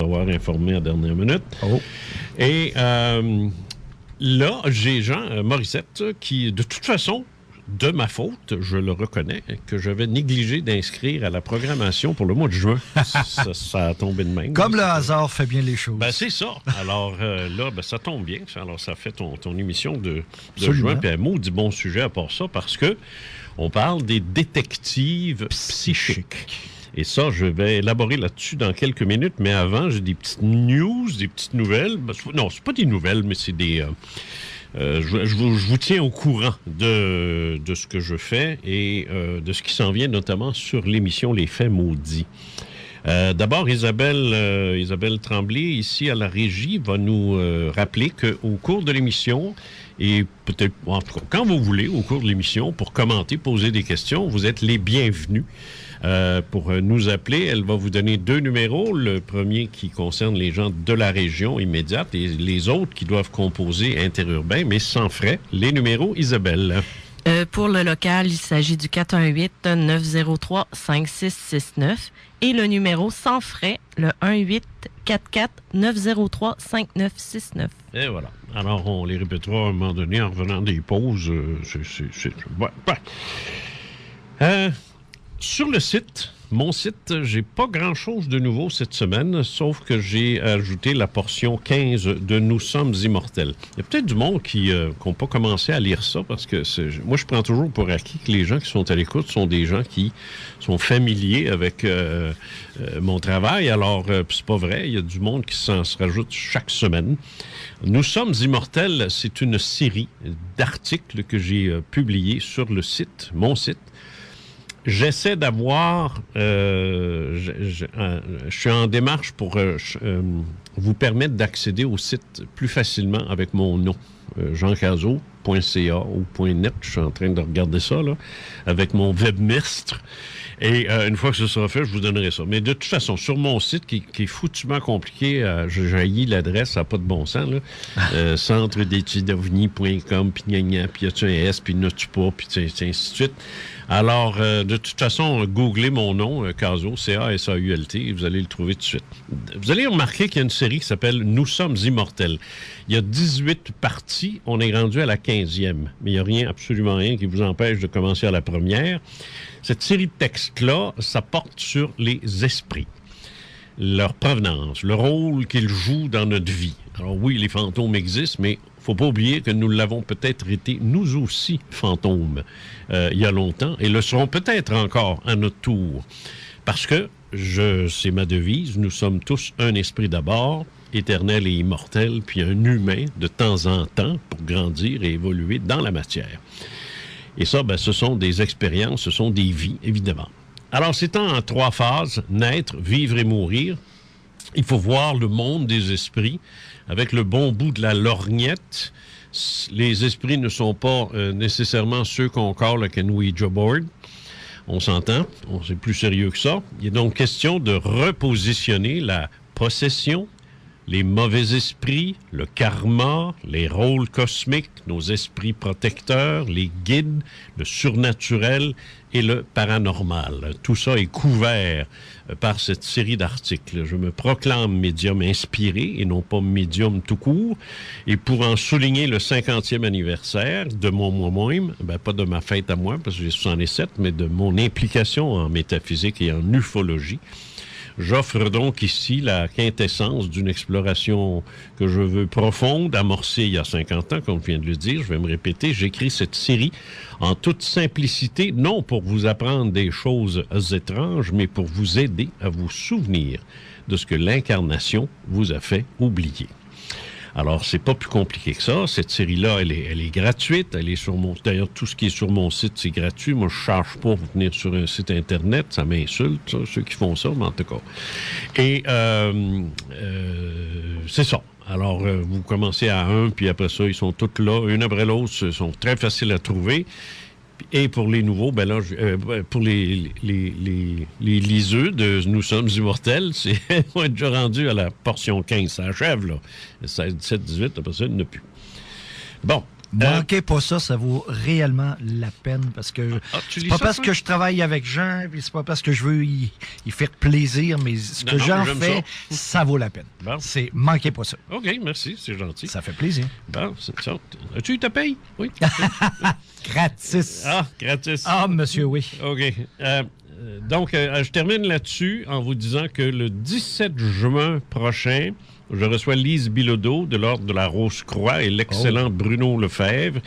avoir informé à dernière minute. Oh. Et là, j'ai Jean Morissette qui, de toute façon, de ma faute, je le reconnais, que j'avais négligé d'inscrire à la programmation pour le mois de juin. ça a tombé de même. Comme le hasard fait bien les choses. Ben, c'est ça. Alors là, ben, ça tombe bien. Alors, ça fait ton émission de juin. Puis un maudit bon sujet à part ça, parce que on parle des détectives psychiques. Et ça, je vais élaborer là-dessus dans quelques minutes. Mais avant, j'ai des petites news, des petites nouvelles. Non, c'est pas des nouvelles, mais c'est des... je vous tiens au courant de ce que je fais et de ce qui s'en vient, notamment sur l'émission Les Faits maudits. D'abord, Isabelle Tremblay, ici à la régie, va nous rappeler qu'au cours de l'émission, et peut-être, en tout cas, quand vous voulez, au cours de l'émission, pour commenter, poser des questions, vous êtes les bienvenus. Pour nous appeler, elle va vous donner 2 numéros. Le premier qui concerne les gens de la région immédiate et les autres qui doivent composer interurbain, mais sans frais. Les numéros, Isabelle. Pour le local, il s'agit du 418-903-5669 et le numéro sans frais, le 1-844-903-5969. Et voilà. Alors, on les répétera à un moment donné en revenant des pauses. Sur le site, mon site, j'ai pas grand-chose de nouveau cette semaine, sauf que j'ai ajouté la portion 15 de Nous sommes immortels. Il y a peut-être du monde qui n'ont pas commencé à lire ça, parce que moi, je prends toujours pour acquis que les gens qui sont à l'écoute sont des gens qui sont familiers avec mon travail. Alors, c'est pas vrai, il y a du monde qui se rajoute chaque semaine. Nous sommes immortels, c'est une série d'articles que j'ai publiés sur le site, mon site. J'essaie d'avoir... je suis en démarche pour vous permettre d'accéder au site plus facilement avec mon nom. jeancazot.ca ou .net. Je suis en train de regarder ça, là, avec mon webmestre. Et une fois que ce sera fait, je vous donnerai ça. Mais de toute façon, sur mon site, qui est foutument compliqué, je jaillis l'adresse, ça n'a pas de bon sens, là. centredétudesovni.com, puis gna, puis y a-tu un S, puis n'as-tu pas, puis ainsi de suite. Alors, de toute façon, googlez mon nom, Casault, C-A-S-A-U-L-T, et vous allez le trouver tout de suite. Vous allez remarquer qu'il y a une série qui s'appelle « Nous sommes immortels ». Il y a 18 parties, on est rendu à la 15e, mais il n'y a absolument rien qui vous empêche de commencer à la première. Cette série de textes-là, ça porte sur les esprits, leur provenance, le rôle qu'ils jouent dans notre vie. Alors oui, les fantômes existent, mais il ne faut pas oublier que nous l'avons peut-être été, nous aussi, fantômes, il y a longtemps, et le serons peut-être encore à notre tour. Parce que, c'est ma devise, nous sommes tous un esprit d'abord, éternel et immortel, puis un humain de temps en temps pour grandir et évoluer dans la matière. Et ça, ben, ce sont des expériences, ce sont des vies, évidemment. Alors, c'est en 3 phases, naître, vivre et mourir. Il faut voir le monde des esprits avec le bon bout de la lorgnette. Les esprits ne sont pas nécessairement ceux qu'on colle avec un Ouija board. On s'entend, c'est plus sérieux que ça. Il est donc question de repositionner la possession, les mauvais esprits, le karma, les rôles cosmiques, nos esprits protecteurs, les guides, le surnaturel et le paranormal. Tout ça est couvert par cette série d'articles. Je me proclame médium inspiré et non pas médium tout court. Et pour en souligner le 50e anniversaire de mon moi-même, ben pas de ma fête à moi, parce que j'ai 67, mais de mon implication en métaphysique et en ufologie, j'offre donc ici la quintessence d'une exploration que je veux profonde, amorcée il y a 50 ans, comme je viens de le dire. Je vais me répéter, j'écris cette série en toute simplicité, non pour vous apprendre des choses étranges, mais pour vous aider à vous souvenir de ce que l'incarnation vous a fait oublier. Alors, c'est pas plus compliqué que ça. Cette série-là, elle est gratuite. Elle est sur mon... D'ailleurs, tout ce qui est sur mon site, c'est gratuit. Moi, je charge pas pour venir sur un site Internet. Ça m'insulte, ça, ceux qui font ça, mais en tout cas. Et c'est ça. Alors, vous commencez à 1, puis après ça, ils sont tous là, une après l'autre. Ils sont très faciles à trouver. Et pour les nouveaux, ben là, pour les liseux de Nous sommes immortels, on est déjà rendu à la portion 15. Ça achève, là. 16, 17, 18, après ça, il n'y en a plus. Bon, Manquez pas ça, ça vaut réellement la peine parce que tu c'est lis pas ça, parce toi? que je travaille avec Jean, puis c'est pas parce que je veux y faire plaisir, mais ce que Jean j'aime fait, ça vaut la peine. Bon. C'est manquez pas ça. OK, merci, c'est gentil. Ça fait plaisir. Bon, c'est ça. As-tu eu ta paye? Oui. Gratis. Gratis. Ah, monsieur, oui. OK. Donc, je termine là-dessus en vous disant que le 17 juin prochain, je reçois Lise Bilodeau de l'Ordre de la Rose-Croix et l'excellent Bruno Lefebvre.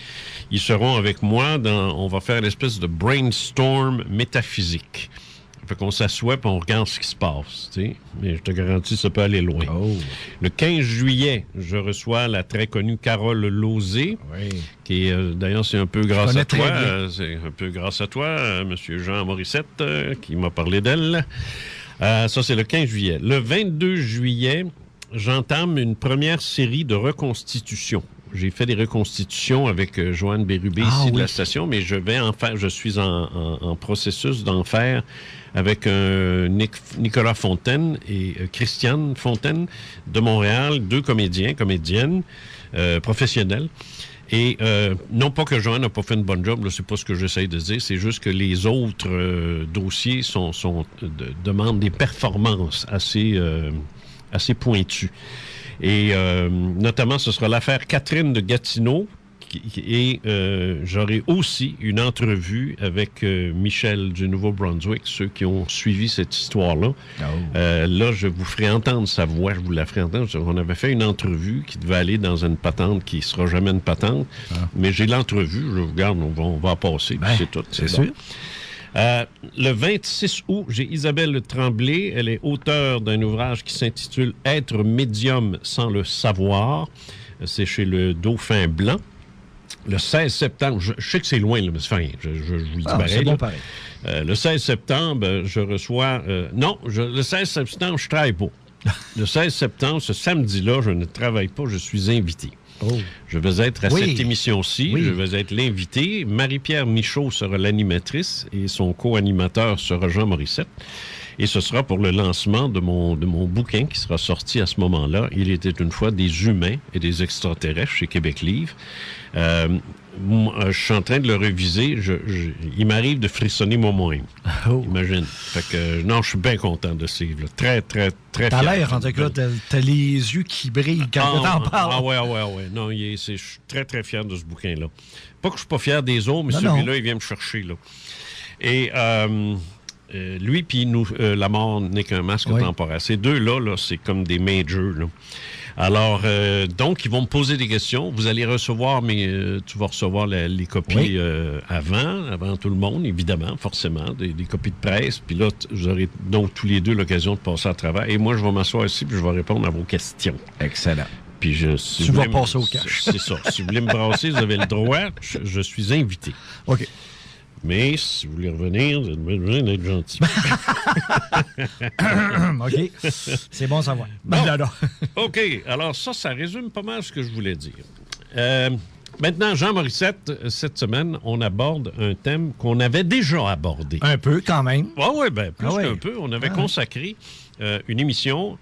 Ils seront avec moi. On va faire une espèce de brainstorm métaphysique. Fait qu'on s'assoit et on regarde ce qui se passe. Tu sais. Mais je te garantis, ça peut aller loin. Le 15 juillet, je reçois la très connue Carole Lauzé, qui est, d'ailleurs, c'est un peu grâce à toi. C'est un peu grâce à toi, M. Jean Morissette, qui m'a parlé d'elle. Ça, c'est le 15 juillet. Le 22 juillet, j'entame une première série de reconstitutions. J'ai fait des reconstitutions avec Joanne Bérubé de la station, mais je vais en faire, je suis en processus d'en faire avec Nicolas Fontaine et Christiane Fontaine de Montréal, 2 comédiennes professionnelles. Et non pas que Joanne n'a pas fait une bonne job, là, c'est pas ce que j'essaie de dire, c'est juste que les autres dossiers demandent des performances assez pointues. Et notamment, ce sera l'affaire Catherine de Gatineau. Et j'aurai aussi une entrevue avec Michel du Nouveau-Brunswick, ceux qui ont suivi cette histoire-là. Là, je vous ferai entendre sa voix, je vous la ferai entendre. On avait fait une entrevue qui devait aller dans une patente qui ne sera jamais une patente. Mais j'ai l'entrevue, je vous garde, on va en passer, puis c'est tout. C'est sûr. Le 26 août, j'ai Isabelle Tremblay. Elle est auteure d'un ouvrage qui s'intitule « Être médium sans le savoir ». C'est chez le Dauphin Blanc. Le 16 septembre, je sais que c'est loin, là, mais c'est rien. Je vous le dis pareil. C'est bon pareil. Le 16 septembre, je reçois... le 16 septembre, je ne travaille pas. Le 16 septembre, ce samedi-là, je ne travaille pas, je suis invité. Je vais être à cette émission-ci, je vais être l'invité. Marie-Pierre Michaud sera l'animatrice et son co-animateur sera Jean Morissette. Et ce sera pour le lancement de mon bouquin qui sera sorti à ce moment-là. Il était une fois des humains et des extraterrestres chez Québec Livre. Je suis en train de le réviser. Il m'arrive de frissonner moi-même. Imagine. Fait que, non, je suis bien content de ce livre-là. Très, très, très fier. T'as l'air, en tout cas, t'as les yeux qui brillent quand t'en parles. Ouais. Non, je suis très, très fier de ce bouquin-là. Pas que je suis pas fier des autres, mais celui-là, il vient me chercher, là. Et... lui puis nous, la mort n'est qu'un masque temporaire. Ces deux-là, c'est comme des majors. Là. Alors, donc, ils vont me poser des questions. Vous allez recevoir, tu vas recevoir les copies avant tout le monde, évidemment, forcément, des copies de presse. Puis là, vous aurez donc tous les deux l'occasion de passer à travers. Et moi, je vais m'asseoir ici puis je vais répondre à vos questions. Excellent. Puis tu vas passer au cash. C'est ça. Si vous voulez me brasser, vous avez le droit. Je suis invité. OK. Mais si vous voulez revenir, vous êtes besoin d'être gentil. OK. C'est bon à savoir. Bon. OK. Alors ça résume pas mal ce que je voulais dire. Maintenant, Jean Morissette, cette semaine, on aborde un thème qu'on avait déjà abordé. Un peu, quand même. Oui, bien, plus qu'un peu. On avait consacré une émission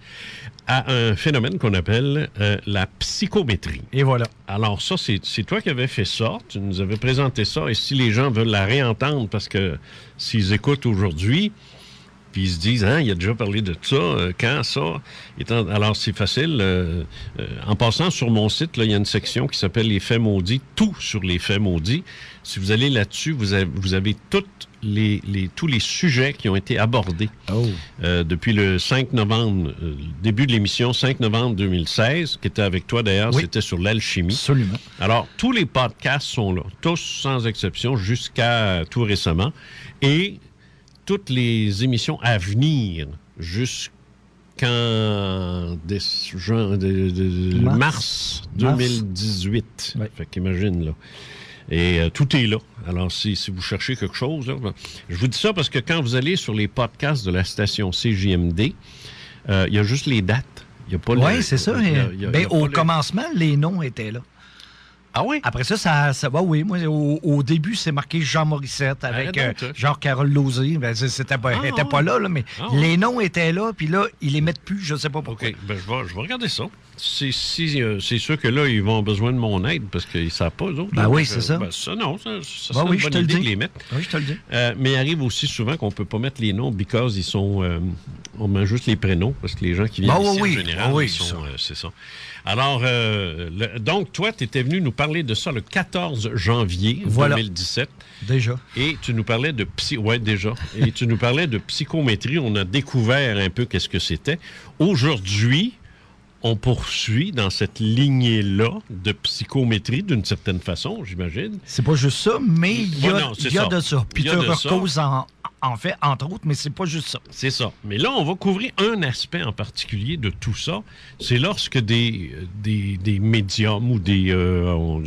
à un phénomène qu'on appelle la psychométrie. Et voilà. Alors ça, c'est toi qui avais fait ça. Tu nous avais présenté ça. Et si les gens veulent la réentendre, parce que s'ils écoutent aujourd'hui, puis ils se disent, il a déjà parlé de ça, quand ça? Alors c'est facile. En passant sur mon site, il y a une section qui s'appelle les faits maudits, tout sur les faits maudits. Si vous allez là-dessus, vous avez tous les sujets qui ont été abordés depuis le 5 novembre, début de l'émission 5 novembre 2016, qui était avec toi d'ailleurs, c'était sur l'alchimie. Absolument. Alors, tous les podcasts sont là, tous sans exception, jusqu'à tout récemment. Et toutes les émissions à venir jusqu'en mars 2018. Fait qu'imagine, là. Et tout est là. Alors, si vous cherchez quelque chose, là, je vous dis ça parce que quand vous allez sur les podcasts de la station CJMD, il y a juste les dates. Oui, c'est ça. Au commencement, les noms étaient là. Ah oui? Après ça oui, moi, au début, c'est marqué Jean Morissette avec Jean-Carole Lauzé. Ben, elle n'était pas là, mais les noms étaient là, puis là, ils les mettent plus, je ne sais pas pourquoi. OK, ben, je vais regarder ça. C'est sûr que là, ils vont avoir besoin de mon aide parce qu'ils ne savent pas, eux autres. Ben oui, c'est ça. Ben, ça, non, ça ben oui, une bonne idée de les mettre. Oui, je te le dis. Mais il arrive aussi souvent qu'on ne peut pas mettre les noms because ils sont... on met juste les prénoms parce que les gens qui viennent ici, en général, ils sont... c'est ça. Alors, donc, toi, tu étais venu nous parler de ça le 14 janvier 2017. Déjà. Et tu nous parlais de déjà. Et tu nous parlais de psychométrie. On a découvert un peu qu'est-ce que c'était. Aujourd'hui, on poursuit dans cette lignée-là de psychométrie d'une certaine façon, j'imagine. C'est pas juste ça, mais il y a de ça. Peter Hurkos en fait, entre autres, mais c'est pas juste ça. C'est ça. Mais là, on va couvrir un aspect en particulier de tout ça. C'est lorsque des médiums ou des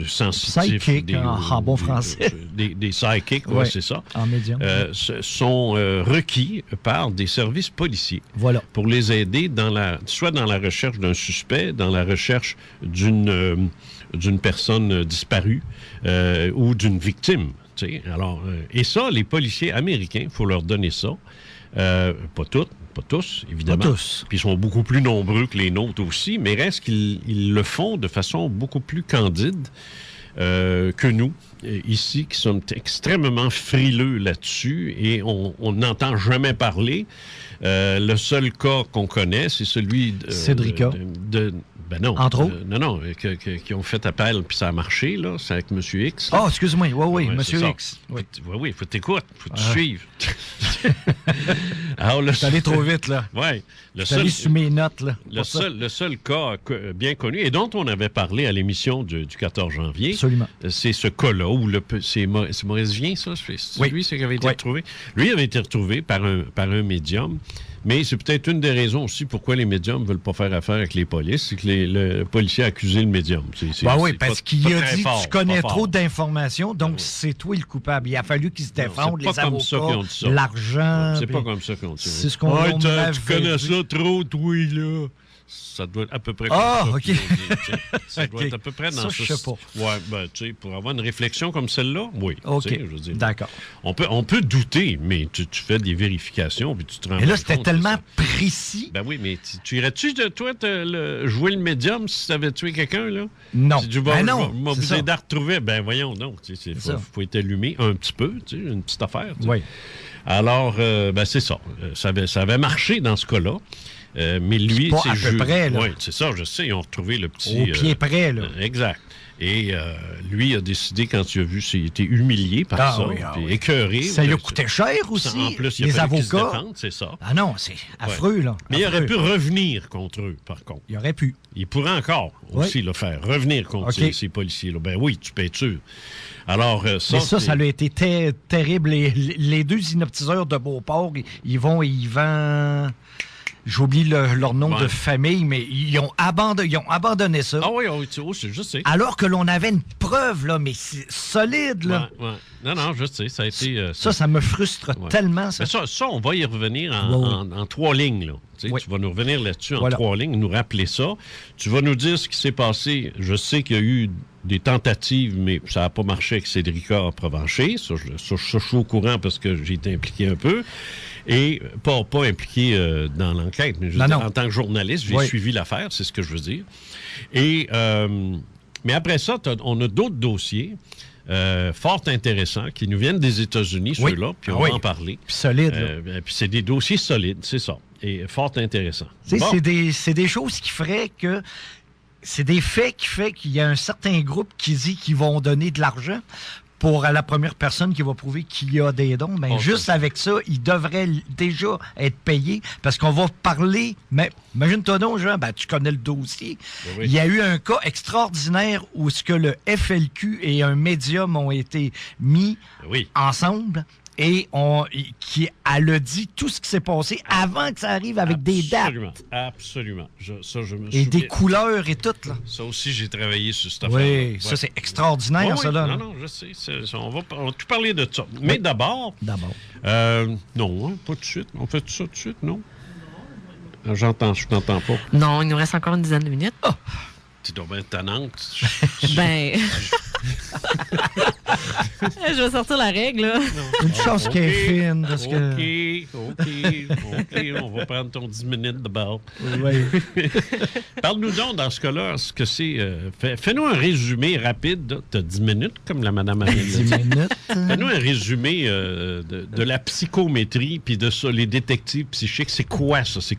sensitifs... Psychiques, en bon français. Des psychics, oui, c'est ça. En médium. Sont requis par des services policiers. Voilà. Pour les aider soit dans la recherche d'un suspect, dans la recherche d'une personne disparue ou d'une victime. Alors, et ça, les policiers américains, il faut leur donner ça. Pas tous, évidemment. Pas tous. Puis ils sont beaucoup plus nombreux que les nôtres aussi, mais reste qu'ils le font de façon beaucoup plus candide que nous, ici, qui sommes extrêmement frileux là-dessus et on n'entend jamais parler. Le seul cas qu'on connaît, c'est celui Cédrica. Ben non. Entre autres? Non, qui ont fait appel, puis ça a marché, là. C'est avec M. X. Ah, excuse-moi. Oui, M. X. Oui, il faut t'écouter, il faut te suivre. Alors, t'es allé trop vite, là. Oui. T'es allé sur mes notes, là. Le seul cas bien connu, et dont on avait parlé à l'émission du 14 janvier. Absolument. C'est ce cas-là, où c'est Maurice Vien, ça? C'est lui, c'est qui avait été retrouvé? Lui avait été retrouvé par un médium. Mais c'est peut-être une des raisons aussi pourquoi les médiums ne veulent pas faire affaire avec les polices, c'est que le policier a accusé le médium. Oui, parce qu'il a dit tu connais trop d'informations, donc c'est toi le coupable. Il a fallu qu'ils se défendent, les avocats, l'argent. C'est pas comme ça qu'on dit. C'est ce qu'on a tu connais ça trop, toi, là. Ça doit être à peu près comme ça. OK. Dit, ça doit être à peu près dans ça. Je sais pas. Ouais, ben, tu sais, pour avoir une réflexion comme celle-là, oui. OK. Je veux dire, d'accord. On peut douter, mais tu fais des vérifications, puis tu te rends compte. Et là, c'était tellement précis. Ben oui, mais tu irais-tu, toi, jouer le médium si tu avais tué quelqu'un, là? Non. Si tu vas m'obliger d'en retrouver, ben voyons, non. Il faut être allumé un petit peu, tu sais, une petite affaire. Oui. Alors, ben c'est ça. Ça avait marché dans ce cas-là. Mais lui, c'est pas à peu près, là. Oui, c'est ça, je sais. Ils ont retrouvé le petit... Au pied près, là. Exact. Et lui a décidé, quand il a vu, il était humilié par ça, puis écœuré. Ça lui a coûté cher aussi, en plus, les avocats. C'est ça. Ah non, c'est affreux, là. Mais il aurait pu revenir contre eux, par contre. Il aurait pu. Il pourrait encore aussi le faire, revenir contre ces policiers-là. Ben oui, tu peux être sûr. Alors, ça... Mais ça lui a été terrible. Les deux inoptiseurs de Beauport, ils vendent... J'oublie leur nom de famille, mais ils ont abandonné ça. Ah oui, je sais. Alors que l'on avait une preuve, là, mais c'est solide, là. Ouais. Non, je sais, ça a été... ça me frustre tellement, ça. Mais ça, on va y revenir en 3 lignes, là. Tu vas nous revenir là-dessus en 3 lignes, nous rappeler ça. Tu vas nous dire ce qui s'est passé. Je sais qu'il y a eu des tentatives, mais ça n'a pas marché avec Cédrica Provencher. Ça, je suis au courant parce que j'ai été impliqué un peu. Et pas impliqué dans l'enquête, mais en tant que journaliste, j'ai suivi l'affaire, c'est ce que je veux dire. Et mais après ça, on a d'autres dossiers fort intéressants qui nous viennent des États-Unis, ceux-là, puis on va en parler. Puis solides. Puis c'est des dossiers solides, c'est ça, et fort intéressants. C'est des choses qui feraient que... C'est des faits qui font qu'il y a un certain groupe qui dit qu'ils vont donner de l'argent pour la première personne qui va prouver qu'il y a des dons. Ben, juste avec ça, il devrait déjà être payé parce qu'on va parler... Mais imagine-toi donc, Jean, tu connais le dossier. Oui. Il y a eu un cas extraordinaire où ce que le FLQ et un médium ont été mis ensemble et elle a dit tout ce qui s'est passé avant que ça arrive avec des dates. Absolument. Je me et des couleurs et tout, là. Ça aussi, j'ai travaillé sur cette affaire. Oui, ça, c'est extraordinaire, ça, là. Non, je sais. On va tout parler de ça. Mais d'abord... non, pas tout de suite. On fait ça tout de suite, non? Je t'entends pas. Non, il nous reste encore une dizaine de minutes. Tu dois bien tannante. Ben. Je vais sortir la règle, là. Une chance qu'elle est fine. Parce que... OK. On va prendre ton 10 minutes de bord. Oui. Parle-nous donc, dans ce cas-là, ce que c'est... Fais-nous un résumé rapide. Tu as 10 minutes, comme la madame a dit. 10 minutes. Fais-nous un résumé de la psychométrie puis de ça, les détectives psychiques. C'est quoi, ça? C'est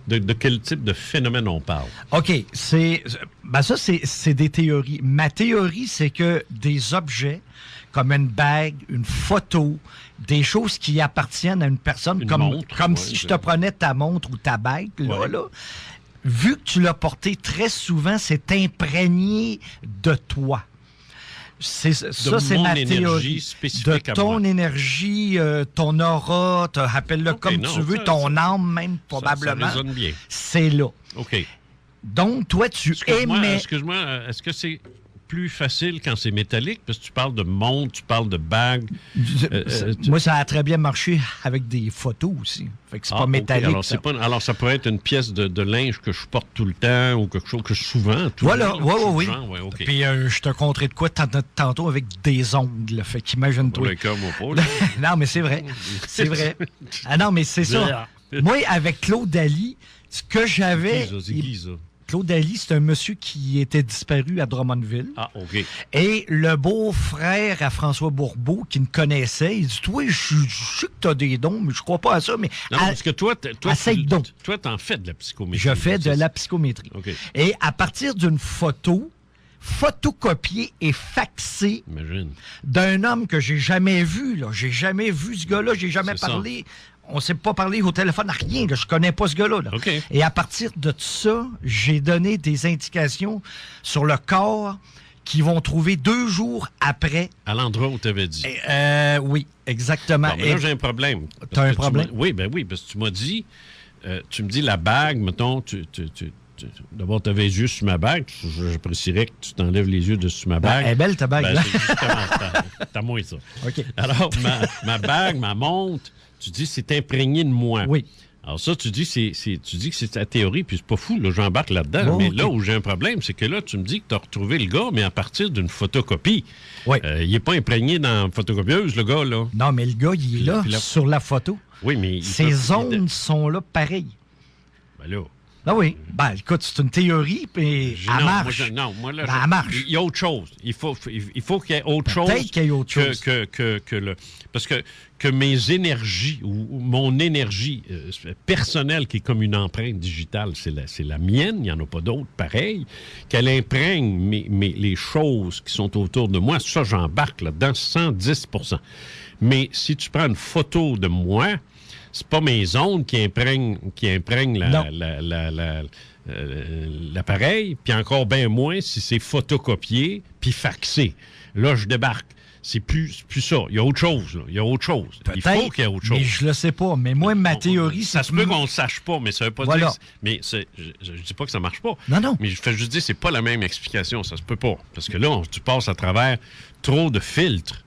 de quel type de phénomène on parle? OK. Ça, c'est des théories. Ma théorie, c'est que des objets, comme une bague, une photo, des choses qui appartiennent à une personne, comme si je te prenais ta montre ou ta bague, là, vu que tu l'as porté très souvent, c'est imprégné de toi. C'est ma théorie. De ton énergie, ton aura, appelle-le comme tu veux, ton âme même, probablement. Ça résonne bien. C'est là. OK. Donc, toi, tu aimais... Excuse-moi, est-ce que c'est plus facile quand c'est métallique? Parce que tu parles de montre, tu parles de bague. Moi, ça a très bien marché avec des photos aussi. Fait que c'est pas métallique. Alors, ça pourrait être une pièce de linge que je porte tout le temps ou quelque chose que je souvent. Voilà, oui. Okay. Puis je te conterai de quoi tantôt avec des ongles. Fait qu'imagine-toi. Non, mais c'est vrai. C'est vrai. Ah non, mais c'est ça. Moi, avec Claude Daly, ce que j'avais... C'est qui, ça? Claude Daly, c'est un monsieur qui était disparu à Drummondville. Ah, OK. Et le beau-frère à François Bourbeau, qui me connaissait, il dit, toi, je sais que tu as des dons, mais je crois pas à ça. Mais non, parce que toi, t'en fais de la psychométrie. Je fais de la psychométrie. Okay. Et à partir d'une photo, photocopiée et faxée d'un homme que j'ai jamais vu, là. J'ai jamais vu ce gars-là, j'ai jamais parlé. On ne s'est pas parlé au téléphone, rien. Là. Je connais pas ce gars-là. Là. Okay. Et à partir de ça, j'ai donné des indications sur le corps qu'ils vont trouver 2 jours après. À l'endroit où tu avais dit. Oui, exactement. Bon, là, j'ai un problème. Tu as un problème? Oui, parce que tu m'as dit, tu me dis la bague, mettons, d'abord, tu avais les yeux sur ma bague. J'apprécierais que tu t'enlèves les yeux dessus ma bague. Elle est belle, ta bague. Là. C'est justement, t'as moins ça. OK. Alors, ma bague, ma montre, tu dis c'est imprégné de moi. Oui. Alors ça, tu dis que c'est ta théorie, puis c'est pas fou, là, j'embarque là-dedans. Mais là où j'ai un problème, c'est que là, tu me dis que tu as retrouvé le gars, mais à partir d'une photocopie. Oui. Il n'est pas imprégné dans la photocopieuse, le gars, là. Non, mais le gars, il est là, sur la photo. Oui, mais... Ces ondes sont là pareil. Ben là... Ah oui. Ben, écoute, c'est une théorie, puis elle marche. Moi, là, elle marche. Il y a autre chose. Il faut qu'il y ait autre chose. Peut-être qu'il y ait autre chose. Parce que mes énergies, ou mon énergie personnelle, qui est comme une empreinte digitale, c'est la mienne, il n'y en a pas d'autres pareil, qu'elle imprègne les choses qui sont autour de moi, ça, j'embarque là-dedans 110%. Mais si tu prends une photo de moi, c'est pas mes ondes qui imprègnent l'appareil, puis encore bien moins si c'est photocopié puis faxé. Là, je débarque. C'est plus ça. Il y a autre chose, là. Il y a autre chose. Il faut qu'il y ait autre chose. Mais je le sais pas. Mais moi, ma théorie, ça se peut qu'on ne sache pas, mais ça veut pas dire... Mais je dis pas que ça marche pas. Non. Mais je fais juste dire c'est pas la même explication. Ça se peut pas. Parce que là, tu passes à travers trop de filtres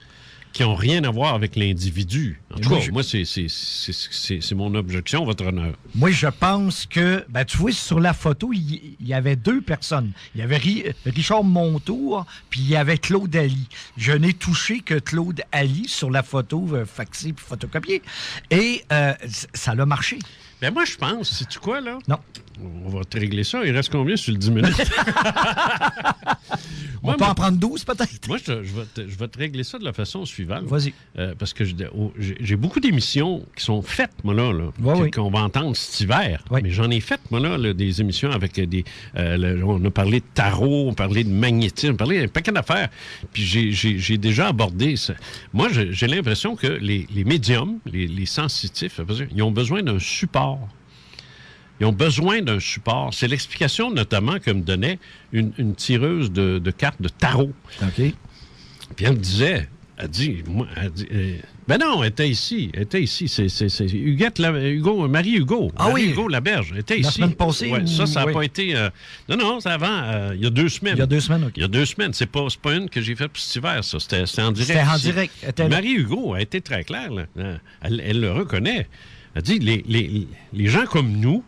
qui n'ont rien à voir avec l'individu. En tout cas, moi, c'est mon objection, votre honneur. Moi, je pense que, tu vois, sur la photo, il y avait 2 personnes. Il y avait Richard Montour, puis il y avait Claude Ali. Je n'ai touché que Claude Ali sur la photo faxée puis photocopiée. Et ça l'a marché. Ben moi, je pense, sais-tu quoi, là? Non. On va te régler ça. Il reste combien sur le 10 minutes? On peut en prendre 12, peut-être? Moi, je vais te régler ça de la façon suivante. Vas-y. Parce que j'ai beaucoup d'émissions qui sont faites, moi, là, qu'on va entendre cet hiver. Oui. Mais j'en ai fait, moi, là, des émissions avec on a parlé de tarot, on a parlé de magnétisme, on a parlé d'un paquet d'affaires. Puis j'ai déjà abordé ça. Moi, j'ai l'impression que les médiums, les sensitifs, ils ont besoin d'un support. Ils ont besoin d'un support. C'est l'explication notamment que me donnait une tireuse de cartes de tarot. OK. Puis elle me disait, ben non, elle était ici. C'est Hugo, Marie-Hugo. Ah oui. Hugo Laberge. Elle était ici. La semaine passée. Ouais, ça n'a pas été... non, c'est avant, il y a 2 semaines. Il y a 2 semaines, OK. Il y a 2 semaines. C'est pas une que j'ai faite pour cet hiver, ça. C'était en direct. C'était en direct. Marie-Hugo a été très claire, là. Elle le reconnaît. Elle dit, les gens comme nous,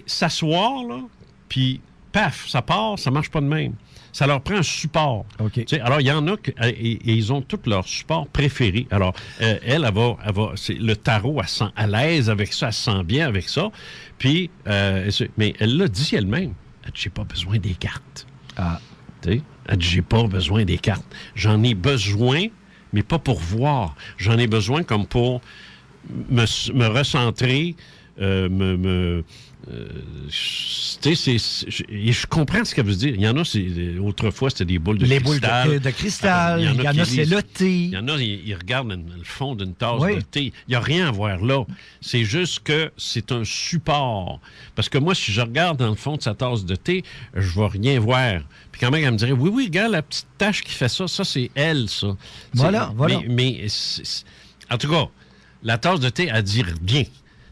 s'asseoir, là, puis paf, ça part, ça marche pas de même. Ça leur prend un support. OK. Alors, il y en a et ils ont tous leur support préféré. Alors, elle va c'est le tarot, elle sent à l'aise avec ça, elle se sent bien avec ça. Puis, mais elle l'a dit elle-même. Elle dit, j'ai pas besoin des cartes. Ah. Elle dit, j'ai pas besoin des cartes. J'en ai besoin, mais pas pour voir. J'en ai besoin comme pour me recentrer, je comprends ce qu'elle veut dire. Il y en a, autrefois, c'était des boules de cristal. Les boules de cristal. Il y en a, c'est le thé. Il y en a, ils regardent le fond d'une tasse de thé. Il n'y a rien à voir là. C'est juste que c'est un support. Parce que moi, si je regarde dans le fond de sa tasse de thé, je ne vais rien voir. Puis quand même, elle me dirait, oui, regarde la petite tache qui fait ça. Ça, c'est elle, ça. Voilà. Mais en tout cas, la tasse de thé, elle dit rien.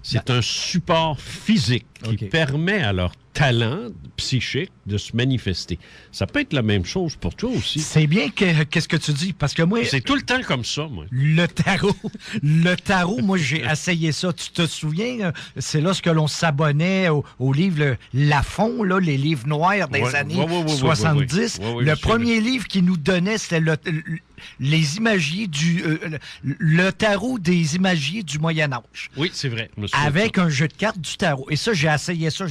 C'est un support physique qui permet à leur talent psychique de se manifester. Ça peut être la même chose pour toi aussi. C'est bien qu'est-ce que tu dis, parce que moi... C'est tout le temps comme ça, moi. Le tarot, moi, j'ai essayé ça. Tu te souviens, c'est lorsque l'on s'abonnait au livre Lafon, là, les livres noirs des années 70. Le premier livre qu'ils nous donnait, c'était les imagiers le tarot des imagiers du Moyen-Âge. Oui, c'est vrai. Avec un jeu de cartes du tarot. Et ça, j'ai essayé ça.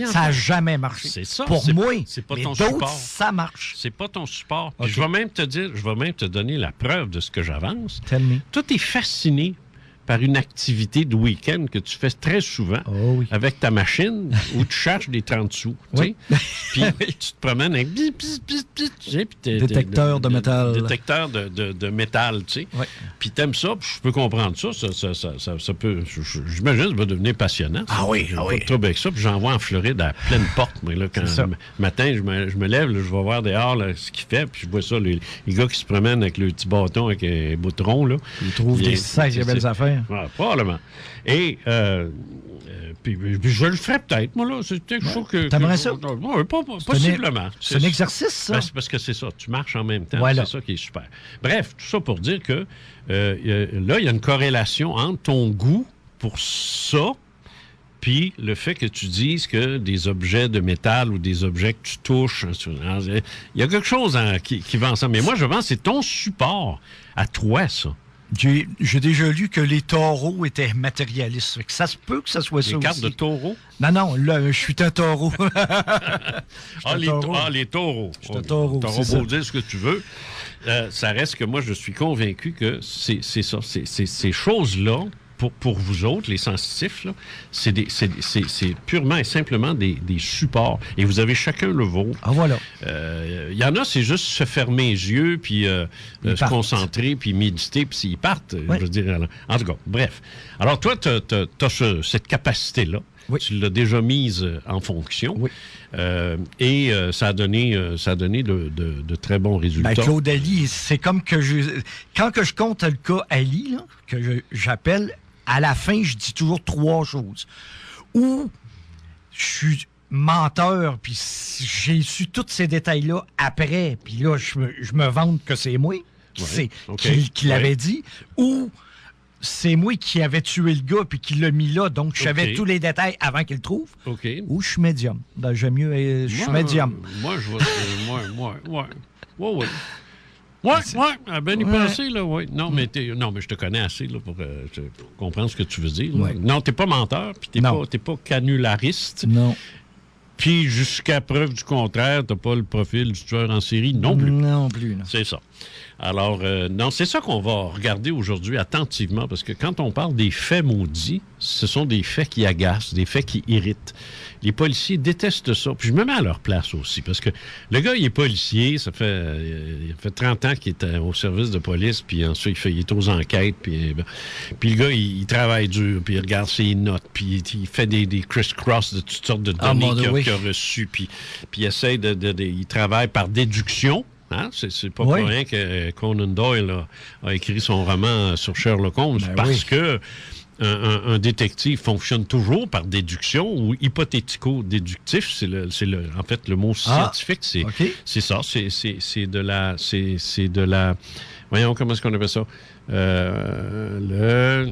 Ça n'a jamais marché. C'est ça. Pour moi, c'est pas mais ton d'autres, support. ça marche. C'est pas ton support. Puis je vais même te donner la preuve de ce que j'avance. Tell me. Toi, t'es fasciné par une activité de week-end que tu fais très souvent avec ta machine où tu cherches des 30 sous. Puis tu te promènes avec détecteur de métal. Détecteur de métal, tu sais. Puis t'aimes ça, puis je peux comprendre ça. Ça peut, j'imagine, ça va devenir passionnant. Ah oui. Pas de trouble avec ça. Puis j'envoie en Floride à pleine porte. Mais là, quand le matin, je me lève, là, je vais voir dehors là, ce qu'il fait. Puis je vois ça, les gars qui se promènent avec le petit bâton, avec un bout de rond. Là. Ils trouvent des sacrées belles affaires. Ouais, probablement. Et puis je le ferais peut-être, moi, là. C'est quelque chose que... T'aimerais ça? Possiblement. C'est un exercice, ça? Ben, c'est parce que c'est ça. Tu marches en même temps. Voilà. C'est ça qui est super. Bref, tout ça pour dire que là, il y a une corrélation entre ton goût pour ça puis le fait que tu dises que des objets de métal ou des objets que tu touches, il y a quelque chose qui va ensemble. Mais moi, je pense que c'est ton support à toi, ça. J'ai déjà lu que les taureaux étaient matérialistes. Ça se peut que ça soit ça aussi. Les cartes de taureau? Non, là, je suis un taureau. Les taureaux. Je suis un taureau. T'auras beau dire ce que tu veux. Ça reste que moi, je suis convaincu que c'est ça. Ces choses-là, pour vous autres, les sensitifs, là, c'est purement et simplement des supports. Et vous avez chacun le vôtre. Ah, voilà. Il y en a, c'est juste se fermer les yeux, puis se concentrer, puis méditer, puis s'ils partent, je veux dire. En tout cas, bref. Alors, toi, tu as cette capacité-là. Oui. Tu l'as déjà mise en fonction. Oui. Et ça a donné de très bons résultats. Ben, Claude Ali, c'est comme que quand je compte le cas Ali, là, que j'appelle, à la fin, je dis toujours 3 choses. Ou je suis menteur, puis j'ai su tous ces détails-là après, puis là, je me vante que c'est moi qui l'avait dit, ou c'est moi qui avais tué le gars puis qui l'a mis là, donc je savais tous les détails avant qu'il le trouve. Ou je suis médium. Ben, j'aime mieux, je suis médium. Moi, je vois. Ouais, à bien y penser, là, oui. Non, mais je te connais assez là, pour comprendre ce que tu veux dire. Non, t'es pas menteur, puis t'es pas canulariste. Non. Puis, jusqu'à preuve du contraire, t'as pas le profil du tueur en série non plus. Non plus, non. C'est ça. Alors, non, c'est ça qu'on va regarder aujourd'hui attentivement, parce que quand on parle des faits maudits, ce sont des faits qui agacent, des faits qui irritent. Les policiers détestent ça. Puis je me mets à leur place aussi, parce que le gars, il est policier, il fait 30 ans qu'il est au service de police, puis ensuite, il est aux enquêtes, puis le gars, il travaille dur, puis il regarde ses notes, puis il fait des criss-cross de toutes sortes de données qu'il a reçues, puis il essaie il travaille par déduction. Hein? C'est pas pour rien que Conan Doyle a écrit son roman sur Sherlock Holmes, parce que un détective fonctionne toujours par déduction ou hypothético-déductif. En fait, le mot scientifique, c'est ça. C'est de la... Voyons, comment est-ce qu'on appelle ça? De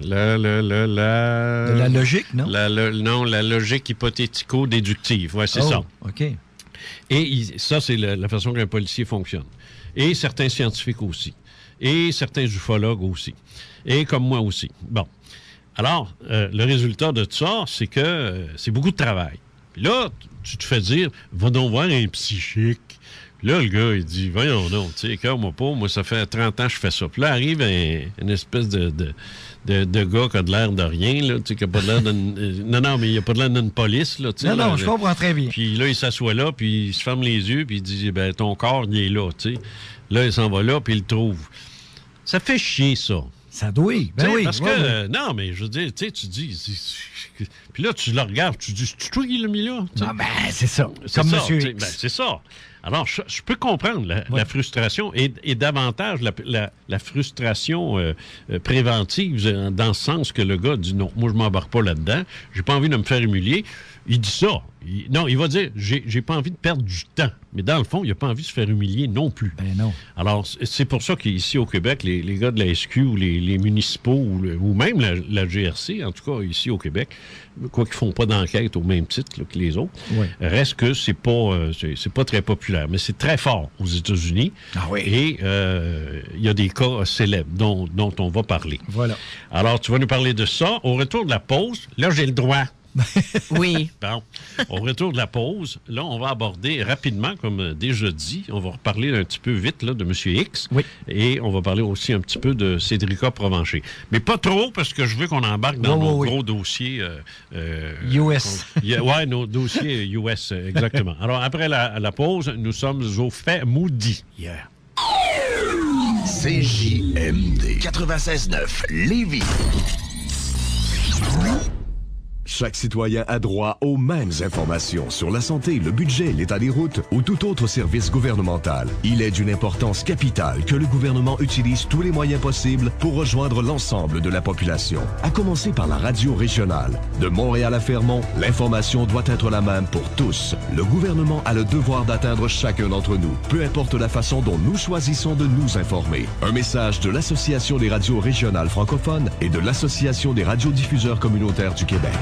la logique, non? Non, la logique hypothético-déductive. Oui, c'est ça. OK. Et ça, c'est la façon qu'un policier fonctionne. Et certains scientifiques aussi. Et certains ufologues aussi. Et comme moi aussi. Bon. Alors, le résultat de tout ça, c'est que c'est beaucoup de travail. Puis là, tu te fais dire, va donc voir un psychique. Puis là, le gars, il dit, voyons donc, tu sais, écoeur-moi pas, moi, ça fait 30 ans que je fais ça. Puis là, arrive une espèce de gars qui a de l'air de rien, là, tu sais, qui a pas de l'air non, mais il a pas de l'air d'une police, là, tu sais. Non, je comprends très bien. Puis là, il s'assoit là, puis il se ferme les yeux, puis il dit, ben, ton corps, il est là, tu sais. Là, il s'en va là, puis il le trouve. Ça fait chier, ça. Ça doit, ben oui. Parce que, non, mais je veux dire, tu sais, tu dis... Puis là, tu le regardes, tu dis, c'est toi qui l'as mis là? Non, ben, c'est ça. Comme Monsieur X. Ben, c'est ça. Alors, je peux comprendre la frustration et davantage la frustration préventive dans le sens que le gars dit non, moi, je m'embarque pas là-dedans, j'ai pas envie de me faire humilier. Il dit ça. Il va dire, j'ai pas envie de perdre du temps. Mais dans le fond, il n'a pas envie de se faire humilier non plus. Ben non. Alors, c'est pour ça qu'ici au Québec, les gars de la SQ ou les municipaux ou même la GRC, en tout cas ici au Québec, quoi qu'ils font pas d'enquête au même titre là, que les autres, reste que c'est pas très populaire. Mais c'est très fort aux États-Unis. Ah oui. Et il y a des cas célèbres dont on va parler. Voilà. Alors, tu vas nous parler de ça. Au retour de la pause, là, j'ai le droit. Oui. Bon. Au retour de la pause, là, on va aborder rapidement, comme déjà dit, on va reparler un petit peu vite là, de M. X. Oui. Et on va parler aussi un petit peu de Cédrica Provencher. Mais pas trop, parce que je veux qu'on embarque dans nos gros dossiers... US. Oui, nos dossiers US, exactement. Alors, après la pause, nous sommes au fait maudit. Yeah. CJMD 96.9 Lévis. Chaque citoyen a droit aux mêmes informations sur la santé, le budget, l'état des routes ou tout autre service gouvernemental. Il est d'une importance capitale que le gouvernement utilise tous les moyens possibles pour rejoindre l'ensemble de la population. À commencer par la radio régionale. De Montréal à Fermont, l'information doit être la même pour tous. Le gouvernement a le devoir d'atteindre chacun d'entre nous, peu importe la façon dont nous choisissons de nous informer. Un message de l'Association des radios régionales francophones et de l'Association des radiodiffuseurs communautaires du Québec.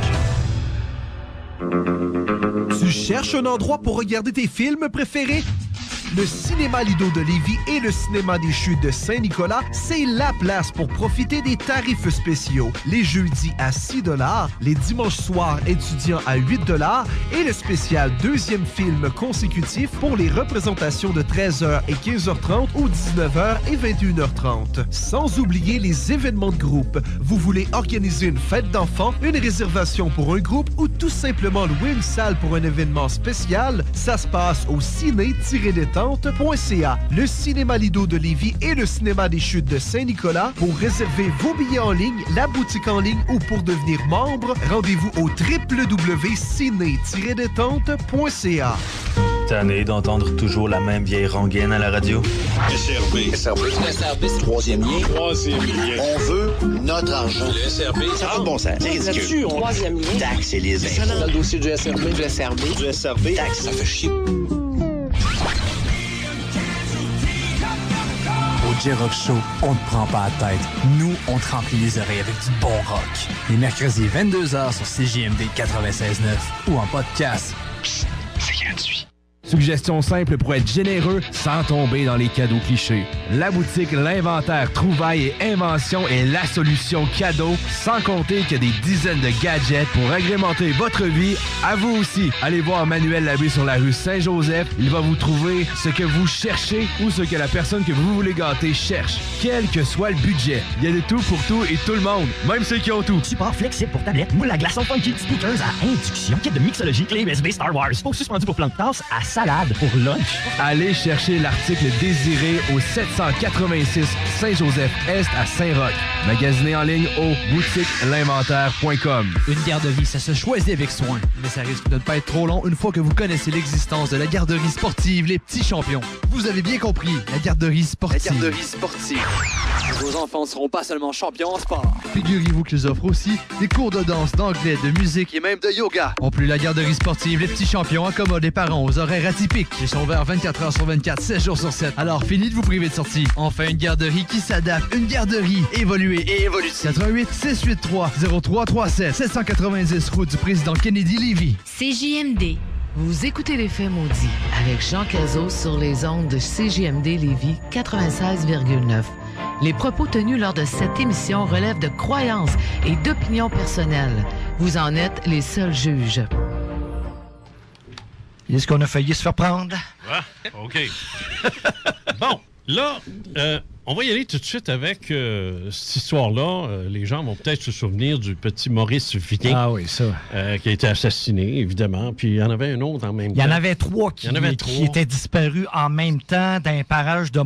Tu cherches un endroit pour regarder tes films préférés? Le Cinéma Lido de Lévis et le Cinéma des Chutes de Saint-Nicolas, c'est la place pour profiter des tarifs spéciaux. Les jeudis à 6 $, les dimanches soirs étudiants à 8 $ et le spécial deuxième film consécutif pour les représentations de 13h et 15h30 ou 19h et 21h30. Sans oublier les événements de groupe. Vous voulez organiser une fête d'enfants, une réservation pour un groupe ou tout simplement louer une salle pour un événement spécial? Ça se passe au ciné-détente.ca. Le Cinéma Lido de Lévis et le Cinéma des Chutes de Saint-Nicolas. Pour réserver vos billets en ligne, la boutique en ligne ou pour devenir membre, rendez-vous au www.ciné-détente.ca. Tanné d'entendre toujours la même vieille rengaine à la radio? SRB. Troisième lien. On veut notre argent. Le SRB. Ça n'a pas de bon sens. C'est ridicule. Troisième lien. Taxes et les impôts. Dans le dossier du SRB. Du SRB. Du SRB. Taxes, ça fait chier. Au J-Rock Show, on te prend pas la tête. Nous, on te remplit les oreilles avec du bon rock. Les mercredis 22h sur CJMD 96.9 ou en podcast. Psst, c'est gratuit. Suggestion simple pour être généreux sans tomber dans les cadeaux clichés. La boutique L'Inventaire Trouvailles et Inventions est la solution cadeau, sans compter qu'il y a des dizaines de gadgets pour agrémenter votre vie. À vous aussi, allez voir Manuel Labbé sur la rue Saint-Joseph. Il va vous trouver ce que vous cherchez ou ce que la personne que vous voulez gâter cherche. Quel que soit le budget, il y a de tout pour tout et tout le monde, même ceux qui ont tout. Support flexible pour tablette, moule à glaçons funky, speakers à induction, kit de mixologie, clé USB Star Wars, faux suspendu pour plan de tasse, à salade pour lunch. Allez chercher l'article désiré au 786 Saint-Joseph-Est à Saint-Roch. Magasinez en ligne au boutiquelinventaire.com. Une garderie, ça se choisit avec soin. Mais ça risque de ne pas être trop long une fois que vous connaissez l'existence de la garderie sportive Les Petits Champions. Vous avez bien compris, la garderie sportive. La garderie sportive. Vos enfants ne seront pas seulement champions en sport. Figurez-vous qu'ils offrent aussi des cours de danse, d'anglais, de musique et même de yoga. En plus, la garderie sportive Les Petits Champions accommode les parents aux horaires atypiques. Ils sont ouverts 24 heures sur 24, 7 jours sur 7. Alors, fini de vous priver de sortie. Enfin, une garderie qui s'adapte. Une garderie évoluée et évolutive. 88 683 0337 790 route du président Kennedy Lévis. CJMD Vous écoutez Les Faits maudits avec Jean Cazot sur les ondes de CJMD Lévis 96,9. Les propos tenus lors de cette émission relèvent de croyances et d'opinions personnelles. Vous en êtes les seuls juges. Est-ce qu'on a failli se faire prendre? Ah, OK. Bon, là, on va y aller tout de suite avec cette histoire-là. Les gens vont peut-être se souvenir du petit Maurice Vien. Ah oui, ça. Qui a été assassiné, évidemment. Puis il y en avait un autre en même temps. Il y en avait trois qui étaient disparus en même temps dans un parage de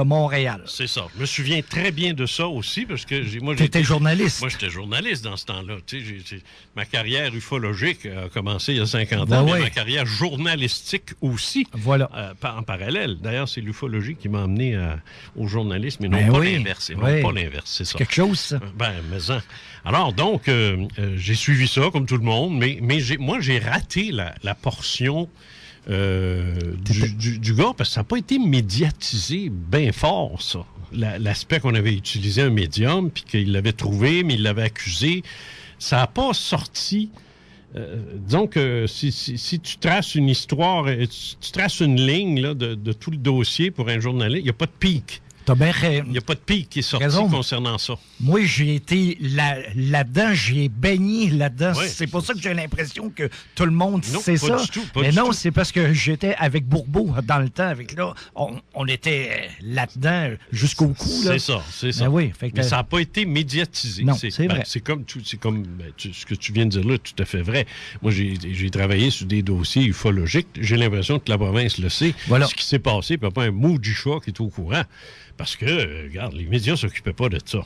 Montréal. C'est ça. Je me souviens très bien de ça aussi, parce que Tu étais journaliste. Moi, j'étais journaliste dans ce temps-là. Tu sais, ma carrière ufologique a commencé il y a 50 ans, mais ma carrière journalistique aussi, en parallèle. D'ailleurs, c'est l'ufologie qui m'a amené au journalisme, mais non pas l'inverse. Pas l'inverse, c'est ça. Quelque chose, ça. Mais ça. Alors, donc, j'ai suivi ça, comme tout le monde, mais moi, j'ai raté la portion du gars, parce que ça n'a pas été médiatisé bien fort, ça. L'aspect qu'on avait utilisé un médium, puis qu'il l'avait trouvé, mais il l'avait accusé, ça n'a pas sorti. Donc, si tu traces une histoire, tu traces une ligne là, de tout le dossier pour un journaliste, il n'y a pas de pic. Il n'y a pas de pic qui est sorti concernant ça. Moi, j'ai été là-dedans, j'ai baigné là-dedans. Ouais. C'est pour ça que j'ai l'impression que tout le monde sait ça. Du tout, mais non, c'est parce que j'étais avec Bourbeau dans le temps. On était là-dedans jusqu'au cou. C'est ça. Ben oui, mais ça n'a pas été médiatisé. Non, c'est vrai. C'est comme ce que tu viens de dire là, tout à fait vrai. Moi, j'ai travaillé sur des dossiers ufologiques. J'ai l'impression que la province le sait. Ce qui s'est passé, puis pas un mot du choix qui est au courant. Parce que, regarde, les médias ne s'occupaient pas de ça.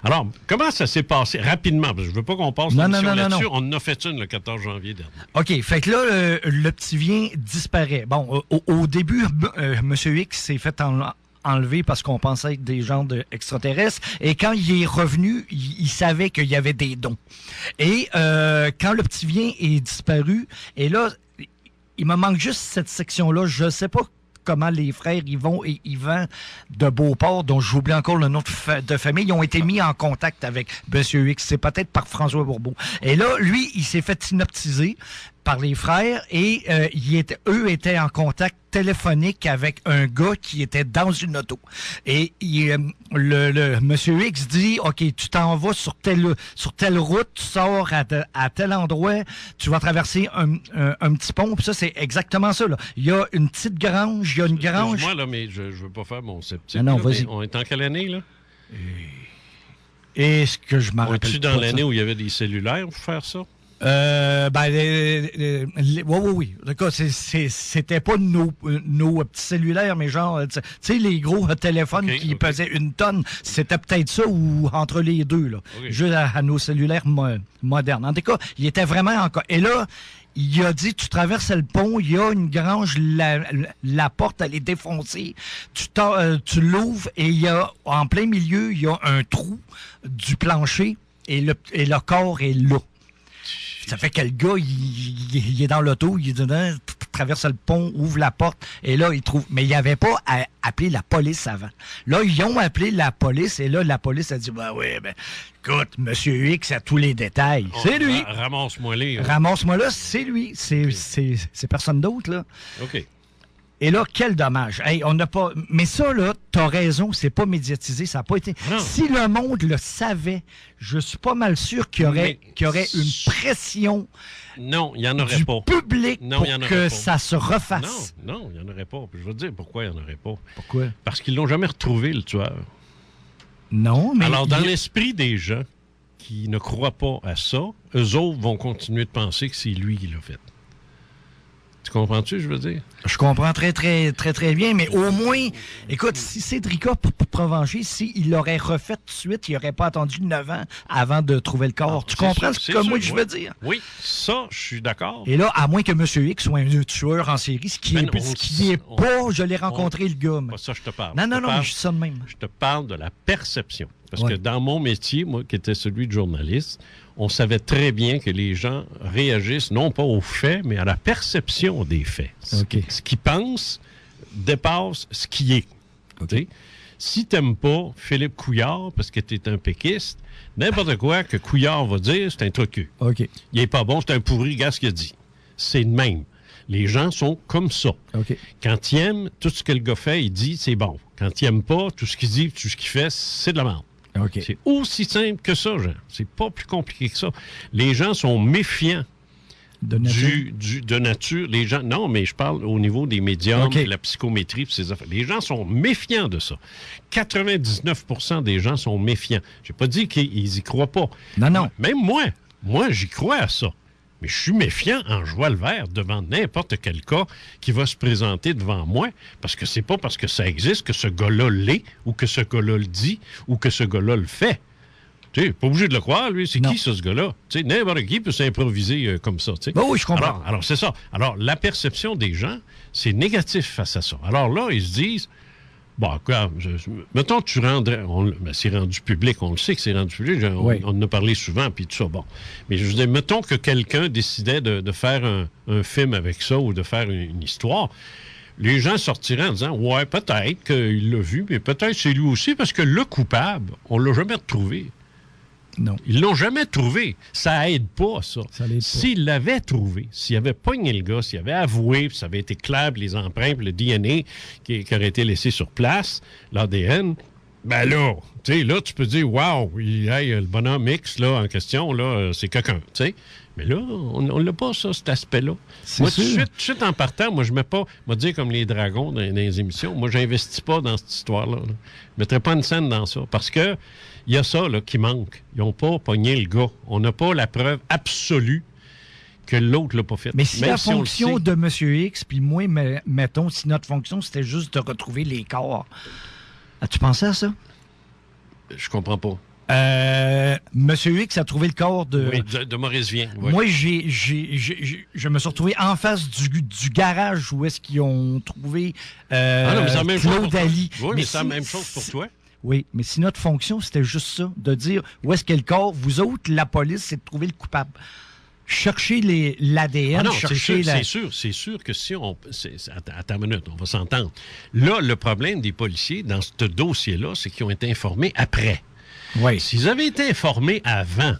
Alors, comment ça s'est passé? Rapidement, parce que je ne veux pas qu'on passe l'émission là-dessus. On en a fait une le 14 janvier dernier. OK, fait que là, le petit Vien disparaît. Bon, au début, M. X s'est fait enlever parce qu'on pensait être des gens extraterrestres. Et quand il est revenu, il savait qu'il y avait des dons. Et quand le petit Vien est disparu, et là, il me manque juste cette section-là. Je ne sais pas comment les frères Yvon et Yvan de Beauport, dont j'oublie encore le nom de famille, ils ont été mis en contact avec M. X. C'est peut-être par François Bourbeau. Et là, lui, il s'est fait synoptiser par les frères et eux étaient en contact téléphonique avec un gars qui était dans une auto. Et le M. X dit, OK, tu t'en vas sur telle route, tu sors à tel endroit, tu vas traverser un petit pont. Puis ça, c'est exactement ça. Là. Il y a une petite grange, il y a une grange. Excuse-moi, là, mais je ne veux pas faire mon sceptique. Non, vas-y. On est en quelle année, là? Est-ce que je m'en rappelle pas? Es-tu dans l'année où il y avait des cellulaires pour faire ça? Oui. C'était pas nos petits cellulaires, mais genre, tu sais, les gros téléphones qui pesaient 1 tonne, c'était peut-être ça ou entre les deux, là. Juste à nos cellulaires modernes. En tout cas, il était vraiment encore. Et là, il a dit, tu traverses le pont, il y a une grange, la porte, elle est défoncée. Tu l'ouvres et il y a, en plein milieu, il y a un trou du plancher et le corps est là. Ça fait que le gars, il est dans l'auto, il traverse le pont, ouvre la porte, et là, il trouve... Mais il n'y avait pas à appeler la police avant. Là, ils ont appelé la police, et là, la police a dit, écoute, M. X a tous les détails. C'est lui. Ramasse-moi là. Ramasse-moi là, c'est lui. C'est personne d'autre, là. OK. Et là, quel dommage. Hey, on n'a pas... Mais ça, là, t'as raison, c'est pas médiatisé, ça n'a pas été... Non. Si le monde le savait, je suis pas mal sûr qu'il y aurait une pression non, il n'y en aurait du pas. public pour que ça se refasse. Non, il n'y en aurait pas. Je vais te dire pourquoi il n'y en aurait pas. Pourquoi? Parce qu'ils l'ont jamais retrouvé, le tueur. Non, mais... Alors, dans l'esprit des gens qui ne croient pas à ça, eux autres vont continuer de penser que c'est lui qui l'a fait. Tu comprends-tu, je veux dire? Je comprends très, très, très, très bien, mais au moins, écoute, si Cédrica Provencher, s'il l'aurait refait tout de suite, il n'aurait pas attendu 9 ans avant de trouver le corps. Tu comprends ce que moi je veux dire? Oui, ça, je suis d'accord. Et là, à moins que M. X soit un tueur en série, ce qui n'est pas, je l'ai rencontré, le gars. Pas ça, je te parle. Non, je suis ça de même. Je te parle de la perception. Parce que dans mon métier, moi, qui était celui de journaliste, on savait très bien que les gens réagissent non pas aux faits, mais à la perception des faits. Okay. Ce qu'ils pensent dépasse ce qui est. Okay. Si tu n'aimes pas Philippe Couillard parce que tu es un péquiste, n'importe quoi que Couillard va dire, c'est un truc. Okay. Il n'est pas bon, c'est un pourri, regarde ce qu'il a dit. C'est le même. Les gens sont comme ça. OK. Quand ils aiment, tout ce que le gars fait, il dit, c'est bon. Quand ils n'aiment pas, tout ce qu'il dit, tout ce qu'il fait, c'est de la merde. OK. C'est aussi simple que ça, Jean. C'est pas plus compliqué que ça. Les gens sont méfiants de nature. De nature. Les gens, non, mais je parle au niveau des médiums, de la psychométrie, pis ces affaires. Les gens sont méfiants de ça. 99% des gens sont méfiants. J'ai pas dit qu'ils y croient pas. Non. Même moi, j'y crois à ça. Mais je suis méfiant en joie le vert devant n'importe quel cas qui va se présenter devant moi, parce que c'est pas parce que ça existe que ce gars-là l'est, ou que ce gars-là le dit, ou que ce gars-là le fait. Tu sais, pas obligé de le croire, lui. C'est qui, ça, ce gars-là? Tu sais, n'importe qui peut s'improviser comme ça, tu sais. Oui, je comprends. Alors, c'est ça. Alors, la perception des gens, c'est négatif face à ça. Alors là, ils se disent, bon, quoi, mettons que tu rendrais... c'est rendu public, on le sait que c'est rendu public, on en a parlé souvent, puis tout ça, bon. Mais je veux dire, mettons que quelqu'un décidait de faire un film avec ça, ou de faire une histoire... Les gens sortiraient en disant, ouais, peut-être qu'il l'a vu, mais peut-être c'est lui aussi, parce que le coupable, on l'a jamais retrouvé. Non. Ils l'ont jamais trouvé. Ça aide pas, ça. S'il l'avait trouvé, s'il avait pogné le gars, s'il avait avoué, puis ça avait été clair, puis les empreintes, puis le DNA qui aurait été laissé sur place, l'ADN, ben là, tu sais, là, tu peux dire, wow, le bonhomme X, là, en question, là, c'est quelqu'un, tu sais. Mais là, on l'a pas, ça, cet aspect-là. Moi, tout de suite en partant, moi, je mets pas, moi, dire comme les dragons dans les émissions, moi, j'investis pas dans cette histoire-là. Je mettrais pas une scène dans ça. Parce que il y a ça, là, qui manque. Ils n'ont pas pogné le gars. On n'a pas la preuve absolue que l'autre l'a pas fait. Mais si la fonction de M. X, puis moi, mettons, si notre fonction, c'était juste de retrouver les corps, as-tu pensé à ça? Je comprends pas. Monsieur X a trouvé le corps de... Oui, de Maurice Vien. Oui. Moi, je me suis retrouvé en face du garage où est-ce qu'ils ont trouvé Claude Ali. Oui, mais c'est la même chose pour toi. Oui, mais si notre fonction, c'était juste ça, de dire où est-ce qu'est le corps, vous autres, la police, c'est de trouver le coupable. Chercher l'ADN, chercher la... C'est sûr que si on... Attends une minute, on va s'entendre. Là, le problème des policiers dans ce dossier-là, c'est qu'ils ont été informés après. Oui. S'ils avaient été informés avant,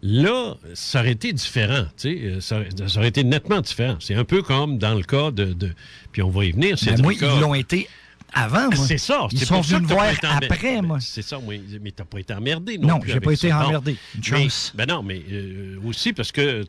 là, ça aurait été différent. Ça aurait été nettement différent. C'est un peu comme dans le cas de... Puis on va y venir. Moi, ils l'ont été avant, moi. C'est ça. Ils sont venus me voir après, moi. C'est ça, moi. Mais t'as pas été emmerdé non plus. Non, j'ai pas été emmerdé. Une chance. Ben non, mais aussi parce que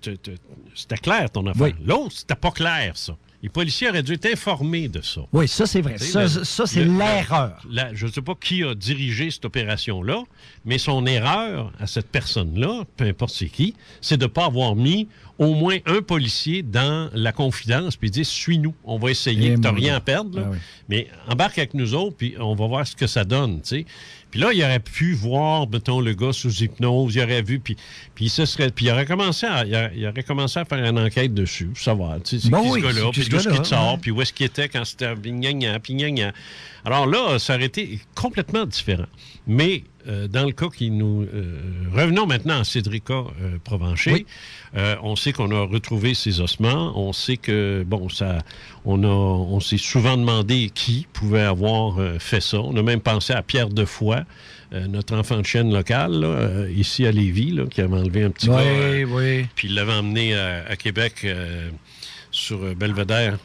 c'était clair, ton affaire. Oui. L'autre, c'était pas clair, ça. Les policiers auraient dû être informés de ça. Oui, ça, c'est vrai. Ça, c'est l'erreur. Je ne sais pas qui a dirigé cette opération-là, mais son erreur à cette personne-là, peu importe c'est qui, c'est de ne pas avoir mis au moins un policier dans la confidence puis dire « Suis-nous, on va essayer, tu n'as rien à perdre, là, mais embarque avec nous autres, puis on va voir ce que ça donne. » Puis là, il aurait pu voir, mettons, le gars sous hypnose, il aurait vu, puis il aurait commencé à faire une enquête dessus, pour savoir, c'est qui ce gars-là, puis d'où est-ce qu'il sort, puis où est-ce qu'il était quand c'était gna. Alors là, ça aurait été complètement différent. Mais dans le cas qui nous... revenons maintenant à Cédrica Provencher. Oui. On sait qu'on a retrouvé ses ossements. On sait que, bon, on s'est souvent demandé qui pouvait avoir fait ça. On a même pensé à Pierre Defoy, notre enfant de chienne local, là, ici à Lévis, là, qui avait enlevé un petit gars. Puis il l'avait emmené à Québec sur Belvédère.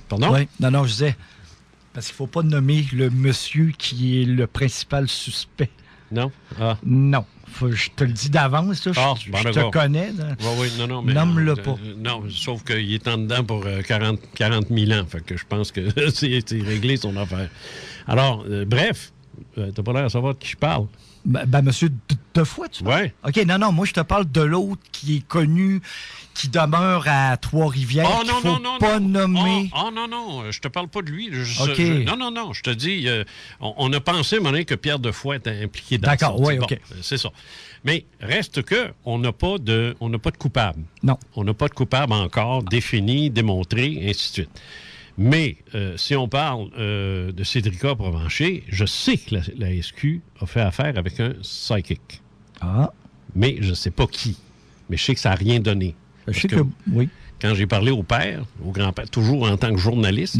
Pardon? Oui, non, je disais... Parce qu'il ne faut pas nommer le monsieur qui est le principal suspect. Non? Ah. Non. Je te le dis d'avance, là. Je te connais. Oui, non, mais... Nomme-le pas. Non, sauf qu'il est en dedans pour 40 000 ans. Fait que je pense que c'est réglé son affaire. Alors, bref, t'as pas l'air de savoir de qui je parle. Ben monsieur Defoy, tu parles? Oui. OK, non, moi, je te parle de l'autre qui est connu, qui demeure à Trois-Rivières, qu'il ne faut pas nommer. Non, je te parle pas de lui. OK. Non, je te dis, on a pensé, mon ami, que Pierre Defoy était impliqué dans ça. D'accord, oui, OK. C'est ça. Mais reste que on n'a pas de coupable. Non. On n'a pas de coupable encore défini, démontré, ainsi de suite. Mais si on parle de Cédrica Provencher, je sais que la SQ a fait affaire avec un psychic. Ah. Mais je ne sais pas qui. Mais je sais que ça n'a rien donné. Je sais que, oui. quand j'ai parlé au père, au grand-père, toujours en tant que journaliste,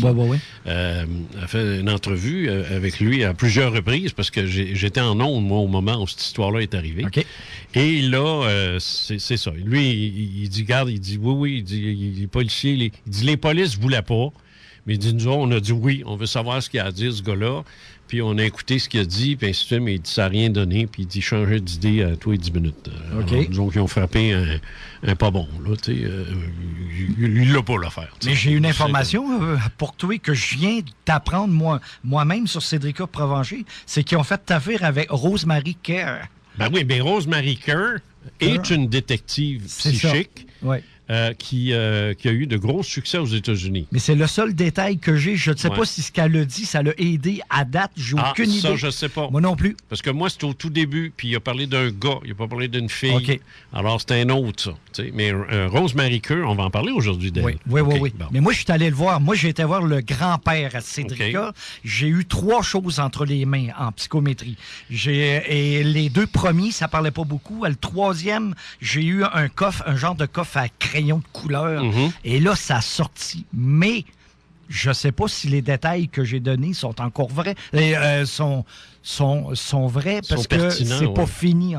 a fait une entrevue avec lui à plusieurs reprises parce que j'étais en ondes, moi, au moment où cette histoire-là est arrivée. Okay. Et là, c'est ça. Lui, il dit, garde, il dit, oui, il dit, les policiers, il dit, les polices ne voulaient pas. Mais il dit, nous, on a dit oui, on veut savoir ce qu'il a à dire, ce gars-là. Puis on a écouté ce qu'il a dit, puis ainsi de suite, mais il dit, ça n'a rien donné. Puis il dit, changer d'idée à tous les 10 minutes. OK. Alors, disons qu'ils ont frappé un pas bon, là, tu sais. Il l'a pas l'affaire. Mais j'ai une information pour toi que je viens d'apprendre moi-même sur Cédrica Provencher. C'est qu'ils ont fait affaire avec Rosemary Kerr. Ben oui, mais Rosemary Kerr est une détective psychique. Oui. Qui a eu de gros succès aux États-Unis. Mais c'est le seul détail que j'ai. Je ne sais pas si ce qu'elle a dit, ça l'a aidé à date. J'ai aucune idée. Ça, je ne sais pas. Moi non plus. Parce que moi, c'était au tout début, puis il a parlé d'un gars, il n'a pas parlé d'une fille. OK. Alors, c'était un autre, ça. T'sais. Mais Rosemary Kerr, on va en parler aujourd'hui d'elle. Oui. Bon. Mais moi, je suis allé le voir. Moi, j'ai été voir le grand-père à Cédrica. J'ai eu 3 choses entre les mains en psychométrie. Et les 2 premiers, ça parlait pas beaucoup. Le 3e, j'ai eu un genre de coffre à crayon de couleur. Et là, ça a sorti. Mais je ne sais pas si les détails que j'ai donnés sont encore vrais. Sont vrais parce que c'est pas fini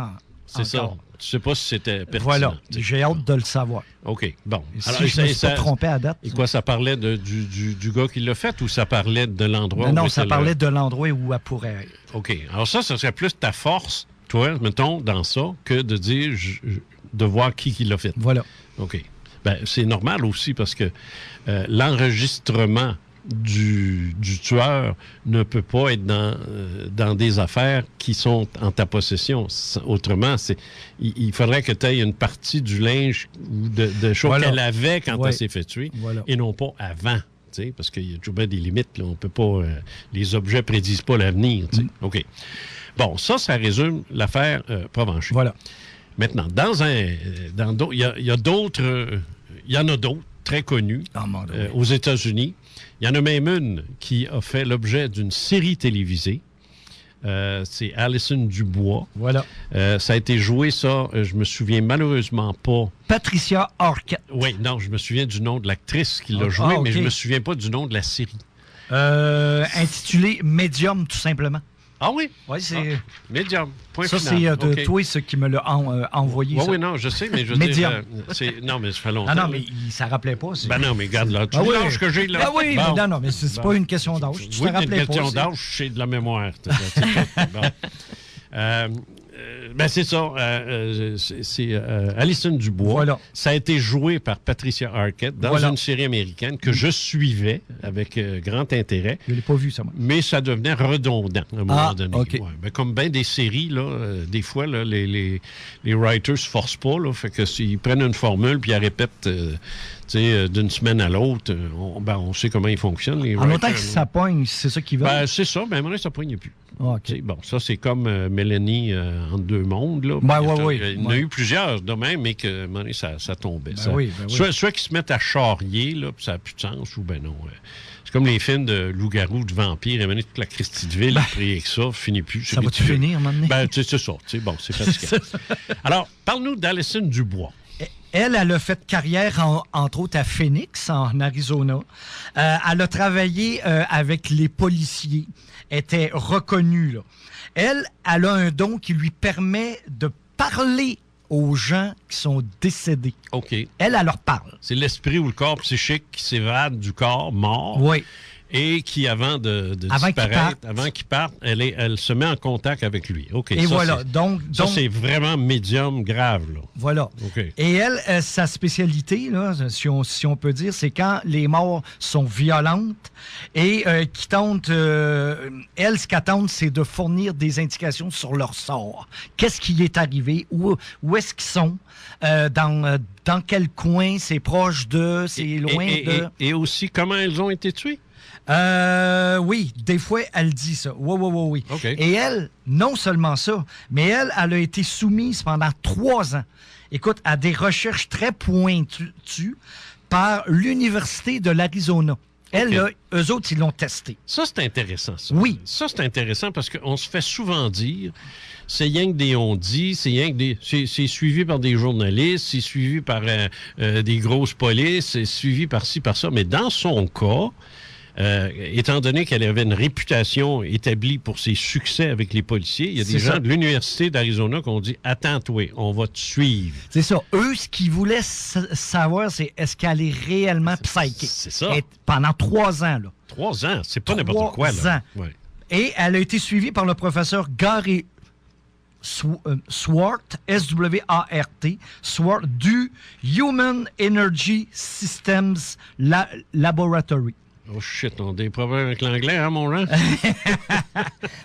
c'est ça. Tu ne sais pas si c'était pertinent. Voilà. J'ai hâte de le savoir. OK. Bon. Alors, si je me suis pas trompé à date. Et quoi, ça parlait du gars qui l'a fait ou ça parlait de l'endroit où... Non, ça parlait de l'endroit où elle pourrait être. OK. Alors ça serait plus ta force, toi, mettons, dans ça, que de dire... de voir qui l'a fait. Voilà. OK. Ben, c'est normal aussi parce que l'enregistrement du tueur ne peut pas être dans des affaires qui sont en ta possession. Autrement, il faudrait que tu aies une partie du linge ou de choses qu'elle avait quand elle s'est fait tuer et non pas avant. Parce qu'il y a toujours bien des limites. Là. On peut pas... les objets prédisent pas l'avenir. OK. Bon, ça résume l'affaire Provencher. Voilà. Maintenant, il y a d'autres... Il y en a d'autres très connus aux États-Unis. Il y en a même une qui a fait l'objet d'une série télévisée. C'est Alison Dubois. Voilà. Ça a été joué, ça, je me souviens malheureusement pas. Patricia Arquette. Oui, non, je me souviens du nom de l'actrice qui l'a joué, mais je me souviens pas du nom de la série. Intitulée Medium, tout simplement. Ah oui? Oui, c'est... Medium, point ça, final. c'est toi ce qui me l'a envoyé. Oui, non, je sais, mais je veux dire... non, mais ça fait longtemps. Ah non, mais ça ne rappelait pas. Ben non, mais regarde là, tout l'âge que j'ai là. Ah oui, bon. Non, mais c'est pas une question d'âge. Tu te rappelais pas. C'est une question d'âge, c'est de la mémoire. C'est ça. C'est Alison Dubois. Voilà. Ça a été joué par Patricia Arquette dans une série américaine que je suivais avec grand intérêt. Je ne l'ai pas vu, ça, moi. Mais ça devenait redondant à un moment donné. OK. Ouais, comme bien des séries, là, des fois, là, les writers ne se forcent pas. Là, fait que s'ils prennent une formule puis ils la répètent d'une semaine à l'autre, on sait comment ils fonctionnent. Les en autant que ça pogne, c'est ça qu'ils veulent. C'est ça, mais maintenant, ça ne pogne plus. Okay. Bon, ça, c'est comme Mélanie entre deux mondes. Là. Il y en a eu plusieurs de même, mais que moment, ça tombait. Soit qu'ils se mettent à charrier, là, puis ça n'a plus de sens, ou ben non. C'est comme les films de loup-garou, de vampires, et maintenant, toute la Christie de Ville, après avec ça, finit plus. Ça va-tu finir, maintenant? C'est ça. Bon, c'est fatigant. Alors, parle-nous d'Alison Dubois. Elle a fait carrière, entre autres, à Phoenix, en Arizona. Elle a travaillé avec les policiers. Était reconnue, là. Elle a un don qui lui permet de parler aux gens qui sont décédés. OK. Elle leur parle. C'est l'esprit ou le corps psychique qui s'évade du corps mort. Oui. Et qui, avant de disparaître, avant qu'il parte, elle se met en contact avec lui. OK. Et ça, voilà. Donc, c'est vraiment médium grave, là. Voilà. OK. Et elle, sa spécialité, là, si on peut dire, c'est quand les morts sont violentes et qui tentent... elle, ce qu'elle tente, c'est de fournir des indications sur leur sort. Qu'est-ce qui est arrivé? Où est-ce qu'ils sont? Dans quel coin? C'est proche de? C'est loin de? Et aussi, comment elles ont été tuées? Oui, des fois, elle dit ça. Oui. Okay. Et elle, non seulement ça, mais elle a été soumise pendant 3 ans, écoute, à des recherches très pointues par l'Université de l'Arizona. Elle, là, eux autres, ils l'ont testé. Ça, c'est intéressant, ça. Oui. Ça, c'est intéressant parce qu'on se fait souvent dire, c'est rien que des on-dit, c'est rien que des... C'est suivi par des journalistes, c'est suivi par des grosses polices, c'est suivi par ci, par ça. Mais dans son cas, étant donné qu'elle avait une réputation établie pour ses succès avec les policiers, il y a des gens de l'Université d'Arizona qui ont dit « Attends-toi, on va te suivre. » C'est ça. Eux, ce qu'ils voulaient savoir, c'est est-ce qu'elle est réellement psychique. C'est ça. Pendant 3 ans, là. 3 ans, c'est pas n'importe quoi, là. 3 ans. Ouais. Et elle a été suivie par le professeur Gary Swart, S-W-A-R-T, Swart, du Human Energy Systems Laboratory. Oh shit, on a des problèmes avec l'anglais, hein, mon Jean?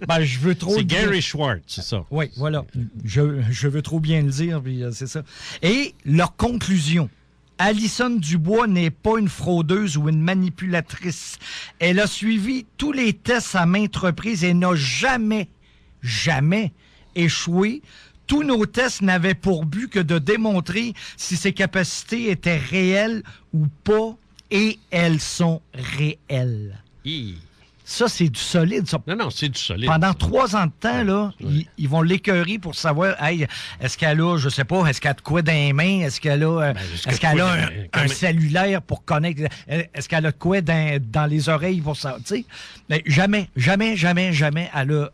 Ben, je veux trop... C'est Gary Schwartz, c'est ça. Oui, voilà. Je veux trop bien le dire, puis c'est ça. Et leur conclusion. Alison Dubois n'est pas une fraudeuse ou une manipulatrice. Elle a suivi tous les tests à maintes reprises et n'a jamais échoué. Tous nos tests n'avaient pour but que de démontrer si ses capacités étaient réelles ou pas. Et elles sont réelles. Ça, c'est du solide. Ça. Non, c'est du solide. Pendant 3 ans de temps, là, ils vont l'écœurer pour savoir, hey, est-ce qu'elle a, je sais pas, est-ce qu'elle a de quoi dans les mains? Est-ce qu'elle a, un cellulaire pour connecter? Est-ce qu'elle a de quoi dans les oreilles pour ça? Tu sais, jamais, elle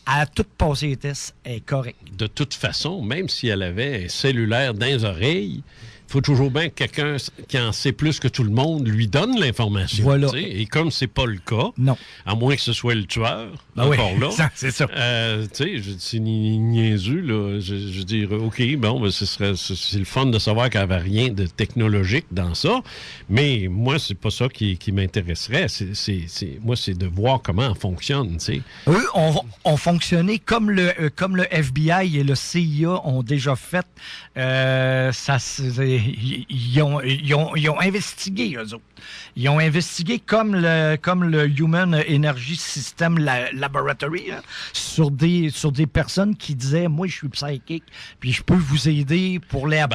a tout passé les tests, elle est correcte. De toute façon, même si elle avait un cellulaire dans les oreilles, il faut toujours bien que quelqu'un qui en sait plus que tout le monde lui donne l'information. Voilà. Et comme c'est pas le cas, non. À moins que ce soit le tueur, encore là. C'est ça. C'est niaiseux, là. Je veux dire, OK, bon, ben, c'est le fun de savoir qu'il n'y avait rien de technologique dans ça, mais moi, c'est pas ça qui m'intéresserait. Moi, c'est de voir comment ça fonctionne, tu sais. Eux ont fonctionné comme le FBI et le CIA ont déjà fait. Ils ont investigué, eux autres. Ils ont investigué comme le Human Energy System Laboratory, hein, sur des personnes qui disaient, moi, je suis psychique, puis je peux vous aider pour la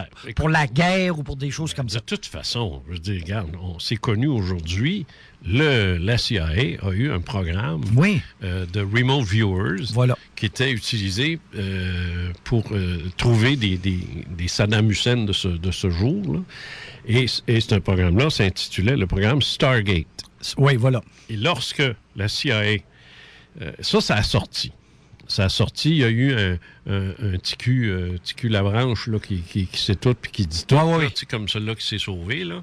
guerre ou pour des choses comme ça. De toute façon, je veux dire, regarde, c'est connu aujourd'hui, la CIA a eu un programme de remote viewers qui était utilisé pour trouver des Saddam Hussein de ce jour. Là. Et c'est un programme-là s'intitulait le programme Stargate. Oui, voilà. Et lorsque la CIA... ça a sorti. Ça a sorti, il y a eu un TQ Labranche là, qui sait tout puis qui dit tout. Comme celui-là qui s'est sauvé. Là.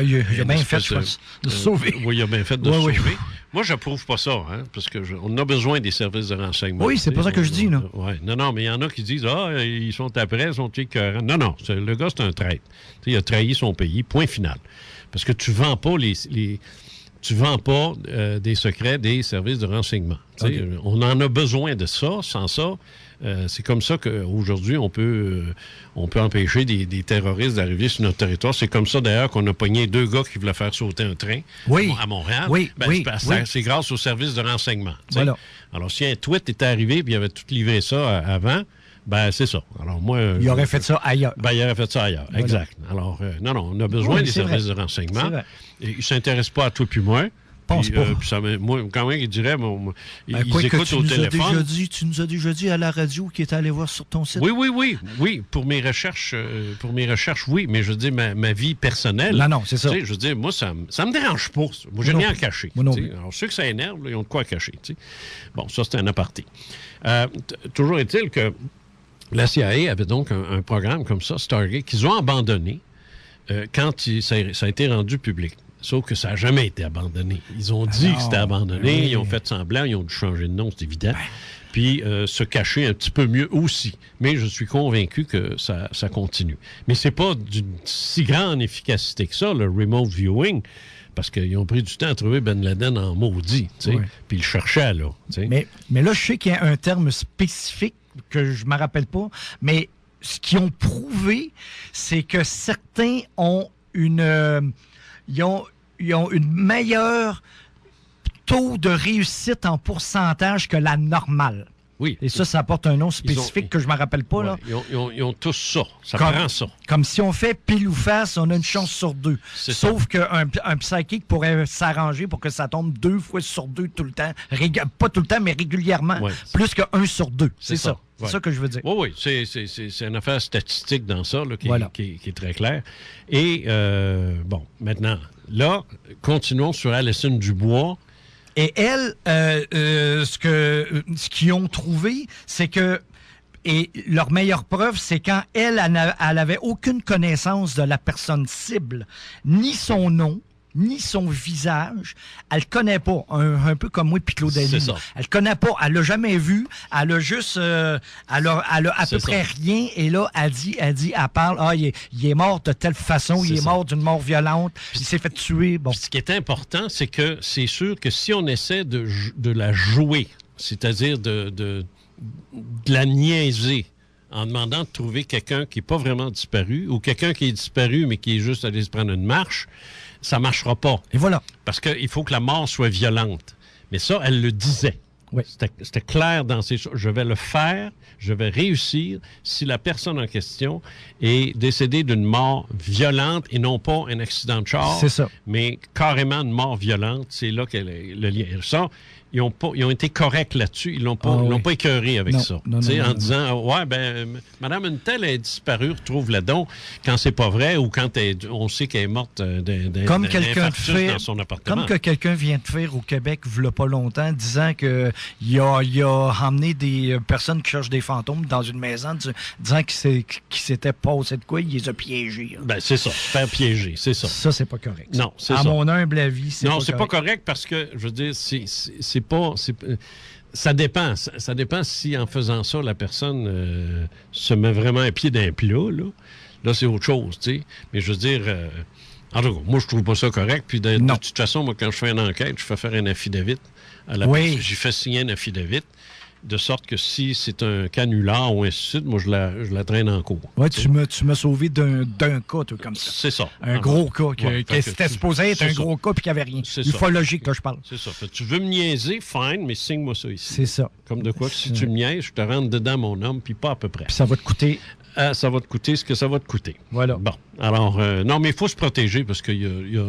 Il a bien fait de se sauver. Oui, il a bien fait de se sauver. Moi, je n'approuve pas ça, hein, parce qu'on a besoin des services de renseignement. Oui, c'est pas ça que je dis, là. Non, mais il y en a qui disent, ils sont après, ils sont écœurants. Non, le gars, c'est un traître. Il a trahi son pays, point final. Parce que tu vends pas tu vends pas des secrets des services de renseignement. Okay. On en a besoin de ça. Sans ça, c'est comme ça qu'aujourd'hui, on peut empêcher des terroristes d'arriver sur notre territoire. C'est comme ça, d'ailleurs, qu'on a pogné 2 gars qui voulaient faire sauter un train à Montréal. C'est grâce aux services de renseignement. Voilà. Alors, si un tweet était arrivé et il avait tout livré ça avant, c'est ça. Alors, moi... il aurait fait ça ailleurs. Il aurait fait ça ailleurs, voilà. Exact. Alors, non, on a besoin des services de renseignement. Et ils ne s'intéressent pas à toi puis moi. Moi, quand même, il dirait, ils écoutent au téléphone. Tu nous as déjà dit à la radio qu'il était allé voir sur ton site. Oui. Pour mes recherches, oui. Mais je veux dire, ma vie personnelle. Non, c'est ça. Je veux dire, moi, ça me dérange pas. Moi, j'ai rien à cacher. Alors, ceux que ça énerve, là, ils ont de quoi cacher. T'sais. Bon, ça, c'est un aparté. Toujours est-il que la CIA avait donc un programme comme ça, Stargate, qu'ils ont abandonné quand ça a été rendu public. Sauf que ça n'a jamais été abandonné. Ils ont dit que c'était abandonné, ils ont fait semblant, ils ont dû changer de nom, c'est évident. Puis se cacher un petit peu mieux aussi. Mais je suis convaincu que ça continue. Mais c'est pas d'une si grande efficacité que ça, le remote viewing, parce qu'ils ont pris du temps à trouver Ben Laden en maudit, puis ils le cherchaient, là. Mais là, je sais qu'il y a un terme spécifique que je ne me rappelle pas, mais ce qu'ils ont prouvé, c'est que certains ont une meilleure taux de réussite en pourcentage que la normale. Oui. Et ça porte un nom spécifique que je ne me rappelle pas. Là. Ils ont tous ça. Ça prend ça. Comme si on fait pile ou face, on a une chance sur 2. Sauf qu'un psychique pourrait s'arranger pour que ça tombe 2 fois sur 2 tout le temps. Pas tout le temps, mais régulièrement. Ouais. Plus que 1 sur 2. C'est ça. C'est ça que je veux dire. Oui, c'est une affaire statistique dans ça là, qui est très claire. Et, maintenant, là, continuons sur Alison Dubois. Et elle, ce qu'ils ont trouvé, c'est que, et leur meilleure preuve, c'est quand elle avait aucune connaissance de la personne cible, ni son nom, ni son visage. Elle le connaît pas. Un peu comme moi et Claude Denis. Elle le connaît pas. Elle l'a jamais vu. Elle a juste... elle a à peu près rien. Et là, elle parle, il est mort de telle façon, il est mort d'une mort violente, il s'est fait tuer. Bon. Ce qui est important, c'est que c'est sûr que si on essaie de la jouer, c'est-à-dire de la niaiser, en demandant de trouver quelqu'un qui n'est pas vraiment disparu, ou quelqu'un qui est disparu, mais qui est juste allé se prendre une marche, ça ne marchera pas. Et voilà. Parce qu'il faut que la mort soit violente. Mais ça, elle le disait. Oui. C'était clair dans ces choses. Je vais le faire, je vais réussir si la personne en question est décédée d'une mort violente et non pas un accident de char. C'est ça. Mais carrément une mort violente. C'est là qu'elle est le lien. Ça, ils ont été corrects là-dessus. Ils l'ont pas écœuré avec ça. En disant, madame une telle est disparue, retrouve-la donc, quand c'est pas vrai ou quand on sait qu'elle est morte d'un infarctus dans son appartement. Comme que quelqu'un vient de faire au Québec, il n'y a pas longtemps, disant qu'il a emmené des personnes qui cherchent des fantômes dans une maison, disant qu'il s'était passé de quoi, il les a piégés. Ben, c'est ça, faire piéger, c'est ça. Ça, c'est pas correct. Non, c'est ça. À mon humble avis, c'est pas correct. Non, c'est pas correct parce que, je veux dire, ça dépend. Ça dépend si, en faisant ça, la personne se met vraiment un pied d'un plat. Là, c'est autre chose, tu sais. Mais je veux dire... en tout cas, moi, je trouve pas ça correct. Puis de toute façon, moi, quand je fais une enquête, je fais faire un affidavit. J'y fais signer un affidavit. De sorte que si c'est un canular ou ainsi de suite, moi, je la traîne en cours. Oui, tu m'as sauvé d'un cas, tout comme ça. C'est ça. Un gros cas. C'était supposé être un gros cas puis qu'il n'y avait rien. Ufologique, là, je parle. C'est ça. Tu veux me niaiser, fine, mais signe-moi ça ici. C'est ça. Comme de quoi, si tu me niaises, je te rentre dedans, mon homme, puis pas à peu près. Puis ça va te coûter... ça va te coûter ce que ça va te coûter. Voilà. Bon, alors, non, mais il faut se protéger parce qu'il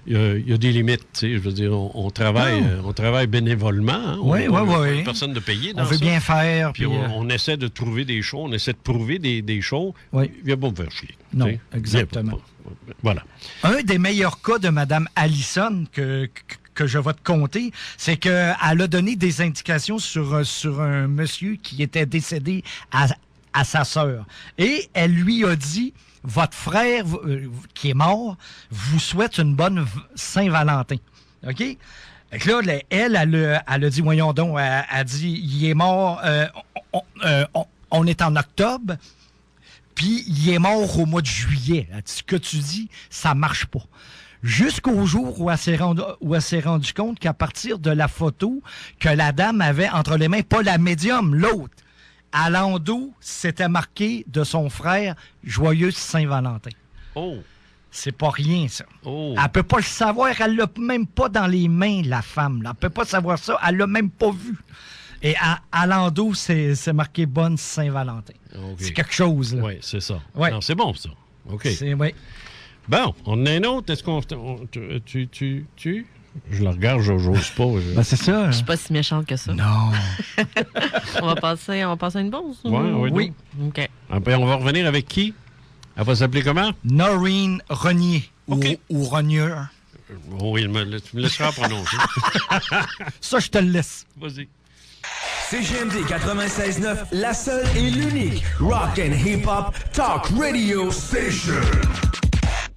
y a des limites, tu sais. Je veux dire, on travaille bénévolement. Hein? Oui. Personne de payer dans on veut ça. bien faire. Puis on essaie de trouver des shows, on essaie de prouver des shows. Oui. Il vient pas me faire chier. Non, exactement. Voilà. Un des meilleurs cas de Mme Allison que je vais te conter, c'est qu'elle a donné des indications sur un monsieur qui était décédé à sa sœur. Et elle lui a dit, votre frère qui est mort vous souhaite une bonne Saint-Valentin. OK? Fait que là, elle a dit, voyons donc, elle a dit, il est mort, on est en octobre, puis il est mort au mois de juillet. Elle dit, ce que tu dis, ça marche pas. Jusqu'au jour où elle s'est rendu compte qu'à partir de la photo que la dame avait entre les mains, pas la médium, l'autre, à l'endos, c'était marqué de son frère « Joyeuse Saint-Valentin ». Oh! C'est pas rien, ça. Oh. Elle peut pas le savoir. Elle l'a même pas dans les mains, la femme. Là. Elle peut pas savoir ça. Elle l'a même pas vu. Et à l'endos, c'est marqué « Bonne Saint-Valentin ». Okay. C'est quelque chose, là. Oui, c'est ça. Ouais. Non, c'est bon, ça. OK. Oui. Bon, on a un autre. Est-ce qu'on... Tu... Je la regarde, j'ose pas. Ben, c'est ça. Je suis pas si méchante que ça. Non. on va passer à une pause? Oui. OK. Après, on va revenir avec qui? Elle va s'appeler comment? Noreen Renier. Okay. Ou Renier. Oui, tu me laisseras prononcer. Ça, je te le laisse. Vas-y. CGMD 96.9, la seule et l'unique Rock and Hip Hop Talk Radio Station.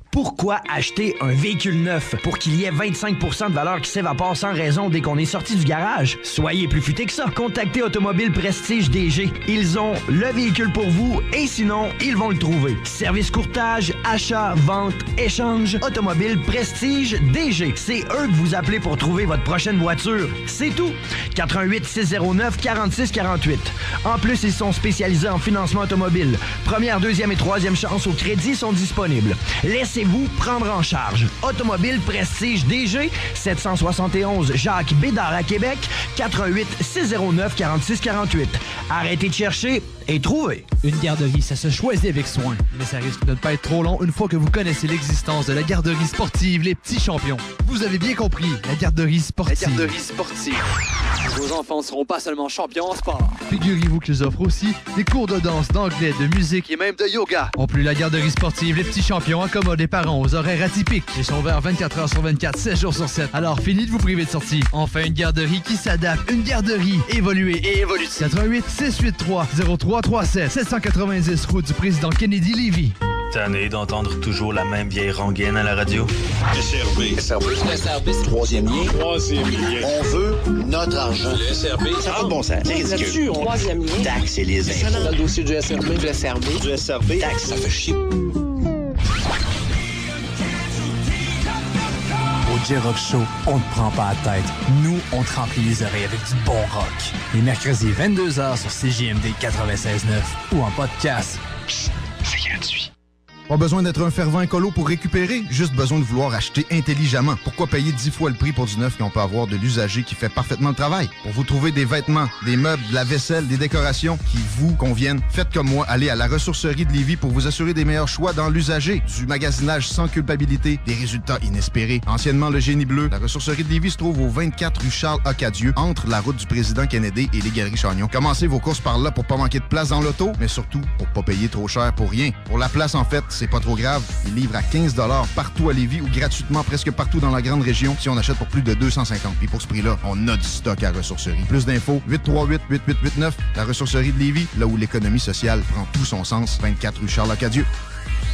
Pourquoi acheter un véhicule neuf pour qu'il y ait 25% de valeur qui s'évapore sans raison dès qu'on est sorti du garage? Soyez plus futé que ça. Contactez Automobile Prestige DG. Ils ont le véhicule pour vous et sinon, ils vont le trouver. Service courtage, achat, vente, échange. Automobile Prestige DG. C'est eux que vous appelez pour trouver votre prochaine voiture. C'est tout. 88 609 46 48. En plus, ils sont spécialisés en financement automobile. Première, deuxième et troisième chance au crédit sont disponibles. Laissez Laissez-vous prendre en charge. Automobile Prestige DG, 771 Jacques Bédard à Québec, 88 609 46 48. Arrêtez de chercher et trouvez. Une garderie, ça se choisit avec soin. Mais ça risque de ne pas être trop long une fois que vous connaissez l'existence de la garderie sportive Les Petits Champions. Vous avez bien compris, la garderie sportive. La garderie sportive. Vos enfants ne seront pas seulement champions en sport. Figurez-vous qu'ils offrent aussi des cours de danse, d'anglais, de musique et même de yoga. En plus, la garderie sportive Les Petits Champions accommode les parents aux horaires atypiques. Ils sont ouverts 24 heures sur 24, 7 jours sur 7. Alors, fini de vous priver de sortie. Enfin, une garderie qui s'adapte. Une garderie évoluée et évolutive. 88 683 0337 790 route du président Kennedy Lévis. Tanné d'entendre toujours la même vieille rengaine à la radio? SRB. SRB. Troisième lien. On veut notre argent. Le SRB. Ça n'a pas de bon sens. C'est ridicule. Troisième lien. Taxes et les impôts. Dans le dossier du SRB. Du SRB. Du SRB. Taxes, ça fait chier. Au J-Rock Show, on ne prend pas la tête. Nous, on te remplit les oreilles avec du bon rock. Les mercredis 22h sur CJMD 96.9 ou en podcast. C'est gratuit. Pas besoin d'être un fervent écolo pour récupérer, juste besoin de vouloir acheter intelligemment. Pourquoi payer 10 fois le prix pour du neuf quand on peut avoir de l'usager qui fait parfaitement le travail? Pour vous trouver des vêtements, des meubles, de la vaisselle, des décorations qui vous conviennent, faites comme moi, allez à la ressourcerie de Lévis pour vous assurer des meilleurs choix dans l'usager. Du magasinage sans culpabilité, des résultats inespérés. Anciennement le Génie Bleu, la ressourcerie de Lévis se trouve au 24 rue Charles-Acadieux, entre la route du président Kennedy et les Galeries Chagnon. Commencez vos courses par là pour pas manquer de place dans l'auto, mais surtout pour pas payer trop cher pour rien. Pour la place, en fait, c'est pas trop grave. Ils livrent à 15 $ partout à Lévis ou gratuitement presque partout dans la grande région si on achète pour plus de 250. Puis pour ce prix-là, on a du stock à la ressourcerie. Plus d'infos, 838-8889, la ressourcerie de Lévis, là où l'économie sociale prend tout son sens, 24 rue Charles-Acadieux.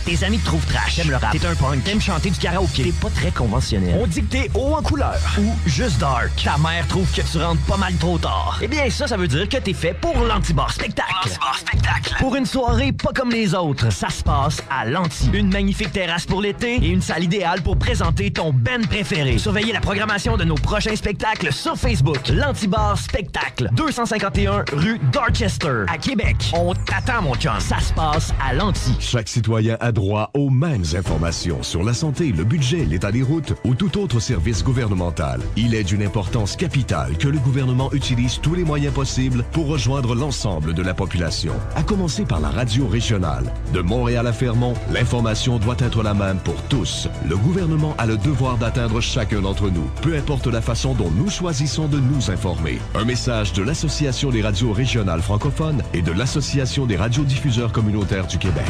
Tes amis te trouvent trash. T'aimes le rap. T'es un punk. T'aimes chanter du karaoké. T'es pas très conventionnel. On dit que t'es haut en couleur. Ou juste dark. Ta mère trouve que tu rentres pas mal trop tard. Eh bien, ça veut dire que t'es fait pour l'Antibar Spectacle. L'Antibar Spectacle. Pour une soirée pas comme les autres, ça se passe à l'Anti. Une magnifique terrasse pour l'été et une salle idéale pour présenter ton band préféré. Surveillez la programmation de nos prochains spectacles sur Facebook. L'Antibar Spectacle. 251 rue Dorchester, à Québec. On t'attend, mon chum. Ça se passe à l'Anti. Chaque citoyen a droit aux mêmes informations sur la santé, le budget, l'état des routes ou tout autre service gouvernemental. Il est d'une importance capitale que le gouvernement utilise tous les moyens possibles pour rejoindre l'ensemble de la population, à commencer par la radio régionale. De Montréal à Fermont, l'information doit être la même pour tous. Le gouvernement a le devoir d'atteindre chacun d'entre nous, peu importe la façon dont nous choisissons de nous informer. Un message de l'Association des radios régionales francophones et de l'Association des radiodiffuseurs communautaires du Québec.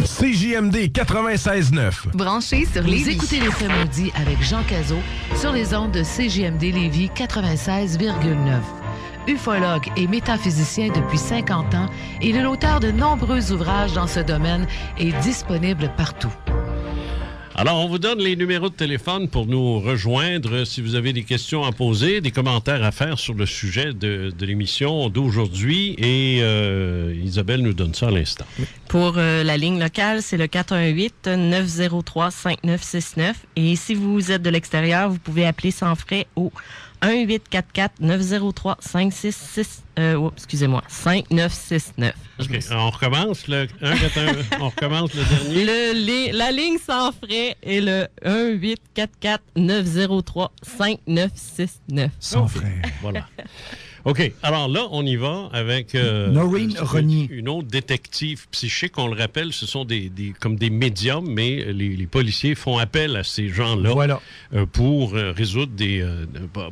CJMD 96.9. Branché sur Lévis. Vous écoutez les faits maudits avec Jean Cazot sur les ondes de CJMD Lévis 96,9. Ufologue et métaphysicien depuis 50 ans, il est l'auteur de nombreux ouvrages dans ce domaine et disponible partout. Alors, on vous donne les numéros de téléphone pour nous rejoindre si vous avez des questions à poser, des commentaires à faire sur le sujet de l'émission d'aujourd'hui. Et Isabelle nous donne ça à l'instant. Pour la ligne locale, c'est le 418-903-5969. Et si vous êtes de l'extérieur, vous pouvez appeler sans frais au 1-844-903-569. OK, on recommence le 1-4-1, on recommence le dernier. La ligne sans frais est le 1-844-903-5969. Sans frais. Voilà. OK, alors là, on y va avec Noreen Renier. Une autre détective psychique. On le rappelle, ce sont comme des médiums, mais les policiers font appel à ces gens-là pour résoudre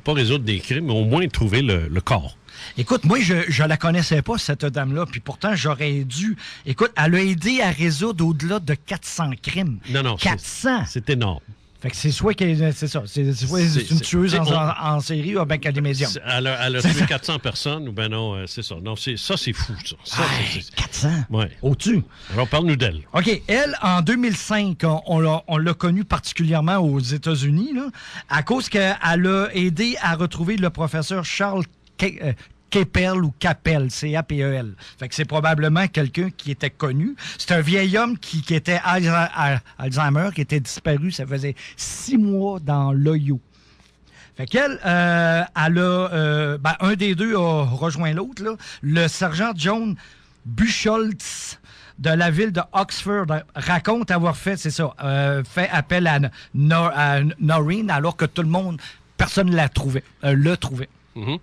pas résoudre des crimes, mais au moins trouver le corps. Écoute, moi, je la connaissais pas, cette dame-là, puis pourtant, j'aurais dû... Écoute, elle a aidé à résoudre au-delà de 400 crimes. Non, 400! C'est énorme. Fait que c'est soit qu'elle... C'est ça. C'est une tueuse en série ou bien qu'elle a des médiums. Elle a tué 400 personnes ou ben non, c'est ça. Non, c'est fou, ça. 400? Ouais. Au-dessus. Alors, parle-nous d'elle. OK. Elle, en 2005, on l'a connue particulièrement aux États-Unis, là, à cause qu'elle a aidé à retrouver le professeur Charles Capel ou Capel, C-A-P-E-L. Fait que c'est probablement quelqu'un qui était connu. C'est un vieil homme qui était Alzheimer, qui était disparu, ça faisait 6 mois dans l'Ohio. Fait qu'elle, un des deux a rejoint l'autre, là. Le sergent John Bucholtz de la ville de Oxford raconte avoir fait, fait appel à Noreen alors que tout le monde, personne ne le trouvait. Mm-hmm.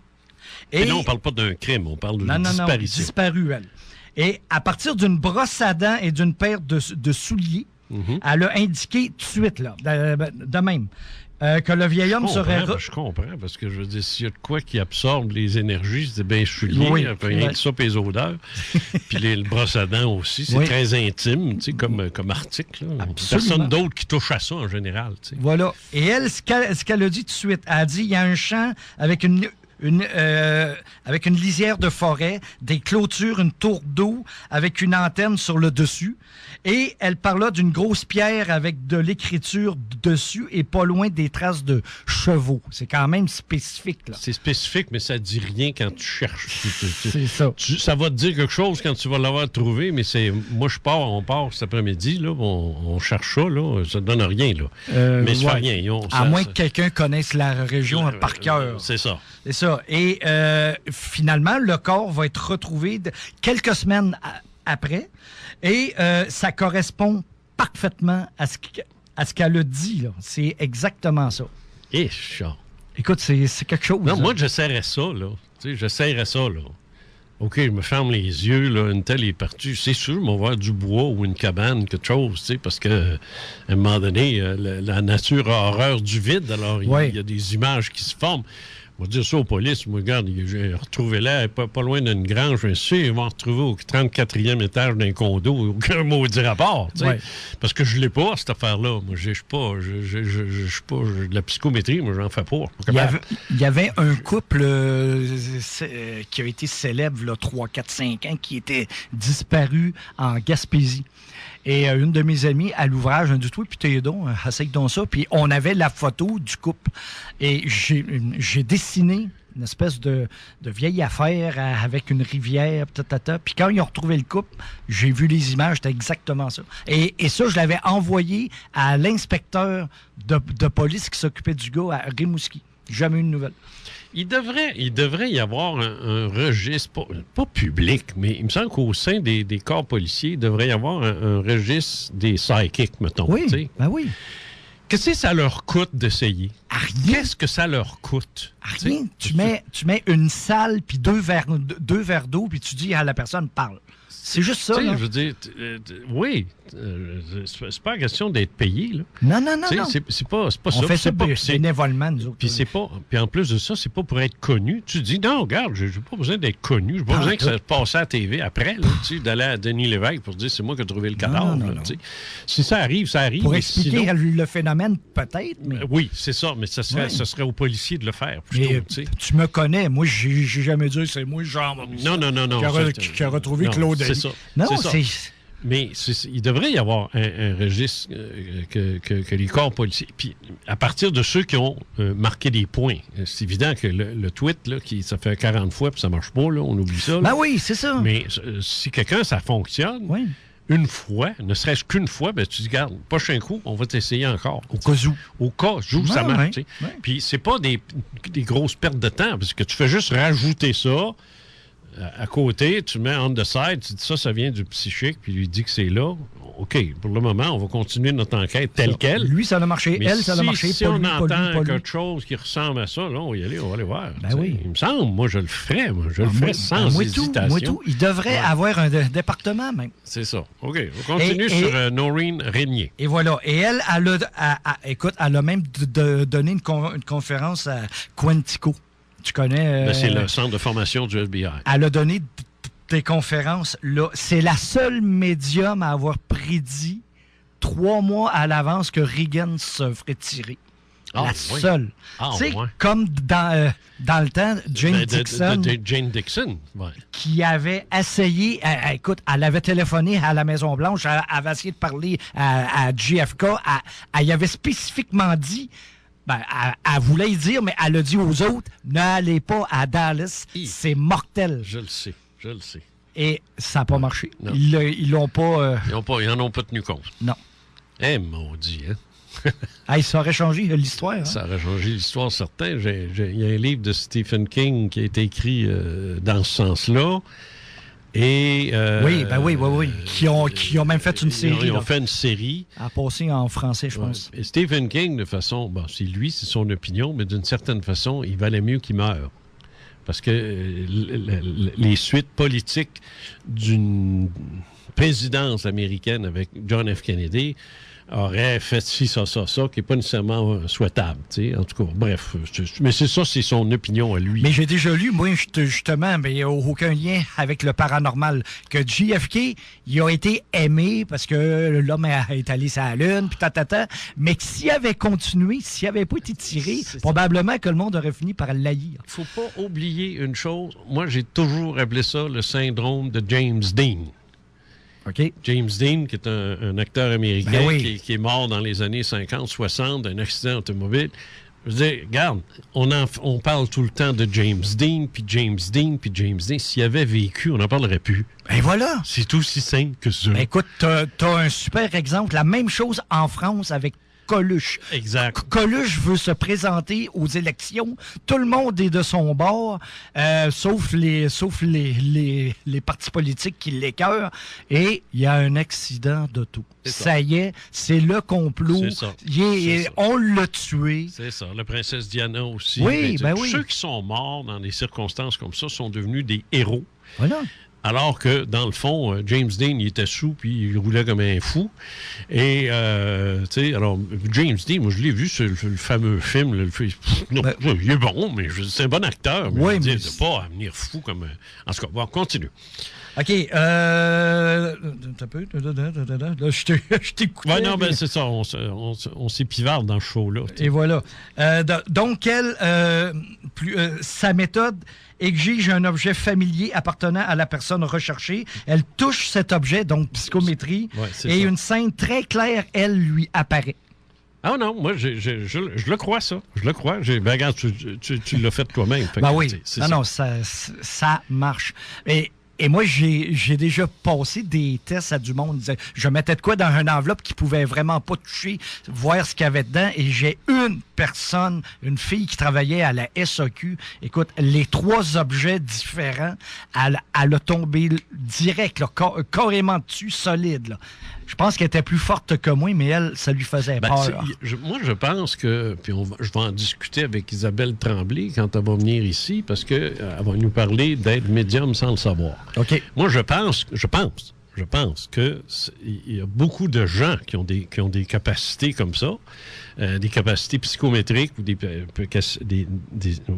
Et là, on ne parle pas d'un crime, on parle d'une disparition. Non, disparue, elle. Et à partir d'une brosse à dents et d'une paire de souliers, elle a indiqué tout de suite, là, de même, que le vieil homme serait... Je comprends, parce que je veux dire, s'il y a de quoi qui absorbe les énergies, c'est bien soulier, rien que ça, puis les odeurs. Puis le brosse à dents aussi, c'est très intime, tu sais, comme article. Là. Personne d'autre qui touche à ça, en général. Tu sais. Voilà. Et elle, ce qu'elle a dit tout de suite, elle a dit, il y a un champ avec une lisière de forêt, des clôtures, une tour d'eau avec une antenne sur le dessus. Et elle parla d'une grosse pierre avec de l'écriture dessus et pas loin des traces de chevaux. C'est quand même spécifique, là. C'est spécifique, mais ça ne dit rien quand tu cherches. C'est ça. Ça va te dire quelque chose quand tu vas l'avoir trouvé, mais moi, on part cet après-midi, là, on cherche ça, là, ça ne donne rien, là. Mais ça fait rien. À moins que quelqu'un connaisse la région par cœur. C'est ça. C'est ça. Et finalement, le corps va être retrouvé quelques semaines après. Et ça correspond parfaitement à ce qu'elle a dit. Là. C'est exactement ça. Et ça. Écoute, c'est quelque chose. Non, moi, j'essaierais ça, là. Tu sais, j'essaierais ça, là. OK, je me ferme les yeux, là, une telle est partie. C'est sûr, on va voir du bois ou une cabane, quelque chose, tu sais, parce qu'à un moment donné, la nature a horreur du vide, alors il y a des images qui se forment. On va dire ça aux polices. Moi, regarde, j'ai retrouvé là, pas loin d'une grange, je sais, ils vont retrouver au 34e étage d'un condo, aucun maudit rapport, tu sais. Parce que je l'ai pas, cette affaire-là. Moi, je suis pas de la psychométrie, moi, j'en fais pas. Il y avait un couple qui a été célèbre, là, 3, 4, 5 ans, qui était disparu en Gaspésie. Et une de mes amies, à l'ouvrage, du tout, puis t'es donc, essaye donc ça. Puis on avait la photo du couple. Et j'ai dessiné une espèce de vieille affaire avec une rivière, Puis quand ils ont retrouvé le couple, j'ai vu les images, c'était exactement ça. Et ça, je l'avais envoyé à l'inspecteur de police qui s'occupait du gars à Rimouski. Jamais eu de nouvelles. Il devrait y avoir un registre, pas public, mais il me semble qu'au sein des corps policiers, il devrait y avoir un registre des psychics, mettons. Oui, t'sais. Ben oui. Qu'est-ce que ça leur coûte d'essayer? Rien. Qu'est-ce que ça leur coûte? Rien. Tu mets une salle, puis deux verres d'eau, puis tu dis à la personne, parle. C'est juste ça. Je veux dire, oui, c'est pas question d'être payé. Là. Non. C'est pas ça. On fait ça bénévolement, nous autres. Puis en plus de ça, c'est pas pour être connu. Tu dis, non, regarde, j'ai pas besoin d'être connu. J'ai pas besoin que ça passe à la TV après, d'aller à Denis Lévesque pour dire, c'est moi qui ai trouvé le cadavre. Non. Si ça arrive, ça arrive. Pour expliquer sinon, le phénomène, peut-être. Mais... Oui, c'est ça, mais ça serait aux policiers de le faire. Plutôt, tu me connais. Moi, j'ai jamais dit, c'est moi, genre... Non. Qui a retrouvé Claude. C'est ça. Non, c'est... Mais il devrait y avoir un registre que les corps policiers... Puis à partir de ceux qui ont marqué des points. C'est évident que le tweet, là, ça fait 40 fois puis ça marche pas, là, on oublie ça. Là. Ben oui, c'est ça. Mais si quelqu'un, ça fonctionne... Oui. Une fois, ne serait-ce qu'une fois, ben, tu dis, regarde, prochain coup, on va t'essayer encore. Au cas où. Au cas où ça marche. Ouais. Puis c'est pas des grosses pertes de temps, parce que tu fais juste rajouter ça à côté, tu mets on the side, tu dis ça vient du psychique, puis lui dit que c'est là. OK, pour le moment, on va continuer notre enquête telle quelle. Lui, ça a marché. Mais elle, ça a marché. Si on entend quelque chose qui ressemble à ça, là, on va y aller, on va aller voir. Ben oui. Il me semble, moi, je le ferais. Je le ferais sans hésitation. Moi, tout. Il devrait avoir un département, même. C'est ça. OK, on continue sur Noreen Régnier. Et voilà. Et elle a même donné une conférence à Quantico. Tu connais... c'est le centre de formation du FBI. Elle a donné des conférences. Là, c'est la seule médium à avoir prédit 3 mois à l'avance que Reagan se ferait tirer. La seule. Comme dans le temps, Jane Dixon. Jane Dixon, qui avait essayé... écoute, elle avait téléphoné à la Maison-Blanche, elle avait essayé de parler à JFK. Elle avait spécifiquement dit... elle voulait y dire, mais elle a dit aux autres, n'allez pas à Dallas, c'est mortel. Je le sais. Et ça n'a pas marché. Ils l'ont pas... Ils n'en ont pas tenu compte. Non. Maudit, hein? Ça aurait changé l'histoire. Hein? Ça aurait changé l'histoire, certain. Il y a un livre de Stephen King qui a été écrit dans ce sens-là. Et, oui. Qui ont même fait une série. Ils ont fait une série. À passer en français, je pense. Et Stephen King, de façon... Bon, c'est son opinion, mais d'une certaine façon, il valait mieux qu'il meure. Parce que les suites politiques d'une présidence américaine avec John F. Kennedy aurait fait ci, ça, qui n'est pas nécessairement souhaitable. T'sais. En tout cas, bref. Mais c'est son opinion à lui. Mais j'ai déjà lu, moi, justement, mais il n'y a aucun lien avec le paranormal, que JFK, il a été aimé parce que l'homme est allé sur la Lune, puis mais que s'il avait continué, s'il n'avait pas été tiré, probablement que le monde aurait fini par l'haïr. Il ne faut pas oublier une chose. Moi, j'ai toujours appelé ça le syndrome de James Dean. Okay. James Dean, qui est un acteur américain qui est mort dans les années 50-60 d'un accident automobile. Je veux dire, regarde, on parle tout le temps de James Dean, puis James Dean, puis James Dean. S'il avait vécu, on n'en parlerait plus. Ben voilà! C'est aussi simple que ça. Ben écoute, t'as un super exemple. La même chose en France avec Coluche. Exact. Coluche veut se présenter aux élections. Tout le monde est de son bord, sauf les partis politiques qui l'écœurent. Et il y a un accident d'auto. Ça y est, c'est le complot. C'est ça. On l'a tué. C'est ça. La princesse Diana aussi. Oui, oui. Ceux qui sont morts dans des circonstances comme ça sont devenus des héros. Voilà. Alors que, dans le fond, James Dean, il était sous, puis il roulait comme un fou. Et, tu sais, alors, James Dean, moi, je l'ai vu sur le fameux film. Il est bon, mais c'est un bon acteur. Mais je veux dire, pas à venir fou comme... En tout cas, bon, continue. OK. Là, je t'écoutais. Oui, non, ben c'est ça. On s'épivarde dans ce show-là. Et voilà. Donc, sa méthode exige un objet familier appartenant à la personne recherchée. Elle touche cet objet, donc psychométrie, et une scène très claire, elle, lui apparaît. Ah non, moi, je le crois, ça. Je le crois. Ben, regarde, tu l'as fait toi-même. Ben oui. Non, ça marche. Et moi, j'ai déjà passé des tests à du monde. Je mettais de quoi dans une enveloppe qui pouvait vraiment pas toucher, voir ce qu'il y avait dedans. Et j'ai une personne, une fille qui travaillait à la SAQ. Écoute, les 3 objets différents, elle a tombé direct, là, carrément dessus, solide. Là. Je pense qu'elle était plus forte que moi, mais elle, ça lui faisait peur. Moi, je pense que... Puis je vais en discuter avec Isabelle Tremblay quand elle va venir ici, parce qu'elle va nous parler d'être médium sans le savoir. OK. Moi, je pense qu'il y a beaucoup de gens qui ont des capacités comme ça, des capacités psychométriques ou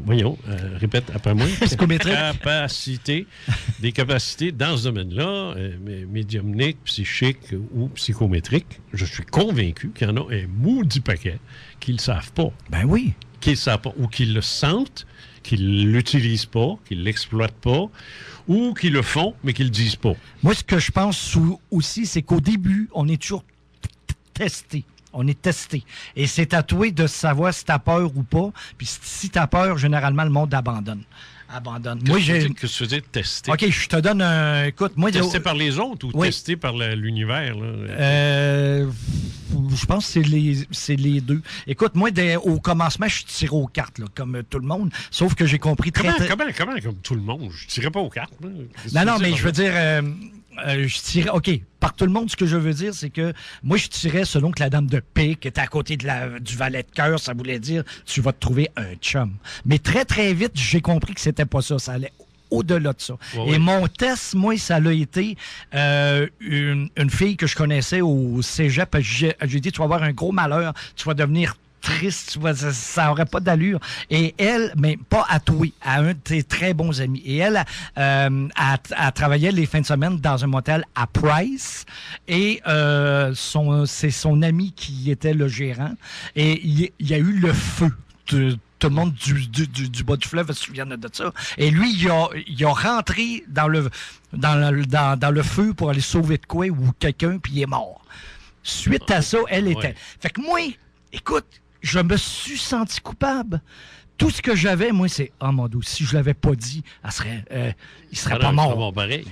voyons, répète après moi. Psychométriques. Des capacités dans ce domaine-là, médiumniques, psychiques ou psychométriques. Je suis convaincu qu'il y en a un maudit paquet qui ne le savent pas. Ben oui. Qui le savent pas, ou qui le sentent, qui ne l'utilisent pas, qui ne l'exploitent pas, ou qui le font, mais qui ne le disent pas. Moi, ce que je pense aussi, c'est qu'au début, on est toujours testé. On est testé. Et c'est à toi de savoir si tu as peur ou pas. Puis si tu as peur, généralement, le monde abandonne. Qu'est-ce que tu veux dire tester? OK, je te donne un... Écoute, moi... Testé par les autres ou testé par l'univers? Je pense que c'est les deux. Écoute, moi, au commencement, je tirais aux cartes, là, comme tout le monde, sauf que j'ai compris Comment comme tout le monde? Je tirais pas aux cartes. Non, mais je veux dire... je tirais... OK, par tout le monde, ce que je veux dire, c'est que moi, je tirais selon que la dame de pique était à côté du valet de cœur. Ça voulait dire tu vas te trouver un chum. Mais très, très vite, j'ai compris que c'était pas ça. Ça allait au-delà de ça. Et mon test, moi, ça a été une fille que je connaissais au cégep. J'ai dit, tu vas avoir un gros malheur. Tu vas devenir triste, ça n'aurait pas d'allure. Et elle, mais pas à toi, à un de tes très bons amis. Et elle a travaillé les fins de semaine dans un motel à Price. Et c'est son ami qui était le gérant. Et il y a eu le feu. Tout le monde du bas du fleuve se souvient de ça. Et lui, il a rentré dans le feu pour aller sauver de quoi ou quelqu'un, puis il est mort. Suite à ça, elle était... Fait que moi, écoute, je me suis senti coupable. tout ce que j'avais, moi, c'est « Ah, mon Dieu, si je l'avais pas dit, il serait pas mort. » Bon, pareil.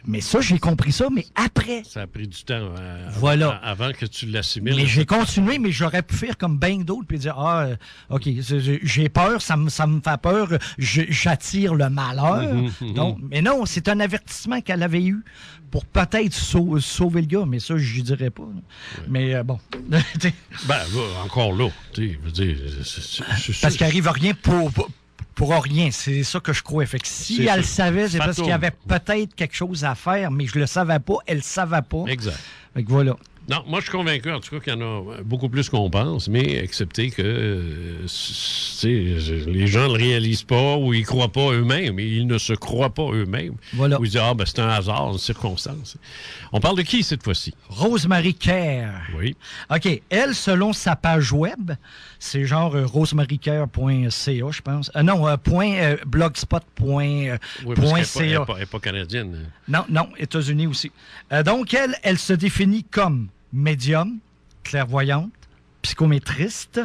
Mais ça, j'ai compris ça, mais après. Ça a pris du temps avant que tu l'assimiles. Mais j'ai continué, mais j'aurais pu faire comme ben d'autres puis dire « Ah, OK, j'ai peur, ça me fait peur, j'attire le malheur. » Donc, mais non, c'est un avertissement qu'elle avait eu pour peut-être sauver le gars, mais ça, je ne dirais pas. Ouais. Mais bon. Encore là, tu veux dire... Parce qu'il n'arrive rien pour rien. C'est ça que je crois. Fait que si elle le savait, c'est parce qu'il y avait peut-être quelque chose à faire, mais je le savais pas, elle le savait pas. Exact. Fait que voilà. Non, moi, je suis convaincu, en tout cas, qu'il y en a beaucoup plus qu'on pense, mais accepter que les gens ne le réalisent pas ou ils ne croient pas eux-mêmes, et ils ne se croient pas eux-mêmes. Voilà. Ou ils disent, c'est un hasard, une circonstance. On parle de qui, cette fois-ci? Rosemary Kerr. Oui. OK. Elle, selon sa page web, c'est genre rosemarykerr.ca, je pense. .blogspot.ca. Oui, parce qu'elle n'est pas canadienne. Non, États-Unis aussi. Donc, elle se définit comme médium, clairvoyante, psychométriste,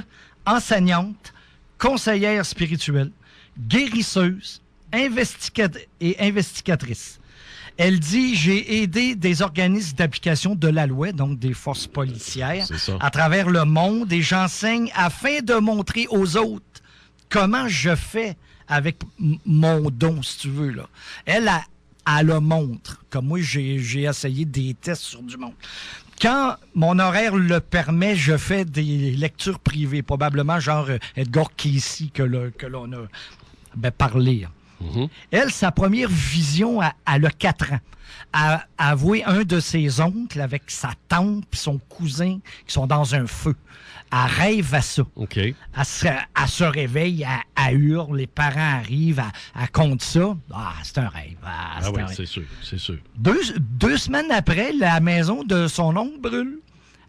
enseignante, conseillère spirituelle, guérisseuse, investigatrice. Elle dit « J'ai aidé des organismes d'application de la loi, donc des forces policières, à travers le monde, et j'enseigne afin de montrer aux autres comment je fais avec mon don, si tu veux. » Là. Elle le montre. Comme moi, j'ai essayé des tests sur du monde. Quand mon horaire le permet, je fais des lectures privées, probablement genre Edgar Cayce que l'on a parlé. Mm-hmm. Elle, sa première vision, elle a 4 ans. A avoué un de ses oncles avec sa tante et son cousin qui sont dans un feu. Elle rêve à ça. Okay. Elle se réveille, elle hurle, les parents arrivent, elle compte ça. C'est un rêve. Oui, c'est sûr. 2 semaines après, la maison de son oncle brûle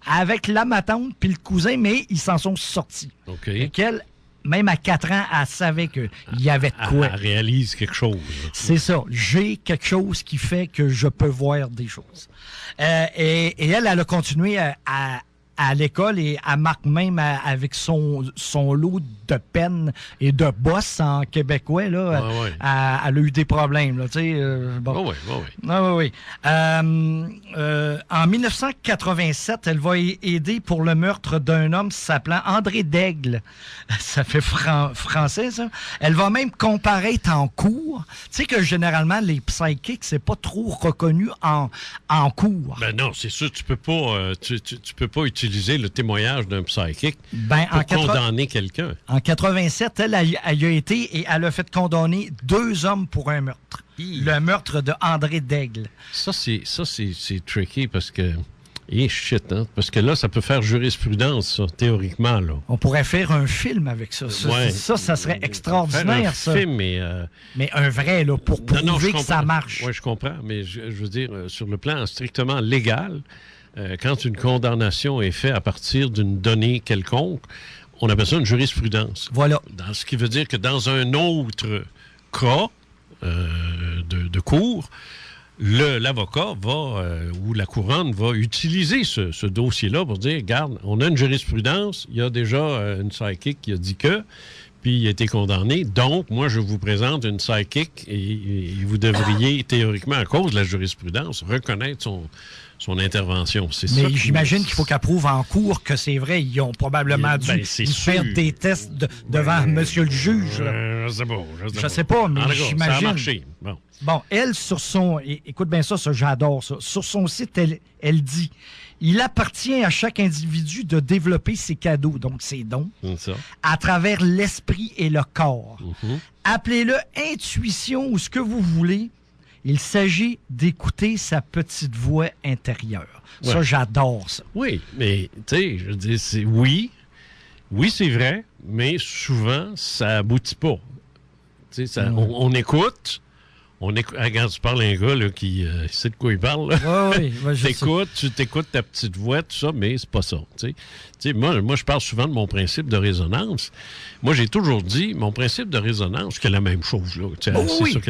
avec ma tante puis le cousin, mais ils s'en sont sortis. OK. Et qu'elle, même à 4 ans, elle savait qu'il y avait de quoi. Elle réalise quelque chose. C'est ça. J'ai quelque chose qui fait que je peux voir des choses. Et elle a continué à l'école et elle marque même avec son lot de peine et de bosse en québécois. Là, elle a eu des problèmes. Là, bon. Oui. En 1987, elle va aider pour le meurtre d'un homme s'appelant André Daigle. Ça fait français, ça. Elle va même comparaître en cours. Tu sais que généralement, les psychics, c'est pas trop reconnu en cours. Ben non, c'est sûr, tu peux pas utiliser le témoignage d'un psychic pour condamner quelqu'un. En 87, elle a été et elle a fait condamner 2 hommes pour un meurtre. Le meurtre de André Daigle. Ça, c'est tricky parce que... parce que là, ça peut faire jurisprudence, ça, théoriquement. Là. On pourrait faire un film avec ça. Ça serait extraordinaire, ça. Film, mais un vrai, là, pour prouver que ça marche. Oui, je comprends, mais je veux dire, sur le plan strictement légal, quand une condamnation est faite à partir d'une donnée quelconque, on appelle ça une jurisprudence. Voilà. Ce qui veut dire que dans un autre cas de cour, l'avocat ou la couronne va utiliser ce dossier-là pour dire, regarde, on a une jurisprudence, il y a déjà une psychic qui a dit que, puis il a été condamné, donc moi je vous présente une psychic et vous devriez théoriquement, à cause de la jurisprudence, reconnaître son intervention. Mais j'imagine qu'il faut qu'elle prouve en cours que c'est vrai. Ils ont probablement dû faire des tests devant monsieur le juge. Je sais pas, mais j'imagine. Ça a marché. Bon, elle, sur son... Écoute bien ça, j'adore ça. Sur son site, elle dit « Il appartient à chaque individu de développer ses cadeaux, donc ses dons, à travers l'esprit et le corps. Appelez-le intuition ou ce que vous voulez. Il s'agit d'écouter sa petite voix intérieure. » Ça, j'adore ça. Oui, mais, tu sais, je veux dire, oui, c'est vrai, mais souvent, ça aboutit pas. Tu sais, on écoute... Regarde, tu parles à un gars là, qui sait de quoi il parle. Oui, tu t'écoutes ta petite voix, tout ça, mais c'est pas ça. Moi, je parle souvent de mon principe de résonance. Moi, j'ai toujours dit, mon principe de résonance, c'est la même chose. Là,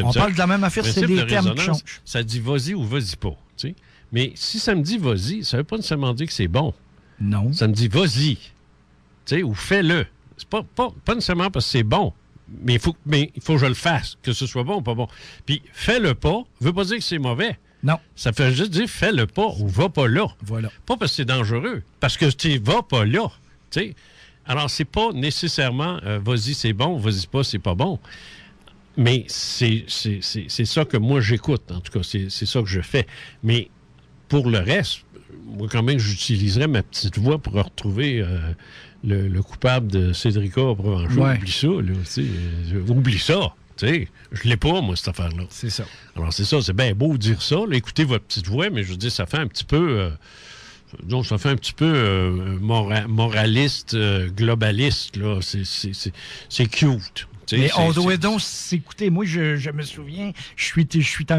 on parle de la même affaire, c'est des termes qui changent. Ça dit vas-y ou vas-y pas. T'sais. Mais si ça me dit vas-y, ça veut pas nécessairement dire que c'est bon. Non. Ça me dit vas-y. Ou fais-le. C'est pas nécessairement parce que c'est bon. Mais il faut que je le fasse, que ce soit bon ou pas bon. Puis fais-le pas, veut pas dire que c'est mauvais. Non. Ça fait juste dire fais-le pas ou va pas là. Voilà. Pas parce que c'est dangereux, parce que tu vas pas là. T'sais. Alors, c'est pas nécessairement vas-y, c'est bon, vas-y pas, c'est pas bon. Mais c'est ça que moi j'écoute, en tout cas, c'est ça que je fais. Mais pour le reste, moi quand même, j'utiliserais ma petite voix pour retrouver le coupable de Cédrica Provencher. Ouais. Oublie ça, là, oublie ça. T'sais, je l'ai pas, moi, cette affaire-là. C'est ça. Alors, c'est ça, c'est bien beau dire ça, là, écoutez votre petite voix, mais je veux dire, ça fait un petit peu... donc, ça fait un petit peu moraliste, globaliste, là. C'est cute. Mais on doit donc s'écouter. Moi, je me souviens, je suis à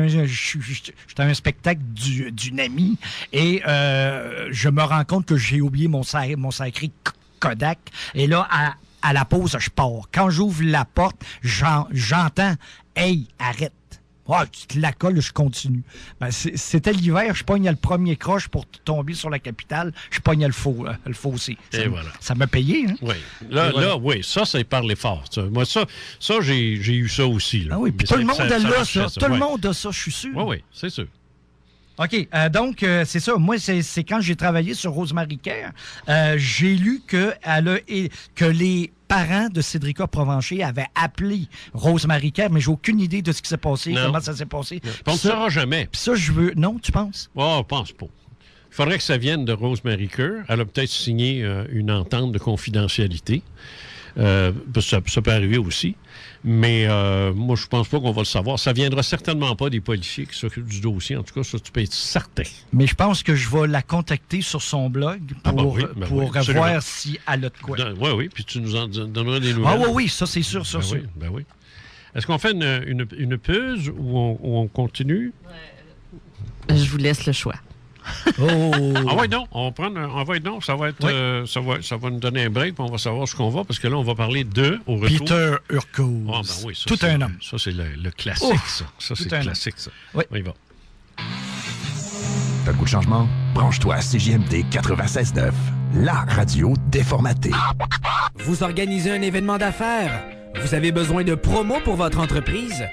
un spectacle d'une amie et je me rends compte que j'ai oublié mon sacré Kodak. Et là, à la pause, je pars. Quand j'ouvre la porte, j'entends « Hey, arrête! » Ah, tu te la colles, je continue. Ben, c'était l'hiver, je pognais le premier croche pour tomber sur la capitale, je pognais le fossé. Et voilà. Ça m'a payé, hein? Oui. Là, oui, ça, c'est parler fort. Ça. Moi, ça j'ai eu ça aussi. Là. Ah oui, puis tout le monde a ça. Tout le monde a ça, je suis sûr. Oui, c'est sûr. OK. Donc, c'est ça. Moi, c'est quand j'ai travaillé sur Rosemary Care, j'ai lu que les parents de Cédrica Provencher avaient appelé Rosemary Care, mais j'ai aucune idée de ce qui s'est passé, comment ça s'est passé. On ne saura jamais. Puis ça, je veux... Non, tu penses? Oh, je pense pas. Il faudrait que ça vienne de Rosemary Care. Elle a peut-être signé une entente de confidentialité. Ça peut arriver aussi. Mais moi, je pense pas qu'on va le savoir. Ça viendra certainement pas des policiers qui s'occupent du dossier. En tout cas, ça, tu peux être certain. Mais je pense que je vais la contacter sur son blog pour voir si elle a de quoi. Oui. Puis tu nous en donneras des nouvelles. Ah oui, ça, c'est sûr, ça. Oui. Est-ce qu'on fait une pause ou on continue? Je vous laisse le choix. Oh! Ah ouais, non, on va être non, ça va être ça va nous donner un break, puis on va savoir ce qu'on va, parce que là, on va parler au retour. Peter Urquhart. Ah, ben oui, ça, tout un homme. Ça, c'est le classique, ça. Ça, c'est le classique, ça. Oui. On y va. T'as le goût de changement? Branche-toi à CJMD 96.9, la radio déformatée. Vous organisez un événement d'affaires? Vous avez besoin de promos pour votre entreprise?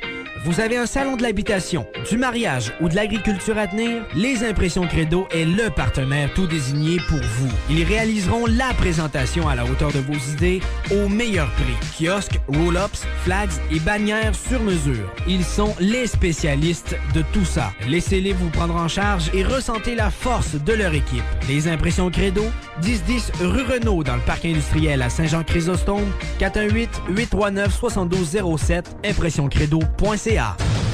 Vous avez un salon de l'habitation, du mariage ou de l'agriculture à tenir? Les Impressions Credo est le partenaire tout désigné pour vous. Ils réaliseront la présentation à la hauteur de vos idées au meilleur prix. Kiosques, roll-ups, flags et bannières sur mesure. Ils sont les spécialistes de tout ça. Laissez-les vous prendre en charge et ressentez la force de leur équipe. Les Impressions Credo, 1010 rue Renault dans le parc industriel à Saint-Jean-Chrysostome, 418-839-7207, impressioncredo.ca.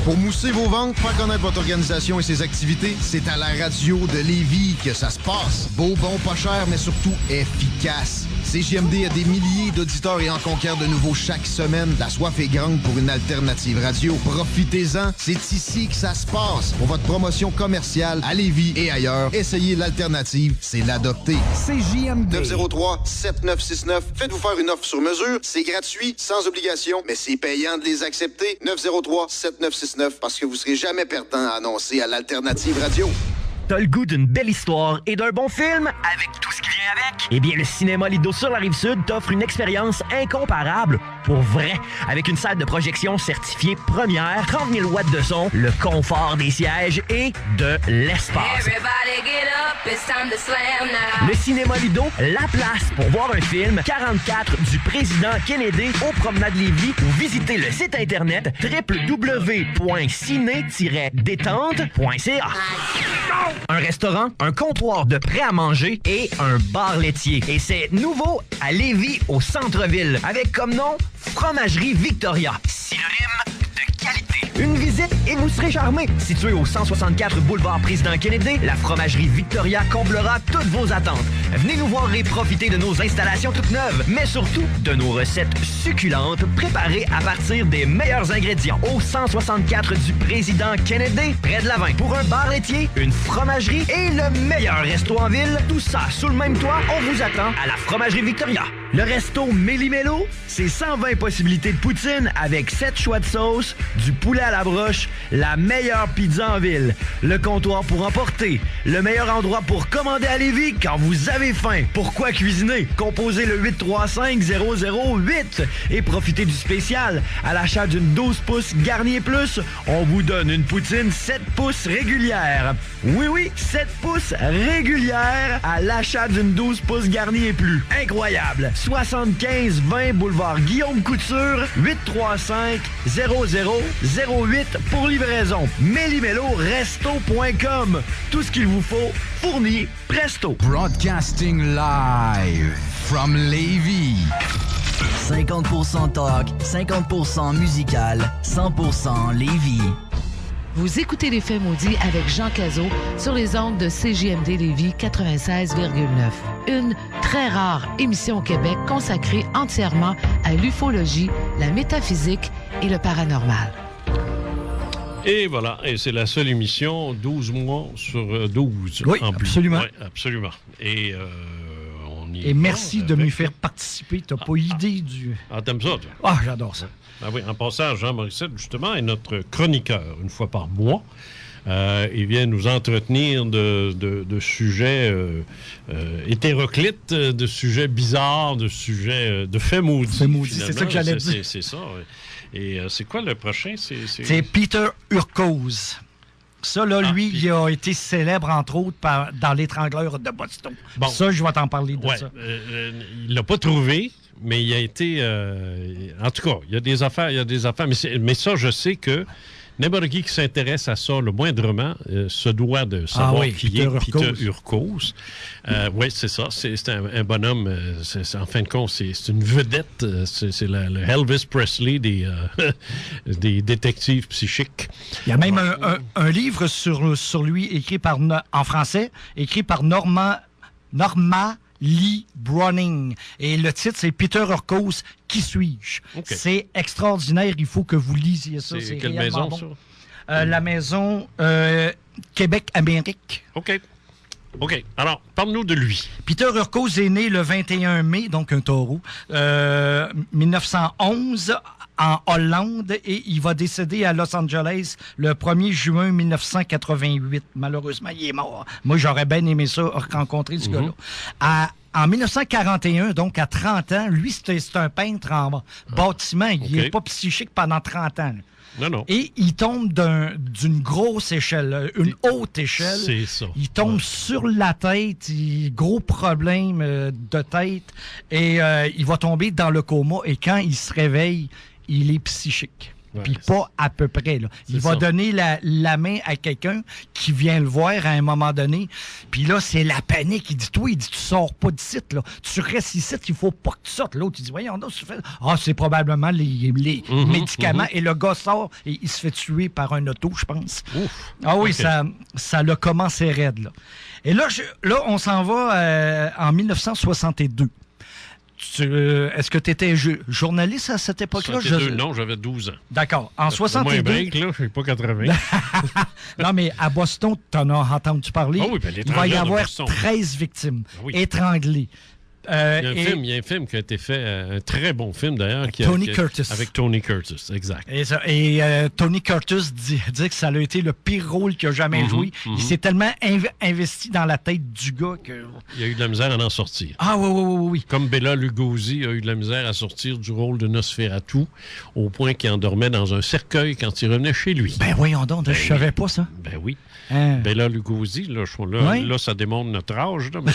Pour mousser vos ventes, faire connaître votre organisation et ses activités, c'est à la radio de Lévis que ça se passe. Beau, bon, pas cher, mais surtout efficace. CJMD a des milliers d'auditeurs et en conquiert de nouveaux chaque semaine. La soif est grande pour une alternative radio. Profitez-en, c'est ici que ça se passe. Pour votre promotion commerciale à Lévis et ailleurs, essayez l'alternative, c'est l'adopter. CJMD 903-7969. Faites-vous faire une offre sur mesure. C'est gratuit, sans obligation, mais c'est payant de les accepter. 903-7969, parce que vous serez jamais perdant à annoncer à l'alternative radio. T'as le goût d'une belle histoire et d'un bon film avec tout ce qui vient avec? Eh bien, le Cinéma Lido sur la Rive-Sud t'offre une expérience incomparable pour vrai. Avec une salle de projection certifiée première, 30 000 watts de son, le confort des sièges et de l'espace. Le Cinéma Lido, la place pour voir un film 44 du président Kennedy au Promenade Lévis ou visiter le site internet www.ciné-détente.ca. Un restaurant, un comptoir de prêt à manger et un bar laitier. Et c'est nouveau à Lévis, au centre-ville, avec comme nom Fromagerie Victoria. Synonyme de qualité. Une visite et vous serez charmé. Située au 164 boulevard Président Kennedy, la Fromagerie Victoria comblera toutes vos attentes. Venez nous voir et profiter de nos installations toutes neuves, mais surtout de nos recettes succulentes préparées à partir des meilleurs ingrédients. Au 164 du Président Kennedy, près de la 20. Pour un bar laitier, une fromagerie et le meilleur resto en ville, tout ça sous le même toit, on vous attend à la Fromagerie Victoria. Le resto Méli-Mélo, c'est 120 possibilités de poutine avec 7 choix de sauce, du poulet à la broche, la meilleure pizza en ville, le comptoir pour emporter, le meilleur endroit pour commander à Lévis quand vous avez faim. Pourquoi cuisiner? Composez le 835-008 et profitez du spécial. À l'achat d'une 12 pouces Garnier Plus, on vous donne une poutine 7 pouces régulière. Oui, 7 pouces régulière à l'achat d'une 12 pouces Garnier Plus. Incroyable! 75-20 boulevard Guillaume Couture, 835-0008 pour livraison. Méli-Mélo-Resto.com. Tout ce qu'il vous faut, fourni presto. Broadcasting live from Lévis. 50% talk, 50% musical, 100% Lévis. Vous écoutez Les Faits maudits avec Jean Cazot sur les ondes de CJMD Lévis 96,9. Une très rare émission au Québec consacrée entièrement à l'ufologie, la métaphysique et le paranormal. Et voilà, et c'est la seule émission 12 mois sur 12. Oui, en plus. absolument. Oui, absolument. Et on y Et merci de avec... me faire participer. T'as pas idée du... Ah, t'aimes ça, toi? Ah, j'adore ça. Ah oui, en passant, Jean Morissette, justement, est notre chroniqueur, une fois par mois. Il vient nous entretenir de sujets hétéroclites, de sujets bizarres, de sujets de faits maudits. Faits maudits, c'est ça que j'allais dire. C'est ça, oui. Et c'est quoi le prochain? C'est Peter Urquhause. Ça, là, lui, il a été célèbre, entre autres, dans l'étrangleur de Boston. Bon. Ça, je vais t'en parler de ça. Il l'a pas trouvé, mais il a été... en tout cas, il y a des affaires, mais ça, je sais que n'importe qui s'intéresse à ça, le moindrement, se doit de savoir qui est Peter Urquause. Oui, c'est ça. C'est un bonhomme. En fin de compte, c'est une vedette. C'est le Elvis Presley des détectives psychiques. Il y a même un livre sur lui écrit en français, écrit par Norma Lee Browning. Et le titre, c'est Peter Urquause, Qui suis-je? Okay. C'est extraordinaire. Il faut que vous lisiez ça. C'est quelle maison, bon. Ça? La maison Québec-Amérique. OK. Alors, parle-nous de lui. Peter Urquause est né le 21 mai, donc un taureau, 1911 en Hollande, et il va décéder à Los Angeles le 1er juin 1988. Malheureusement, il est mort. Moi, j'aurais bien aimé ça, rencontrer ce gars-là. En 1941, donc à 30 ans, lui, c'est un peintre en bâtiment. Il n'est pas psychique pendant 30 ans. Non. Et il tombe d'une grosse échelle, une haute échelle. C'est ça. Il tombe sur la tête, gros problème de tête, et il va tomber dans le coma. Et quand il se réveille, il est psychique. Puis pas à peu près. Là. Il va donner la main à quelqu'un qui vient le voir à un moment donné. Puis là, c'est la panique. Il dit, toi, tu sors pas d'ici. Là. Tu restes ici, il faut pas que tu sortes. L'autre, il dit, voyons, non, tu fais... c'est probablement les médicaments. Et le gars sort et il se fait tuer par un auto, je pense. Ça l'a commencé raide. Là. Et là, on s'en va en 1962. Est-ce que tu étais journaliste à cette époque-là? Non, j'avais 12 ans. D'accord. En 62... moins break, là, je n'ai pas 80. Non, mais à Boston, tu en as entendu parler. Il va y avoir 13 victimes étranglées. Il y a un film qui a été fait, un très bon film d'ailleurs. Curtis. Avec Tony Curtis, exact. Et Tony Curtis dit que ça a été le pire rôle qu'il a jamais joué. Il s'est tellement investi dans la tête du gars que... Il a eu de la misère à en sortir. Ah oui. Comme Bela Lugosi a eu de la misère à sortir du rôle de Nosferatu, au point qu'il endormait dans un cercueil quand il revenait chez lui. Ben voyons donc, je savais pas ça. Ben oui. Bela Lugosi, là, ça démontre notre âge, là, mais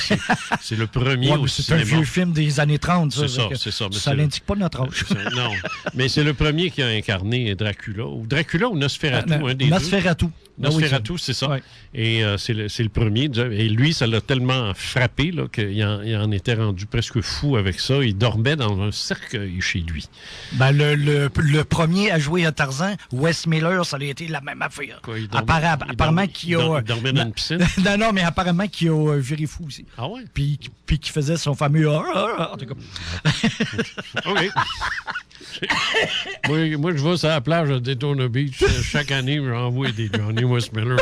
c'est le premier au cinéma. C'est un vieux film des années 30. C'est ça. Ça n'indique pas notre âge. Non, mais c'est le premier qui a incarné Dracula. Ou Nosferatu, un des Nosferatu. deux. Nosferatu, c'est ça. Ouais. Et c'est le premier. Et lui, ça l'a tellement frappé là, qu'il en était rendu presque fou avec ça. Il dormait dans un cercueil chez lui. Ben, le premier à jouer à Tarzan, Wes Miller, ça a été la même affaire. Apparemment qu'il a... Il dormait dans une piscine? Non, mais apparemment qu'il a viré fou aussi. Ah ouais? Puis qu'il faisait son fameux... En tout cas. OK. moi, je vais sur la plage de Daytona Beach. Chaque année, j'envoie des Johnny West Miller.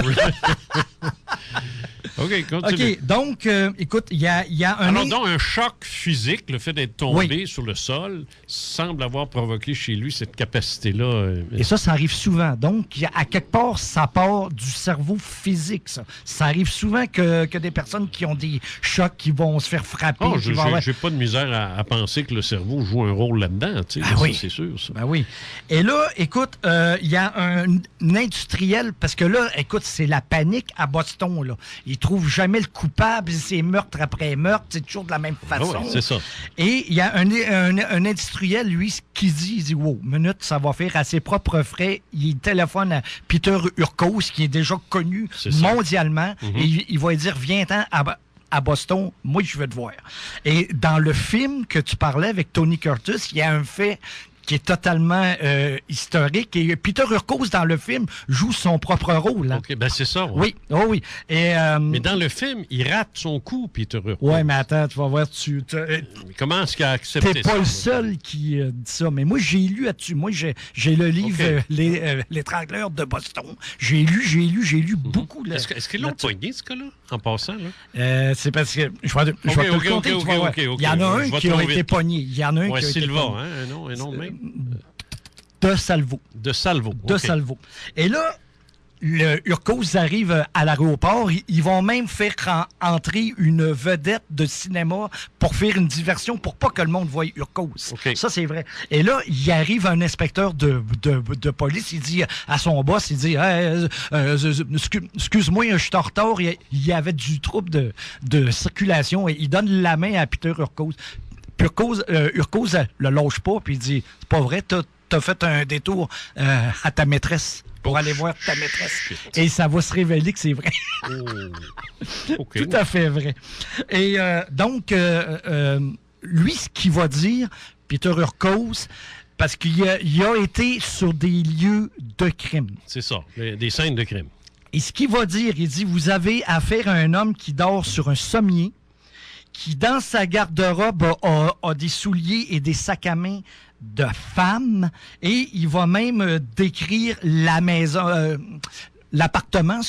OK. OK, continue. OK, donc, écoute, il y a un... Alors, donc, un choc physique, le fait d'être tombé sur le sol, semble avoir provoqué chez lui cette capacité-là. Et ça arrive souvent. Donc, à quelque part, ça part du cerveau physique, ça. Ça arrive souvent que des personnes qui ont des chocs, qui vont se faire frapper. Oh, j'ai pas de misère à penser que le cerveau joue un rôle là-dedans, tu sais. Oui. C'est sûr, ça. Ben oui. Et là, écoute, il y a un industriel, parce que là, écoute, c'est la panique à Boston, là. Ils trouvent jamais le coupable, c'est meurtre après meurtre, c'est toujours de la même façon. Oui, c'est ça. Et il y a un industriel, lui, qui dit, il dit, wow, minute, ça va faire à ses propres frais. Il téléphone à Peter Urkos, qui est déjà connu mondialement, et il va lui dire, viens-t'en à Boston, moi, je veux te voir. Et dans le film que tu parlais avec Tony Curtis, il y a un fait qui est totalement historique. Et Peter Urkos, dans le film, joue son propre rôle. Hein. OK, ben c'est ça. Ouais. Oui, oh oui. Et, mais dans le film, il rate son coup, Peter Urkos. Oui, mais attends, tu vas voir, comment est-ce qu'il a accepté ça? T'es pas le seul qui dit ça, mais moi, j'ai lu là-dessus. Moi, j'ai le livre L'étrangleur de Boston. J'ai lu beaucoup. Est-ce qu'ils l'ont poigné, ce cas-là, en passant? Là? C'est parce que... Je vais te le compter, tu vas voir. Il y en a un qui a été pogné. Il y en a un qui a été pogné. Un nom de même. De Salvo. Okay. Salvo. Et là, le Urkos arrive à l'aéroport. Ils vont même faire entrer une vedette de cinéma pour faire une diversion, pour pas que le monde voie Urkos. Okay. Ça, c'est vrai. Et là, il arrive un inspecteur de police. Il dit à son boss, il dit hey, excuse-moi, je suis en retard. Il y avait du trouble de circulation. Et il donne la main à Peter Urkos. Urkos le lâche pas, puis il dit c'est pas vrai, t'as fait un détour à ta maîtresse pour aller voir ta maîtresse. Shit. Et ça va se révéler que c'est vrai. Okay. Tout à fait vrai. Et donc, lui, ce qu'il va dire, Peter Urkos, parce qu'il a été sur des lieux de crime. C'est ça, des scènes de crime. Et ce qu'il va dire, il dit vous avez affaire à un homme qui dort sur un sommier, qui, dans sa garde-robe, a des souliers et des sacs à main de femmes. Et il va même décrire la maison... l'appartement,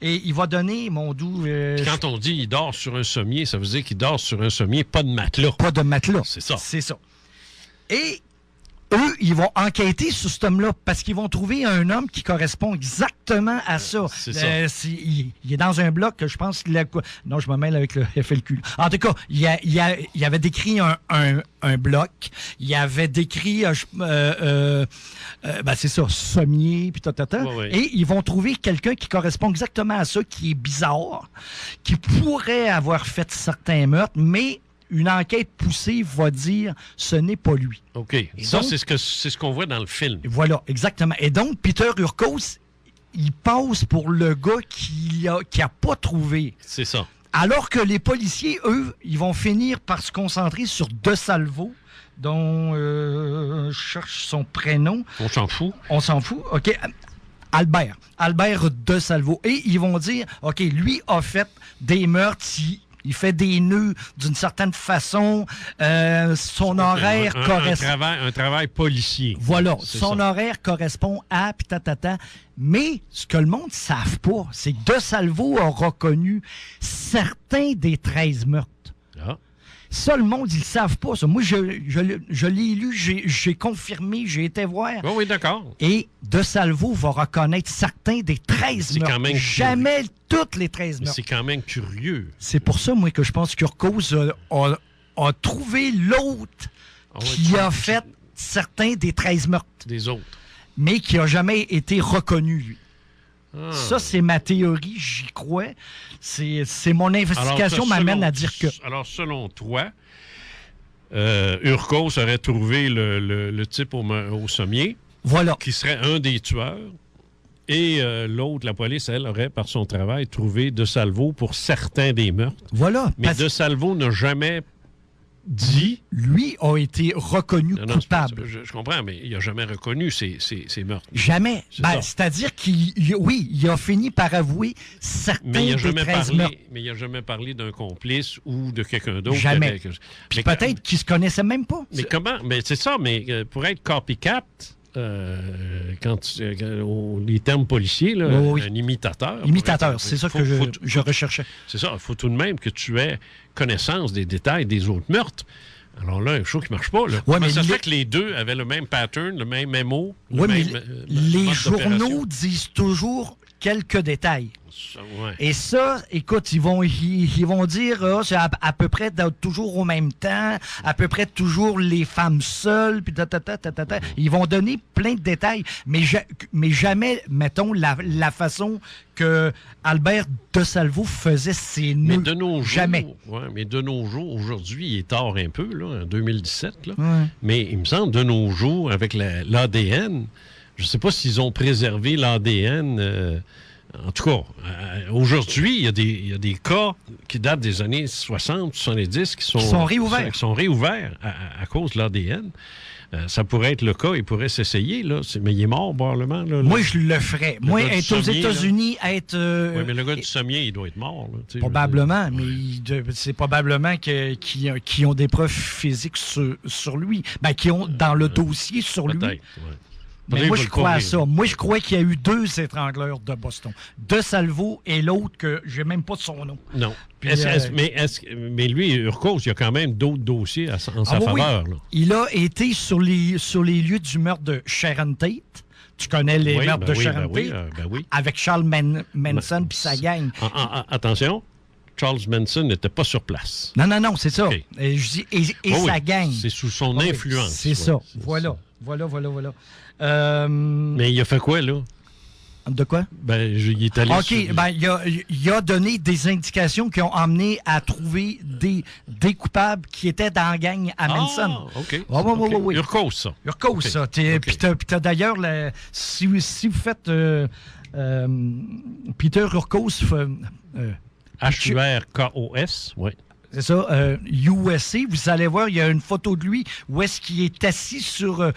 et il va donner, mon doux... Quand on dit il dort sur un sommier, ça veut dire qu'il dort sur un sommier, pas de matelas. Pas de matelas. C'est ça. C'est ça. Et eux, ils vont enquêter sur cet homme-là parce qu'ils vont trouver un homme qui correspond exactement à ça. C'est ça. Il est dans un bloc que je pense qu'il a... Non, je me mêle avec le FLQ. En tout cas, il avait décrit un bloc. Il avait décrit... c'est ça, sommier, puis ouais. Et ils vont trouver quelqu'un qui correspond exactement à ça, qui est bizarre, qui pourrait avoir fait certains meurtres, mais... Une enquête poussée va dire ce n'est pas lui. OK. Et ça, donc, c'est ce qu'on voit dans le film. Voilà, exactement. Et donc, Peter Urkos, il passe pour le gars qui a pas trouvé. C'est ça. Alors que les policiers, eux, ils vont finir par se concentrer sur De Salvo, dont je cherche son prénom. On s'en fout. On s'en fout, OK. Albert De Salvo. Et ils vont dire, OK, lui a fait des meurtres... Il fait des nœuds d'une certaine façon. Son horaire correspond... Un travail policier. Voilà. Son horaire correspond à... Mais ce que le monde ne savent pas, c'est que De Salvo a reconnu certains des 13 meurtres. Ah. Ça, le monde, ils ne le savent pas. Ça. Moi, je l'ai lu, j'ai confirmé, j'ai été voir. Oui, d'accord. Et De Salvo va reconnaître certains des 13 meurtres. Quand même jamais toutes les 13 meurtres. C'est quand même curieux. C'est pour ça, moi, que je pense qu'Urkos a trouvé l'autre qui a fait certains des 13 meurtres. Des autres. Mais qui n'a jamais été reconnu, lui. Ah. Ça, c'est ma théorie, j'y crois. C'est mon investigation m'amène à dire que... Alors, selon toi, Urkos aurait trouvé le type au sommier. Voilà. Qui serait un des tueurs. Et l'autre, la police, elle, aurait, par son travail, trouvé De Salvo pour certains des meurtres. Voilà. Mais De Salvo n'a jamais dit... Lui a été reconnu coupable. Je comprends, mais il n'a jamais reconnu ces meurtres. Jamais. C'est-à-dire qu'il a fini par avouer certains des 13 meurtres. Mais il n'a jamais parlé d'un complice ou de quelqu'un d'autre. Jamais. Puis peut-être qu'il ne se connaissait même pas. Mais comment? Mais c'est ça, mais pour être copycat... les termes policiers, là, oui. un imitateur. Imitateur, c'est ça que je recherchais. C'est ça. Il faut tout de même que tu aies connaissance des détails des autres meurtres. Alors là, une chose qui ne marche pas. Là. Mais ça fait que les deux avaient le même pattern, le même MO, les journaux disent toujours quelques détails. Et ça, écoute, ils vont dire c'est à peu près toujours au même temps, à peu près toujours les femmes seules, puis Ils vont donner plein de détails, mais jamais, mettons, la façon que Albert de Salvo faisait ses nœuds. Mais de nos jours, jamais. Mais de nos jours, aujourd'hui, il est tard un peu, là, en 2017, là. Mais il me semble, de nos jours, avec l'ADN, je ne sais pas s'ils ont préservé l'ADN... En tout cas, aujourd'hui, il y a des cas qui datent des années 60, 70 qui sont réouverts. Qui sont réouverts à cause de l'ADN. Ça pourrait être le cas, il pourrait s'essayer, là. Mais il est mort, probablement. Là. Moi, je le ferais. Moi, être aux États-Unis, être... Oui, mais le gars du sommier, il doit être mort. Là, probablement, mais c'est probablement qu'ils ont des preuves physiques sur lui. Ben, qui ont dans le dossier sur lui. Peut-être, Mais moi, je crois à ça. Moi, je crois qu'il y a eu 2 étrangleurs de Boston. De Salvo et l'autre que je n'ai même pas de son nom. Non. Puis, mais lui, Urcos, il y a quand même d'autres dossiers en sa faveur. Là. Il a été sur les lieux du meurtre de Sharon Tate. Tu connais les meurtres de Sharon Tate? Avec Charles Manson puis sa gang. Attention. Charles Manson n'était pas sur place. Non, c'est ça. Okay. Et sa gang. C'est sous son influence. C'est ça. Voilà. Mais il a fait quoi, là? De quoi? Il est allé il a donné des indications qui ont amené à trouver des coupables qui étaient dans la gang à Manson. OK. Oui. Urcos, ça. Urcos, ça. Puis t'as d'ailleurs, si vous faites Peter Urcos... H-U-R-K-O-S, oui. C'est ça, USA, vous allez voir, il y a une photo de lui où est-ce qu'il est assis sur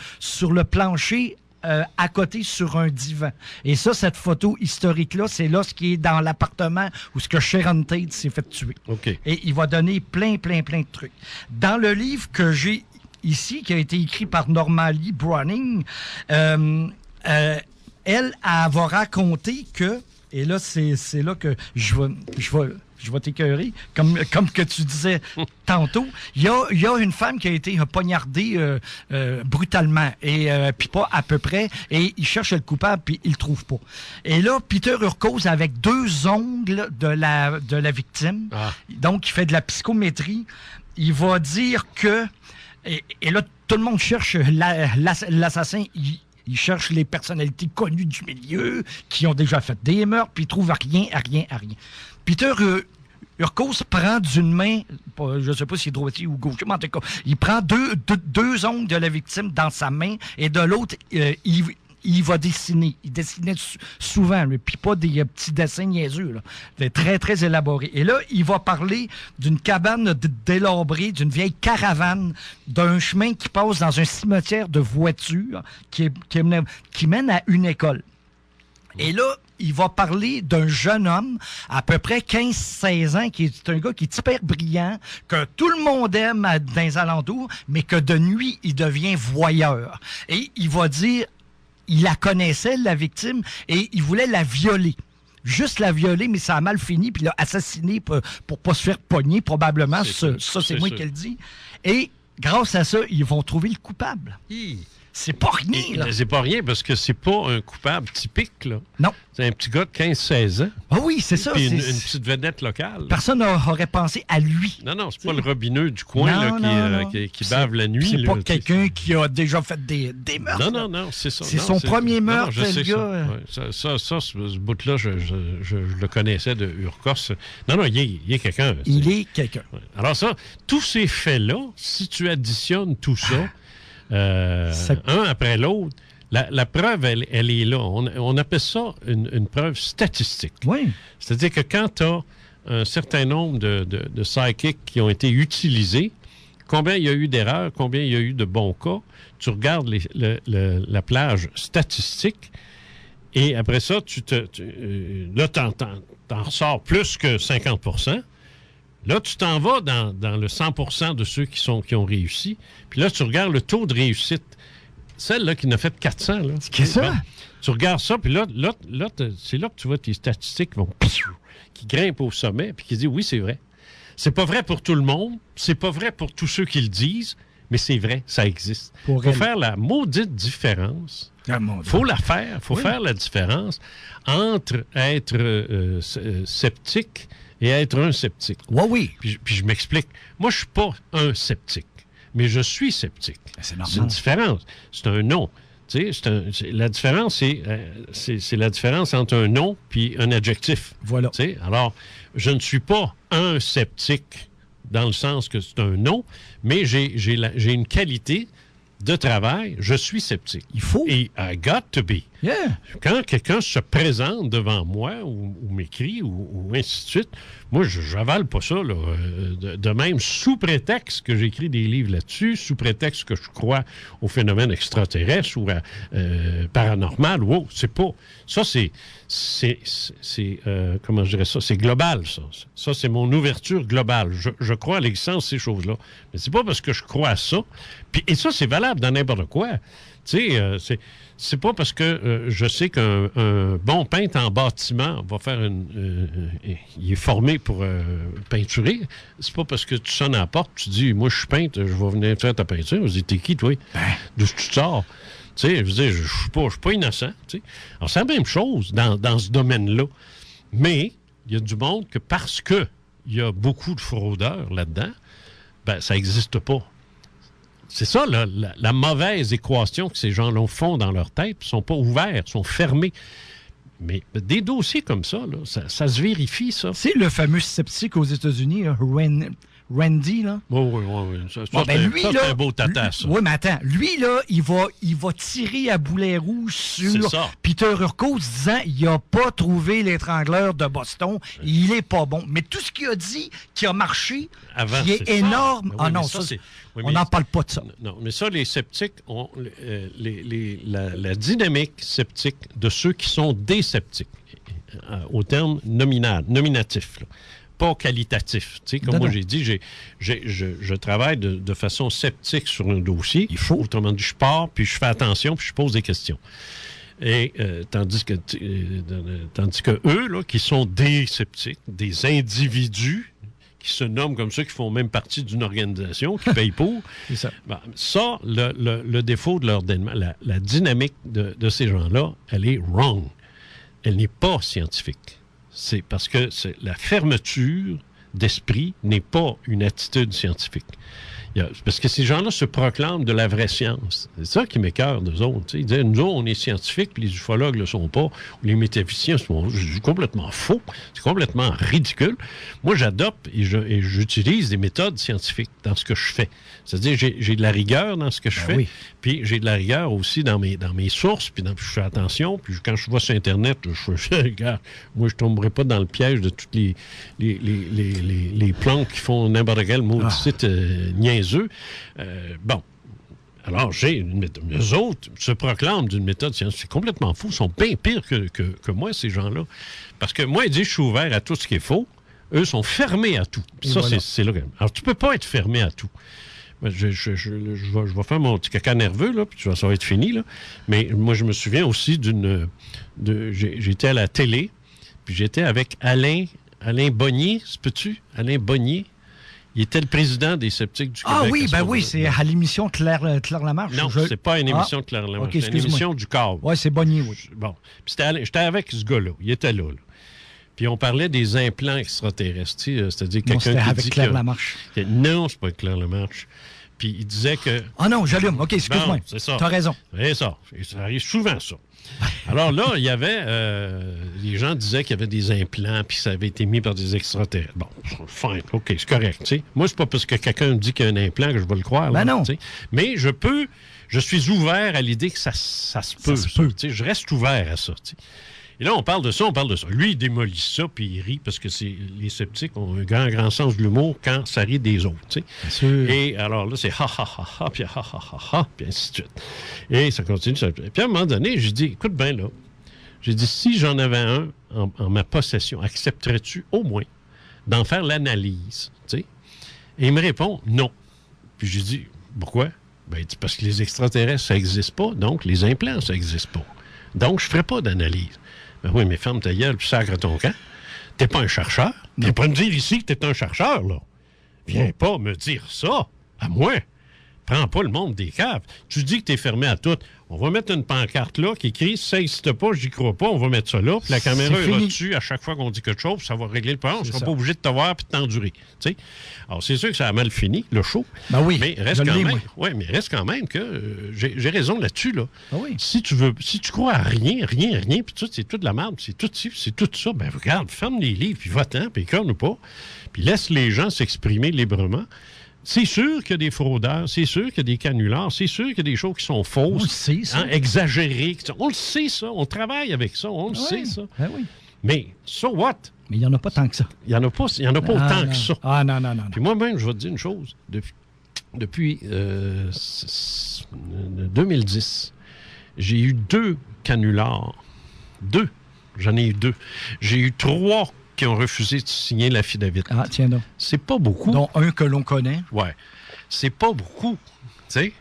le plancher à côté sur un divan. Et ça, cette photo historique-là, c'est là ce qui est dans l'appartement où ce que Sharon Tate s'est fait tuer. OK. Et il va donner plein de trucs. Dans le livre que j'ai ici, qui a été écrit par Normalie Browning, elle va raconter que, et là, c'est là que je vais t'écœurer, comme que tu disais tantôt. Il y a une femme qui a été poignardée brutalement, et puis pas à peu près, et il cherche le coupable, puis il le trouve pas. Et là, Peter Urcos, avec 2 ongles de la victime, donc il fait de la psychométrie, il va dire que, et là, tout le monde cherche l'assassin, il cherche les personnalités connues du milieu qui ont déjà fait des meurtres, puis il trouve rien. Peter Urcos prend d'une main, je ne sais pas si c'est droitier ou gaucher, mais en tout cas, il prend deux ongles de la victime dans sa main et de l'autre, il va dessiner. Il dessinait souvent, puis pas des petits dessins niaiseux, là. Très, très élaborés. Et là, il va parler d'une cabane délabrée, d'une vieille caravane, d'un chemin qui passe dans un cimetière de voitures qui mène à une école. Et là, il va parler d'un jeune homme, à peu près 15-16 ans, qui est un gars qui est hyper brillant, que tout le monde aime dans les alentours, mais que de nuit, il devient voyeur. Et il va dire, il la connaissait, la victime, et il voulait la violer. Juste la violer, mais ça a mal fini, puis il l'a assassiné pour pas se faire pogner, probablement. C'est moi qui le dis. Et grâce à ça, ils vont trouver le coupable. C'est pas rien, là. C'est pas rien, parce que c'est pas un coupable typique, là. Non. C'est un petit gars de 15-16 ans. Ah oui, c'est ça. Puis une petite vedette locale. Personne n'aurait pensé à lui. Non, c'est pas le robineux du coin qui bave la nuit. C'est pas quelqu'un qui a déjà fait des meurtres. Non, c'est ça. C'est son premier meurtre, le gars. Ça, ce bout-là, je le connaissais de Urcos. Non, il est quelqu'un. Il est quelqu'un. Alors ça, tous ces faits-là, si tu additionnes tout ça, un après l'autre, la preuve, elle est là. On appelle ça une preuve statistique. Oui. C'est-à-dire que quand tu as un certain nombre de psychics qui ont été utilisés, combien il y a eu d'erreurs, combien il y a eu de bons cas, tu regardes la plage statistique et après ça, là, t'en ressors plus que 50%. Là, tu t'en vas dans le 100% de ceux qui ont réussi. Puis là, tu regardes le taux de réussite. celle-là qui en a fait 400, là. Qu'est-ce que ça? Tu regardes ça, puis là, c'est là que tu vois tes statistiques qui grimpent au sommet, puis qui disent oui, c'est vrai. C'est pas vrai pour tout le monde, c'est pas vrai pour tous ceux qui le disent, mais c'est vrai, ça existe. Il faut faire la maudite différence. Faut la faire. Faut faire la différence entre être sceptique et être un sceptique. Oui. Puis je m'explique. Moi, je suis pas un sceptique, mais je suis sceptique. C'est une différence. C'est un nom. Tu sais, la différence, c'est la différence entre un nom puis un adjectif. Voilà. Tu sais, alors, je ne suis pas un sceptique dans le sens que c'est un nom, mais j'ai une qualité de travail, je suis sceptique. Il faut. Et I got to be. Yeah. Quand quelqu'un se présente devant moi ou m'écrit ou ainsi de suite, moi, je n'avale pas ça. Là, de même, sous prétexte que j'écris des livres là-dessus, sous prétexte que je crois au phénomène extraterrestre ou paranormal, c'est pas... Ça, comment je dirais ça? C'est global, ça. Ça, c'est mon ouverture globale. Je crois à l'existence de ces choses-là. Mais c'est pas parce que je crois à ça. Et ça, c'est valable dans n'importe quoi. Tu sais, c'est pas parce que je sais qu'un bon peintre en bâtiment va faire il est formé pour peinturer. C'est pas parce que tu sonnes à la porte, tu dis, moi, je suis peintre, je vais venir faire ta peinture. Je dis, t'es qui, toi? D'où tu sors? Tu sais, je veux dire, je suis pas innocent. Tu sais. Alors, c'est la même chose dans ce domaine-là. Mais il y a du monde que parce qu'il y a beaucoup de fraudeurs là-dedans, ben, ça n'existe pas. C'est ça, la mauvaise équation que ces gens-là font dans leur tête. Ils ne sont pas ouverts, ils sont fermés. Mais des dossiers comme ça, là, ça se vérifie, ça. C'est le fameux sceptique aux États-Unis, Randy, là. Oui. Ça, c'est un beau tata, ça. Oui, mais attends. Lui, là, il va tirer à boulet rouge sur Peter Urquhart, disant il n'a pas trouvé l'étrangleur de Boston, il est pas bon. Mais tout ce qu'il a dit qui a marché, avant, qui est énorme... Oui, non, on n'en parle pas de ça. Non, mais ça, les sceptiques ont la dynamique sceptique de ceux qui sont des sceptiques, au terme nominatif, là. Pas qualitatif. Tu sais, comme moi, j'ai dit, je travaille de façon sceptique sur un dossier. Il faut. Autrement dit, je pars, puis je fais attention, puis je pose des questions. Et tandis que eux, là, qui sont des sceptiques, des individus, qui se nomment comme ça, qui font même partie d'une organisation, qui payent pour. C'est ça. Ben, ça, le défaut de leur la dynamique de ces gens-là, elle est wrong. Elle n'est pas scientifique. C'est parce que la fermeture d'esprit n'est pas une attitude scientifique. Parce que ces gens-là se proclament de la vraie science. C'est ça qui m'écoeure d'eux autres. T'sais. Ils disent, nous autres, on est scientifiques, puis les ufologues ne le sont pas, ou les métaphysiciens sont complètement faux. C'est complètement ridicule. Moi, j'adopte et j'utilise des méthodes scientifiques dans ce que je fais. C'est-à-dire, j'ai de la rigueur dans ce que je fais, puis j'ai de la rigueur aussi dans mes sources, puis je fais attention, puis quand je vois sur Internet, je fais, regarde, moi, je ne tomberai pas dans le piège de tous les plantes qui font n'importe quel maudit site niaiseux. Bon. Alors, eux autres se proclament d'une méthode scientifique. C'est complètement fou. Ils sont bien pires que moi, ces gens-là. Parce que moi, ils disent, je suis ouvert à tout ce qui est faux. Eux sont fermés à tout. Ça, voilà. C'est là. Alors, tu peux pas être fermé à tout. Je vais faire mon petit caca nerveux, là, puis ça va être fini, là. Mais moi, je me souviens aussi j'étais à la télé, puis j'étais avec Alain Bonnier, se peut-tu? Alain Bonnier. Il était le président des sceptiques du Québec. Ah oui, oui, c'est à l'émission Claire Lamarche. Non, c'est pas une émission de Claire Lamarche, c'est une émission du câble. Oui, c'est Bonnier, oui. Bon, puis j'étais avec ce gars-là, il était là. Puis on parlait des implants extraterrestres, c'est-à-dire quelqu'un qui avec dit Claire Lamarche. Non, c'est pas Claire Lamarche. Puis il disait que... Ah non, j'allume. OK, excuse-moi. Bon, c'est ça. T'as raison. C'est ça. Ça arrive souvent, ça. Alors là, il y avait... les gens disaient qu'il y avait des implants, puis ça avait été mis par des extraterrestres. Bon, fine, OK, c'est correct, tu sais. Moi, c'est pas parce que quelqu'un me dit qu'il y a un implant que je vais le croire. Ben là, non. T'sais. Mais je suis ouvert à l'idée que ça se peut. Je reste ouvert à ça, tu sais. Et là, on parle de ça. Lui, il démolit ça, puis il rit, parce que les sceptiques ont un grand sens de l'humour quand ça rit des autres, tu sais. Et alors là, c'est ha, puis ha, puis ainsi de suite. Et ça continue. Puis à un moment donné, j'ai dit, écoute bien là, j'ai dit, si j'en avais un en ma possession, accepterais-tu au moins d'en faire l'analyse, tu sais? Et il me répond, non. Puis j'ai dit, pourquoi? Ben, il dit, parce que les extraterrestres, ça n'existe pas, donc les implants, ça n'existe pas. Donc, je ne ferai pas d'analyse. Ben oui, mais ferme ta gueule, puis sacre ton camp. T'es pas un chercheur. Viens pas me dire ici que t'es un chercheur, là. Viens pas me dire ça, à moi. Prends pas le monde des caves. Tu dis que t'es fermé à tout. On va mettre une pancarte là qui écrit « Ça n'existe pas, j'y crois pas, on va mettre ça là. » Puis la caméra est dessus à chaque fois qu'on dit quelque chose, ça va régler le problème. On ne sera pas obligé de te voir et de t'endurer. T'sais? Alors, c'est sûr que ça a mal fini, le show. Ben oui, mais reste quand même que j'ai raison là-dessus. Là. Ben oui. Si tu crois à rien, puis tout, c'est toute la merde, c'est tout ça, ben regarde, ferme les livres, puis va-t'en, puis écorne ou pas, puis laisse les gens s'exprimer librement. C'est sûr qu'il y a des fraudeurs, c'est sûr qu'il y a des canulars, c'est sûr qu'il y a des choses qui sont fausses. On le sait, ça. Exagérées. On le sait, ça. On travaille avec ça. On le sait, ça. Ben oui. Mais, so what? Mais il n'y en a pas tant que ça. Il n'y en a pas autant que ça. Ah, non. Puis moi-même, je vais te dire une chose. Depuis 2010, j'ai eu 2 canulars. 2. J'en ai eu 2. J'ai eu 3 qui ont refusé de signer l'affidavit. Ah, tiens donc. C'est pas beaucoup. Dont un que l'on connaît. Ouais. C'est pas beaucoup. Tu sais?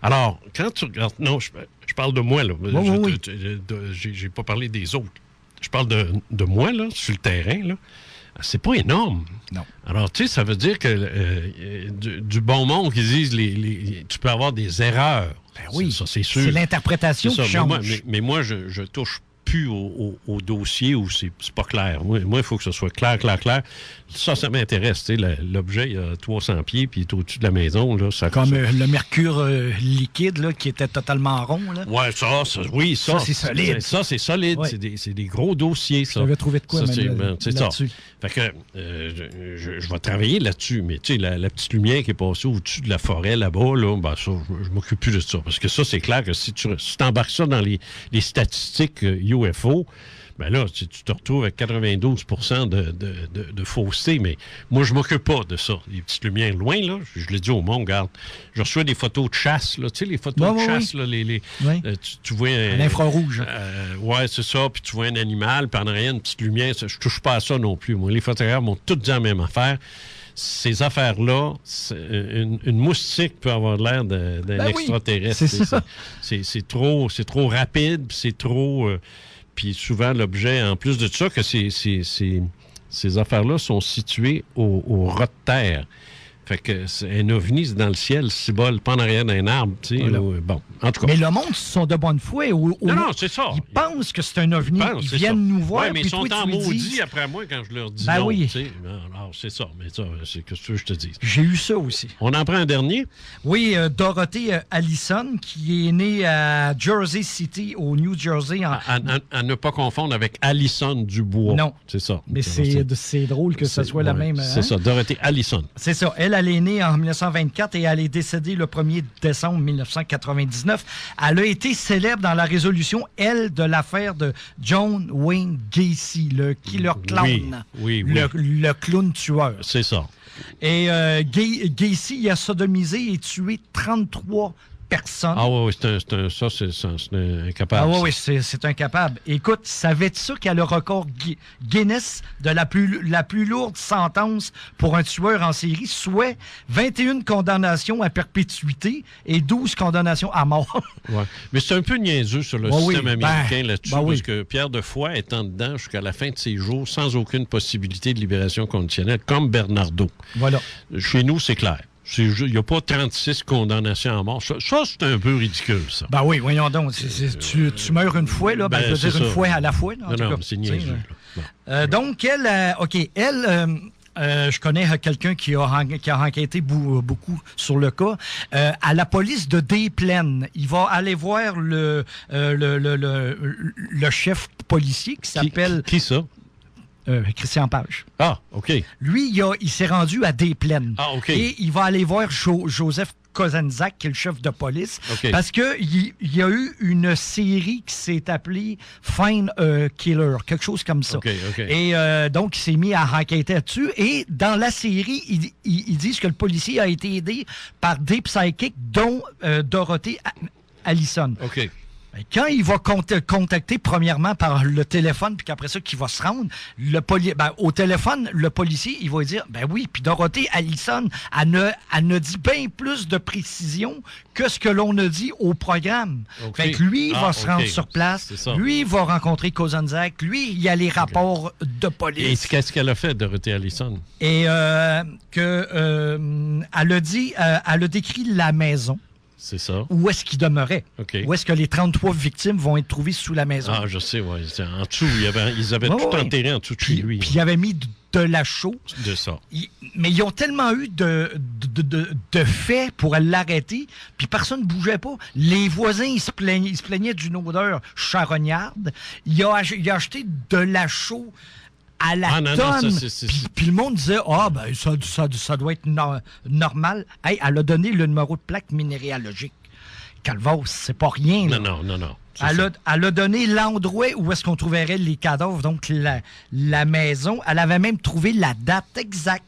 Alors, quand tu regardes... Non, je parle de moi, là. Oui. J'ai pas parlé des autres. Je parle de moi, là, sur le terrain, là. C'est pas énorme. Non. Alors, tu sais, ça veut dire que du bon monde qui disent tu peux avoir des erreurs. Ben oui. Ça, c'est sûr. C'est l'interprétation qui change. Mais moi, je touche plus au dossier où c'est pas clair. Moi, il faut que ce soit clair. Ça m'intéresse. L'objet, il a 300 pieds, puis il est au-dessus de la maison. Là, le mercure liquide, là, qui était totalement rond. Là. Ouais, ça, c'est solide. Ça, c'est solide. Ouais. C'est des gros dossiers, ça. J'avais trouvé de quoi, c'est là-dessus. Fait que je vais travailler là-dessus, mais tu sais, la petite lumière qui est passée au-dessus de la forêt, là-bas, là, ben ça, je m'occupe plus de ça. Parce que ça, c'est clair que si tu embarques ça dans les statistiques UFO, ben là, tu te retrouves avec 92 % de fausseté, mais moi, je m'occupe pas de ça. Les petites lumières loin, là, je l'ai dit au monde, regarde, je reçois des photos de chasse, là, tu sais, les photos de chasse, là, tu vois... Un infrarouge. Ouais, c'est ça, puis tu vois un animal, puis en arrière, une petite lumière, je touche pas à ça non plus. Moi, les photographes m'ont tous dit la même affaire. Ces affaires-là, une moustique peut avoir l'air d'un extraterrestre. Oui, c'est ça. C'est trop rapide, c'est trop... Puis souvent, l'objet, en plus de ça, que ces affaires-là sont situées au ras de terre. Fait que un ovni, c'est dans le ciel, c'est pas en arrière d'un arbre, tu sais. Voilà. Bon, en tout cas. Mais le monde sont de bonne foi. Non, c'est ça. Ils pensent que c'est un ovni. Ils viennent nous voir. Oui, mais ils sont en maudit après moi quand je leur dis non. Oui. Alors, c'est ça. Mais ça, c'est que je te dis. J'ai eu ça aussi. On en prend un dernier? Oui, Dorothée Allison, qui est née à Jersey City, au New Jersey. À ne pas confondre avec Allison Dubois. Non. C'est ça. Mais c'est drôle que ce soit la même. C'est ça, Dorothée Allison. C'est ça. Elle est née en 1924 et elle est décédée le 1er décembre 1999. Elle a été célèbre dans la résolution, de l'affaire de John Wayne Gacy, le killer clown. Oui. Le clown tueur. C'est ça. Et Gacy, il a sodomisé et tué 33 personnes. Ah oui, c'est incapable. Ah oui, c'est incapable. Écoute, savais-tu ça qu'il y a le record Guinness de la plus lourde sentence pour un tueur en série, soit 21 condamnations à perpétuité et 12 condamnations à mort. Oui, mais c'est un peu niaiseux sur le système américain là-dessus, parce que Pierre Defoy étant dedans jusqu'à la fin de ses jours sans aucune possibilité de libération conditionnelle, comme Bernardo. Voilà. Chez nous, c'est clair. Il n'y a pas 36 condamnations à mort. Ça c'est un peu ridicule, ça. Ben oui, voyons donc. Tu meurs une fois, là, je veux dire une fois à la fois. Là, non, c'est niaiseux. Donc, je connais quelqu'un qui a enquêté beaucoup sur le cas. À la police de Des Plaines, il va aller voir le chef policier qui s'appelle... Qui ça? Christian Page. Ah, OK. Lui, il s'est rendu à Des Plaines. Ah, OK. Et il va aller voir Joseph Kozanczak, qui est le chef de police, parce qu'il y a eu une série qui s'est appelée Find a Killer, quelque chose comme ça. Et donc, il s'est mis à enquêter là-dessus. Et dans la série, ils disent que le policier a été aidé par des psychics, dont Dorothée Allison. OK. Quand il va contacter premièrement par le téléphone, puis qu'après ça, qu'il va se rendre, au téléphone, le policier, il va lui dire, ben oui, puis Dorothée Allison, elle ne dit bien plus de précision que ce que l'on a dit au programme. Okay. Fait que lui, il va se rendre sur place, lui, il va rencontrer Kozanzak, lui, il y a les rapports de police. Et qu'est-ce qu'elle a fait, Dorothée Allison? Et elle a décrit la maison. C'est ça. Où est-ce qu'il demeurait? Okay. Où est-ce que les 33 victimes vont être trouvées sous la maison? Ah, je sais, oui. En dessous, ils avaient tout enterré en dessous de chez lui. Puis ils avaient mis de la chaux. De ça. Mais ils ont tellement eu de faits pour l'arrêter, puis personne ne bougeait pas. Les voisins, ils se plaignaient d'une odeur charognarde. Il a acheté de la chaux à la tonne. Puis le monde disait, ça doit être normal. Hey, elle a donné le numéro de plaque minéralogique. Calvos, c'est pas rien. Là. Non. Elle a donné l'endroit où est-ce qu'on trouverait les cadavres, donc la maison. Elle avait même trouvé la date exacte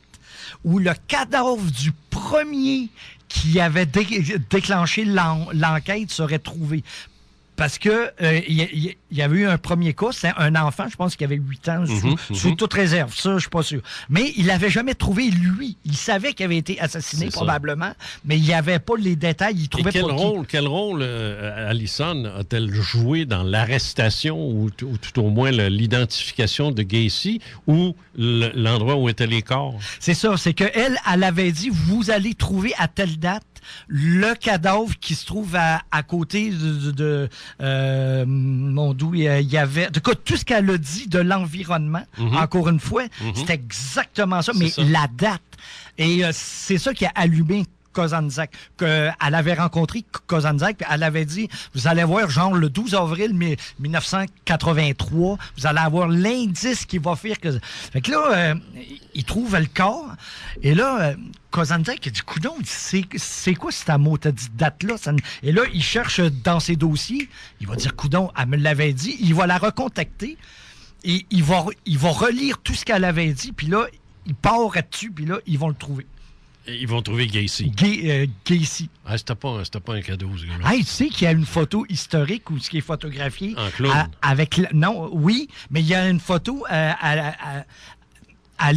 où le cadavre du premier qui avait déclenché l'enquête serait trouvé. Parce que il y avait eu un premier cas, c'est un enfant, je pense qu'il avait 8 ans, sous toute réserve, ça, je suis pas sûr. Mais il l'avait jamais trouvé, lui. Il savait qu'il avait été assassiné, probablement, mais il n'y avait pas les détails. Il trouvait quel rôle Allison a-t-elle joué dans l'arrestation ou tout au moins l'identification de Gacy ou l'endroit où étaient les corps? C'est ça, c'est qu'elle, elle avait dit, vous allez trouver à telle date le cadavre qui se trouve à côté de d'où il y avait... De quoi, tout ce qu'elle a dit de l'environnement, encore une fois, c'est exactement ça, mais la date. Et c'est ça qui a allumé Kozanzak, qu'elle avait rencontré Kozanzak, puis elle avait dit, vous allez voir, genre le 12 avril 1983, vous allez avoir l'indice qui va faire que... Fait que là, il trouve le corps, et là, Kozanzak a dit, coudonc, c'est quoi cette maudite date-là? Et là, il cherche dans ses dossiers, il va dire, coudonc, elle me l'avait dit, il va la recontacter, et il va relire tout ce qu'elle avait dit, puis là, il part là-dessus, puis là, ils vont le trouver. Ils vont trouver Gacy. Gacy. Ah, c'était pas un cadeau, ce gars-là. Hey, tu sais qu'il y a une photo historique où ce qui est photographié. En clown. Non, oui, mais il y a une photo. Elle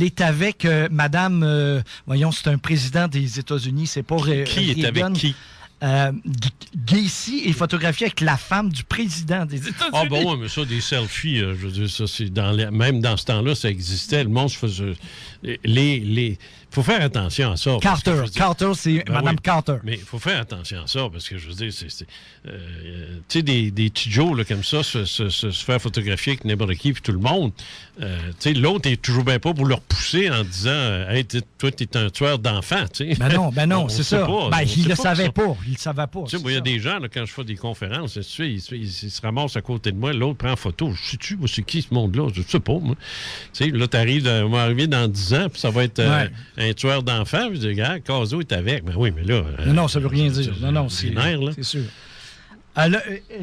est avec Madame. Voyons, c'est un président des États-Unis. C'est pas. Qui est avec qui? Gacy est photographié avec la femme du président des États-Unis. Ah bon, mais ça, des selfies, je veux dire, ça, c'est même dans ce temps-là, ça existait. Le monde se faisait... faut faire attention à ça. Carter, c'est Mme Carter. Mais il faut faire attention à ça, parce que, je veux dire, tu sais, des petits Joe là, comme ça, se faire photographier avec n'importe qui, puis tout le monde, tu sais, l'autre est toujours bien pas pour le repousser en disant, hey, toi, t'es un tueur d'enfants, tu sais. Ben non, c'est ça. Il le savait pas. Il le savait pas. Tu sais, il y a des gens, là, quand je fais des conférences, ils se ramassent à côté de moi, l'autre prend en photo. Je sais-tu, c'est qui ce monde-là? Je sais pas, moi. Tu sais, là, on va arriver dans 10 ans, puis ça va être un tueur d'enfants. Je dis, regarde, Caso est avec. Mais oui, mais là... non, ça veut rien dire. Non, c'est nerf, là. C'est sûr. Et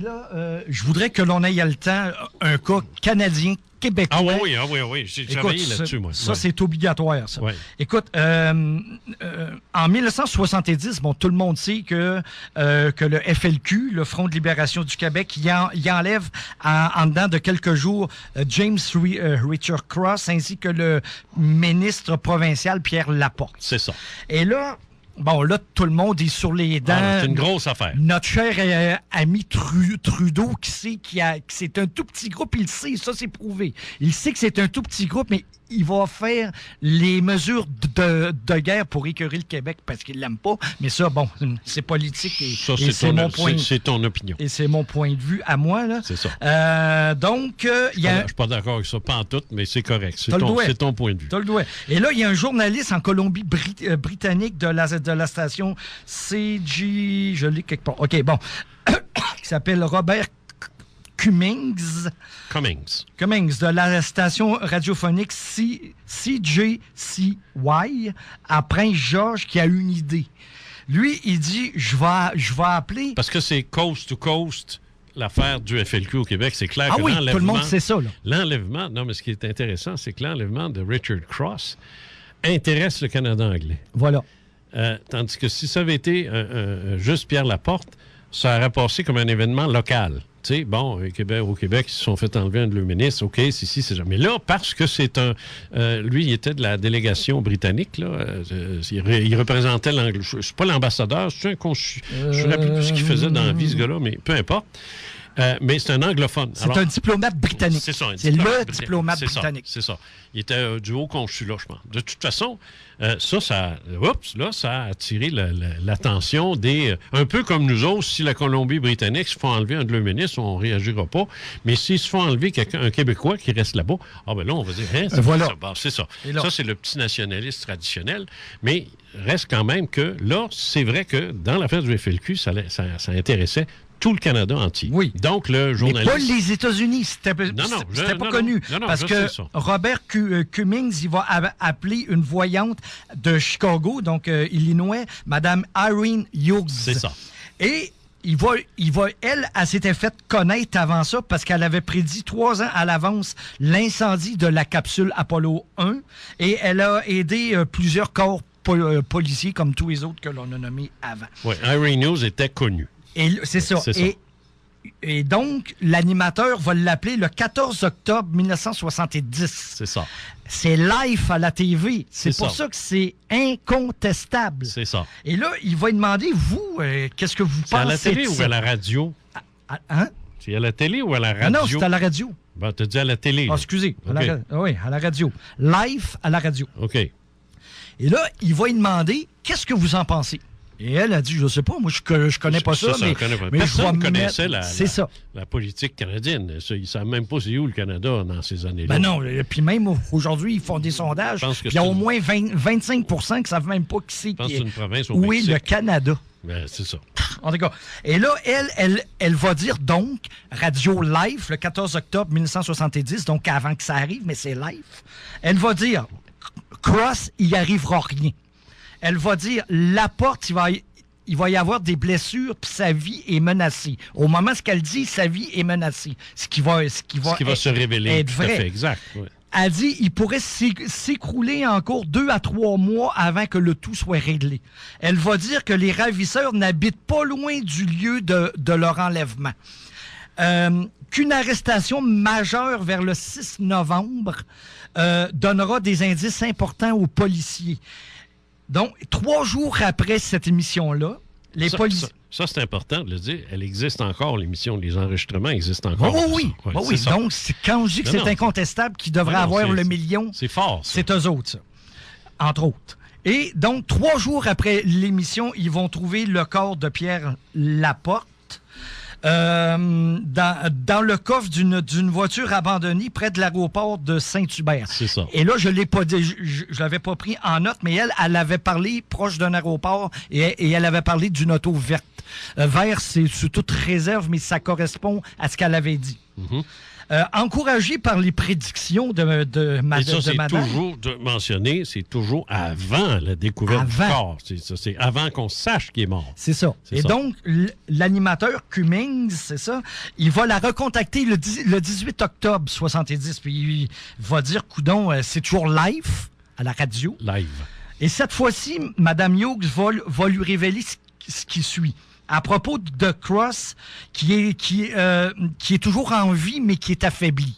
là, je voudrais que l'on aille le temps, un cas canadien, québécois. Ah oui. J'ai travaillé là-dessus, moi. Ça, c'est obligatoire, ça. Ouais. Écoute, en 1970, tout le monde sait que le FLQ, le Front de libération du Québec, il enlève en dedans de quelques jours James Richard Cross ainsi que le ministre provincial Pierre Laporte. C'est ça. Et là... Bon, là, tout le monde est sur les dents. C'est une grosse affaire. Notre cher ami Trudeau, qui sait que c'est un tout petit groupe, il sait, ça, c'est prouvé. Il sait que c'est un tout petit groupe, mais il va faire les mesures de guerre pour écœurer le Québec parce qu'il l'aime pas. Mais ça, bon, c'est politique et c'est mon point. C'est ton opinion. Et c'est mon point de vue à moi, là. C'est ça. Donc, il y a... Je suis pas d'accord avec ça, pas en tout, mais c'est correct. C'est ton point de vue. T'as le doigt. Et là, il y a un journaliste en Colombie-Britannique de la station CG, je l'ai quelque part. OK, bon. Qui s'appelle Robert Cummings de la station radiophonique CJCY à Prince-Georges qui a une idée. Lui, il dit, je vais appeler... Parce que c'est coast to coast, l'affaire du FLQ au Québec. C'est clair que l'enlèvement... tout le monde sait ça, là. L'enlèvement... Non, mais ce qui est intéressant, c'est que l'enlèvement de Richard Cross intéresse le Canada anglais. Voilà. Tandis que si ça avait été juste Pierre Laporte, ça aurait passé comme un événement local. Tu sais, bon, au Québec, ils se sont fait enlever un de leurs ministres. OK, c'est jamais. Mais là, parce que c'est un... lui, il était de la délégation britannique, là. Il représentait l'Angleterre. Je ne suis pas l'ambassadeur, je suis un consul. Je ne me rappelle plus ce qu'il faisait dans la vie, ce gars-là, mais peu importe. Mais c'est un anglophone. C'est un diplomate britannique. C'est ça, c'est le diplomate britannique. C'est ça. Il était du haut consulat, je pense. De toute façon, ça a attiré l'attention des... un peu comme nous autres, si la Colombie-Britannique se font enlever un de leurs ministres, on ne réagira pas. Mais s'ils se font enlever un Québécois qui reste là-bas, là, on va dire, voilà. C'est ça. Ça, c'est le petit nationaliste traditionnel. Mais reste quand même que, là, c'est vrai que dans l'affaire du FLQ, ça intéressait tout le Canada entier. Oui. Donc, le journaliste... Mais pas les États-Unis. C'était pas connu. Parce que Robert Cummings, il va appeler une voyante de Chicago, donc Illinois, Mme Irene Hughes. C'est ça. Et elle s'était fait connaître avant ça parce qu'elle avait prédit 3 ans à l'avance l'incendie de la capsule Apollo 1 et elle a aidé plusieurs corps policiers comme tous les autres que l'on a nommés avant. Oui, Irene Hughes était connue. C'est ça. Et donc, l'animateur va l'appeler le 14 octobre 1970. C'est ça. C'est live à la TV. C'est pour ça que c'est incontestable. C'est ça. Et là, il va lui demander, vous, qu'est-ce que vous pensez? C'est à la télé ou à la radio? Hein? C'est à la télé ou à la radio? Non, c'est à la radio. Ben, t'as dit à la télé. Ah, excusez. Okay. Oui, à la radio. Live à la radio. OK. Et là, il va lui demander, qu'est-ce que vous en pensez? Et elle a dit, je ne sais pas, moi, je connais pas ça, mais personne ne connaissait la politique canadienne. Ils ne savent même pas c'est où le Canada dans ces années-là. Ben non, puis même aujourd'hui, ils font des sondages, puis il y a au moins 25 qui ne savent même pas qui c'est où est le Canada. Ben, c'est ça. En tout cas. Et là, elle va dire donc, radio live, le 14 octobre 1970, donc avant que ça arrive, mais c'est live, elle va dire, Cross, il n'y arrivera rien. Elle va dire, Laporte, il va y avoir des blessures, puis sa vie est menacée. Au moment où elle dit, sa vie est menacée. Ce qui va se révéler être vrai. Tout à fait, exact. Ouais. Elle dit, il pourrait s'écrouler encore 2 à 3 mois avant que le tout soit réglé. Elle va dire que les ravisseurs n'habitent pas loin du lieu de leur enlèvement. Qu'une arrestation majeure vers le 6 novembre donnera des indices importants aux policiers. Donc, 3 jours après cette émission-là, les policiers... Ça, c'est important de le dire. Elle existe encore, l'émission. Les enregistrements existent encore. Oui. Donc, quand je dis que c'est incontestable qu'ils devraient avoir le million... C'est fort, ça. C'est eux autres, ça. Entre autres. Et donc, 3 jours après l'émission, ils vont trouver le corps de Pierre Laporte dans le coffre d'une voiture abandonnée près de l'aéroport de Saint-Hubert. C'est ça. Et là, je l'ai pas dit, je l'avais pas pris en note, mais elle avait parlé proche d'un aéroport et elle avait parlé d'une auto verte. Vert, c'est sous toute réserve, mais ça correspond à ce qu'elle avait dit. Mm-hmm. Encouragé par les prédictions de madame. Et ça, c'est toujours mentionné, c'est toujours avant la découverte du corps. C'est avant qu'on sache qu'il est mort. C'est ça. Et donc, l'animateur Cummings, c'est ça, il va la recontacter le 18 octobre 70, puis il va dire, coudon, c'est toujours live à la radio. Live. Et cette fois-ci, Mme Hughes va lui révéler ce qui suit. À propos de Cross, qui est toujours en vie, mais qui est affaibli.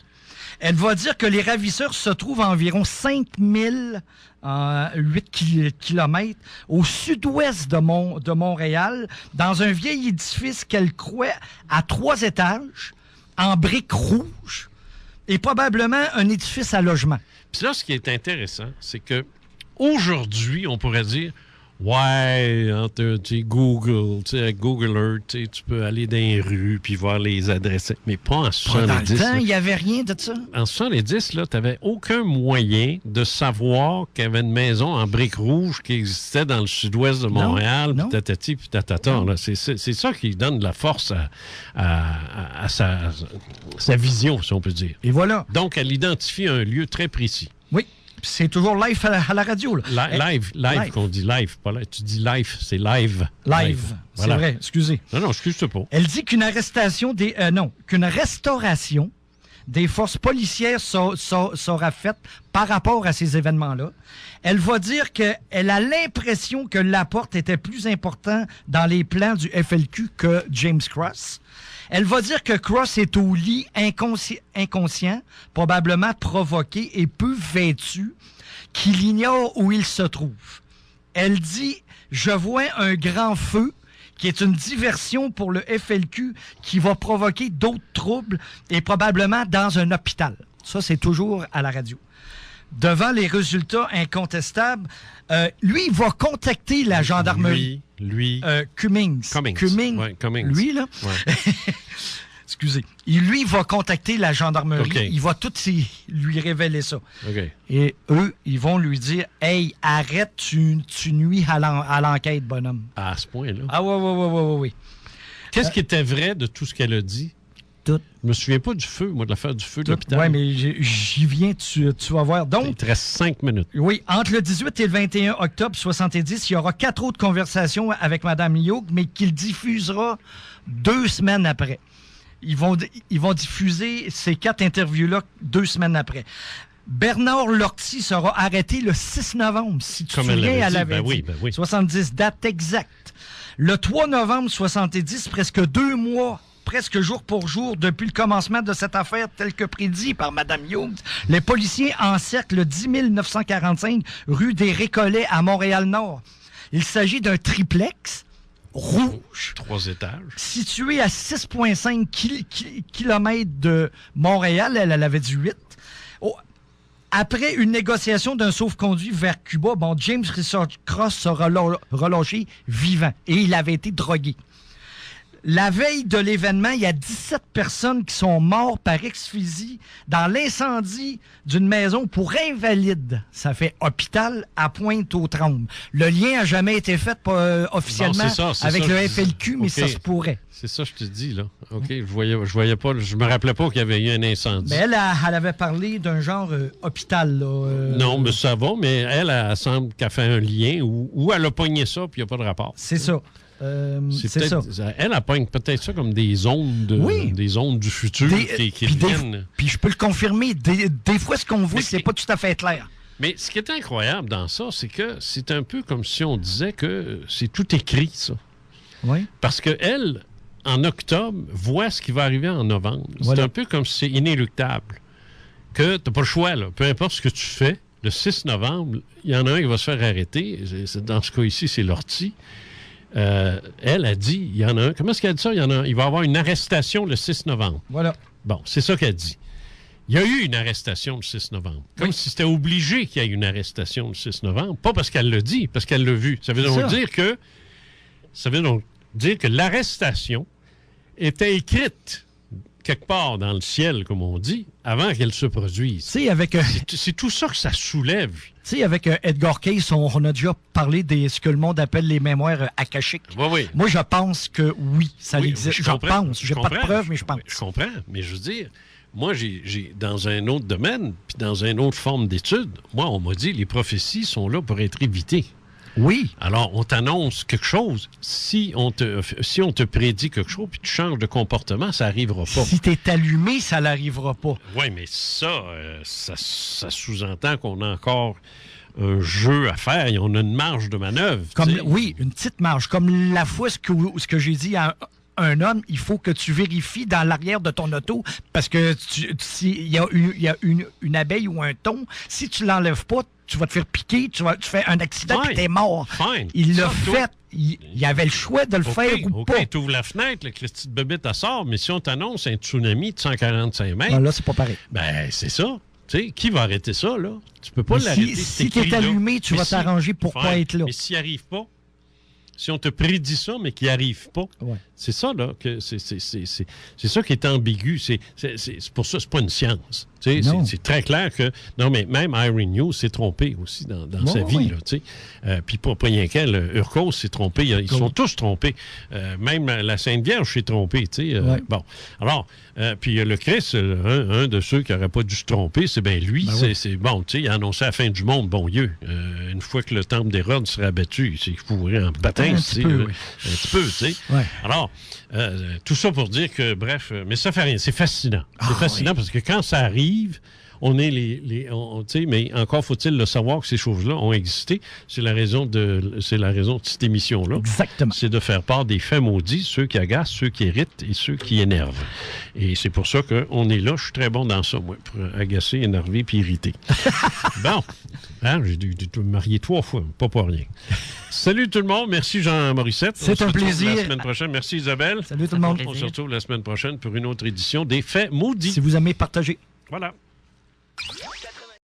Elle va dire que les ravisseurs se trouvent à environ 5008 kilomètres au sud-ouest de Montréal, dans un vieil édifice qu'elle croit à 3 étages, en briques rouges, et probablement un édifice à logement. Puis là, ce qui est intéressant, c'est que aujourd'hui, on pourrait dire... Ouais, Google, Google Earth, tu peux aller dans les rues puis voir les adresses. Mais pas en 70. Dans le temps, il n'y avait rien de ça. En 70, tu n'avais aucun moyen de savoir qu'il y avait une maison en briques rouges qui existait dans le sud-ouest de Montréal, puis tatati, puis tatata. C'est ça qui donne de la force à sa vision, si on peut dire. Et voilà. Donc, elle identifie un lieu très précis. Oui. C'est toujours live à la radio. Là. Live qu'on dit live. Pas là. Tu dis live, c'est live. Live. Voilà. C'est vrai, excusez. Non, excuse-toi pas. Elle dit qu'une restauration des forces policières sera faite par rapport à ces événements-là. Elle va dire qu'elle a l'impression que Laporte était plus important dans les plans du FLQ que James Cross. Elle va dire que Cross est au lit inconscient, probablement provoqué et peu vêtu, qu'il ignore où il se trouve. Elle dit « Je vois un grand feu » qui est une diversion pour le FLQ qui va provoquer d'autres troubles et probablement dans un hôpital. Ça, c'est toujours à la radio. Devant les résultats incontestables, lui, il va contacter la gendarmerie. Cummings. Ouais, Cummings. Lui, là. Ouais. Excusez. Lui, il va contacter la gendarmerie. Okay. Il va tout lui révéler ça. Okay. Et eux, ils vont lui dire « Hey, arrête, tu nuis à l'enquête, bonhomme. » À ce point-là. Ah oui. Qu'est-ce qui était vrai de tout ce qu'elle a dit? Tout. Je me souviens pas du feu, moi, de l'affaire du feu de l'hôpital. Oui, mais j'y viens, tu vas voir. Donc, il te reste 5 minutes. Oui, entre le 18 et le 21 octobre 70, il y aura 4 autres conversations avec Mme Young, mais qu'il diffusera 2 semaines après. Ils vont diffuser ces 4 interviews-là 2 semaines après. Bernard Lortie sera arrêté le 6 novembre, si tu te souviens, elle avait dit. Ben oui. 70, date exacte. Le 3 novembre 70, presque 2 mois, presque jour pour jour, depuis le commencement de cette affaire, tel que prédit par Mme Young, les policiers encerclent le 10 945 rue des Récollets à Montréal-Nord. Il s'agit d'un triplex rouge. 3 étages. Situé à 6,5 km de Montréal. Elle avait dit 8. Après une négociation d'un sauf-conduit vers Cuba, James Richard Cross sera relâché vivant. Et il avait été drogué. La veille de l'événement, il y a 17 personnes qui sont mortes par asphyxie dans l'incendie d'une maison pour invalides. Ça fait hôpital à Pointe-aux-Trembles. Le lien n'a jamais été fait officiellement avec le FLQ, mais ça se pourrait. C'est ça que je te dis, là. OK, je voyais pas, je me rappelais pas qu'il y avait eu un incendie. Mais elle avait parlé d'un genre hôpital, là. Non, mais ça va, mais elle semble qu'elle fait un lien où elle a pogné ça, puis il n'y a pas de rapport. C'est ça. C'est ça. Elle pogne peut-être ça comme des ondes, des ondes du futur qui viennent. Puis je peux le confirmer, des fois, ce qu'on voit, c'est pas tout à fait clair. Mais ce qui est incroyable dans ça, c'est que c'est un peu comme si on disait que c'est tout écrit, ça. Oui. Parce qu'elle, en octobre, voit ce qui va arriver en novembre. Voilà. C'est un peu comme si c'est inéluctable. Que tu n'as pas le choix, là. Peu importe ce que tu fais, le 6 novembre, il y en a un qui va se faire arrêter. Dans ce cas ici, c'est Lortie. Elle a dit, il y en a un. Comment est-ce qu'elle a dit ça? Il va y avoir une arrestation le 6 novembre. Voilà. Bon, c'est ça qu'elle dit. Il y a eu une arrestation le 6 novembre. Comme si c'était obligé qu'il y ait une arrestation le 6 novembre. Pas parce qu'elle l'a dit, parce qu'elle l'a vu. Ça veut donc dire que l'arrestation était écrite quelque part dans le ciel, comme on dit, avant qu'elle se produise. C'est tout ça que ça soulève. Tu sais, avec Edgar Cayce, on a déjà parlé de ce que le monde appelle les mémoires akashiques. Oui. Moi, je pense que oui, ça existe. Je pense. J'ai pas de preuves, mais je pense. Je comprends, mais je veux dire, moi, j'ai dans un autre domaine, puis dans une autre forme d'étude, moi, on m'a dit les prophéties sont là pour être évitées. Oui. Alors, on t'annonce quelque chose. Si on te prédit quelque chose, puis tu changes de comportement, ça n'arrivera pas. Si tu es allumé, ça n'arrivera pas. Oui, mais ça sous-entend qu'on a encore un jeu à faire. On a une marge de manœuvre. Oui, une petite marge. Comme la fois, ce que j'ai dit à un homme, il faut que tu vérifies dans l'arrière de ton auto parce que s'il y a une abeille ou un thon, si tu l'enlèves pas, tu vas te faire piquer, tu fais un accident et t'es mort. Il l'a fait. Il avait le choix de le faire ou pas. OK, tu ouvres la fenêtre, la petite bébête, elle sort, mais si on t'annonce un tsunami de 145 mètres... Non, là, c'est pas pareil. Ben, c'est ça. Tu sais, qui va arrêter ça, là? Tu peux pas l'arrêter. Si tu es allumé, tu vas t'arranger pour pas être là. Mais s'il arrive pas, si on te prédit ça, mais qu'il n'y arrive pas, c'est ça, là, que c'est ça qui est ambigu. C'est pour ça, c'est pas une science. C'est très clair que... Non, mais même Irene News s'est trompé aussi dans sa vie. Puis pas rien qu'elle, Urcos s'est trompé. Ils sont tous trompés. Même la Sainte Vierge s'est trompée. Bon. Alors, puis le Christ, un de ceux qui n'aurait pas dû se tromper, c'est bien lui. C'est bon, il a annoncé la fin du monde, bon Dieu. Une fois que le temple d'Hérode sera abattu, c'est fourré en baptême. mince. Un petit peu, tu sais. Ouais. Alors, tout ça pour dire que, bref, mais ça fait rien. C'est fascinant. C'est fascinant parce que quand ça arrive, on est mais encore faut-il le savoir que ces choses-là ont existé. C'est la raison de cette émission-là. Exactement. C'est de faire part des faits maudits, ceux qui agacent, ceux qui irritent et ceux qui énervent. Et c'est pour ça qu'on est là. Je suis très bon dans ça, moi, pour agacer, énerver puis irriter. Bon. Hein, j'ai dû me marier 3 fois, pas pour rien. Salut tout le monde. Merci Jean Morissette. C'est un plaisir. La semaine prochaine. Merci Isabelle. Salut tout le monde. On se retrouve la semaine prochaine pour une autre édition des faits maudits. Si vous aimez, partagez. Voilà.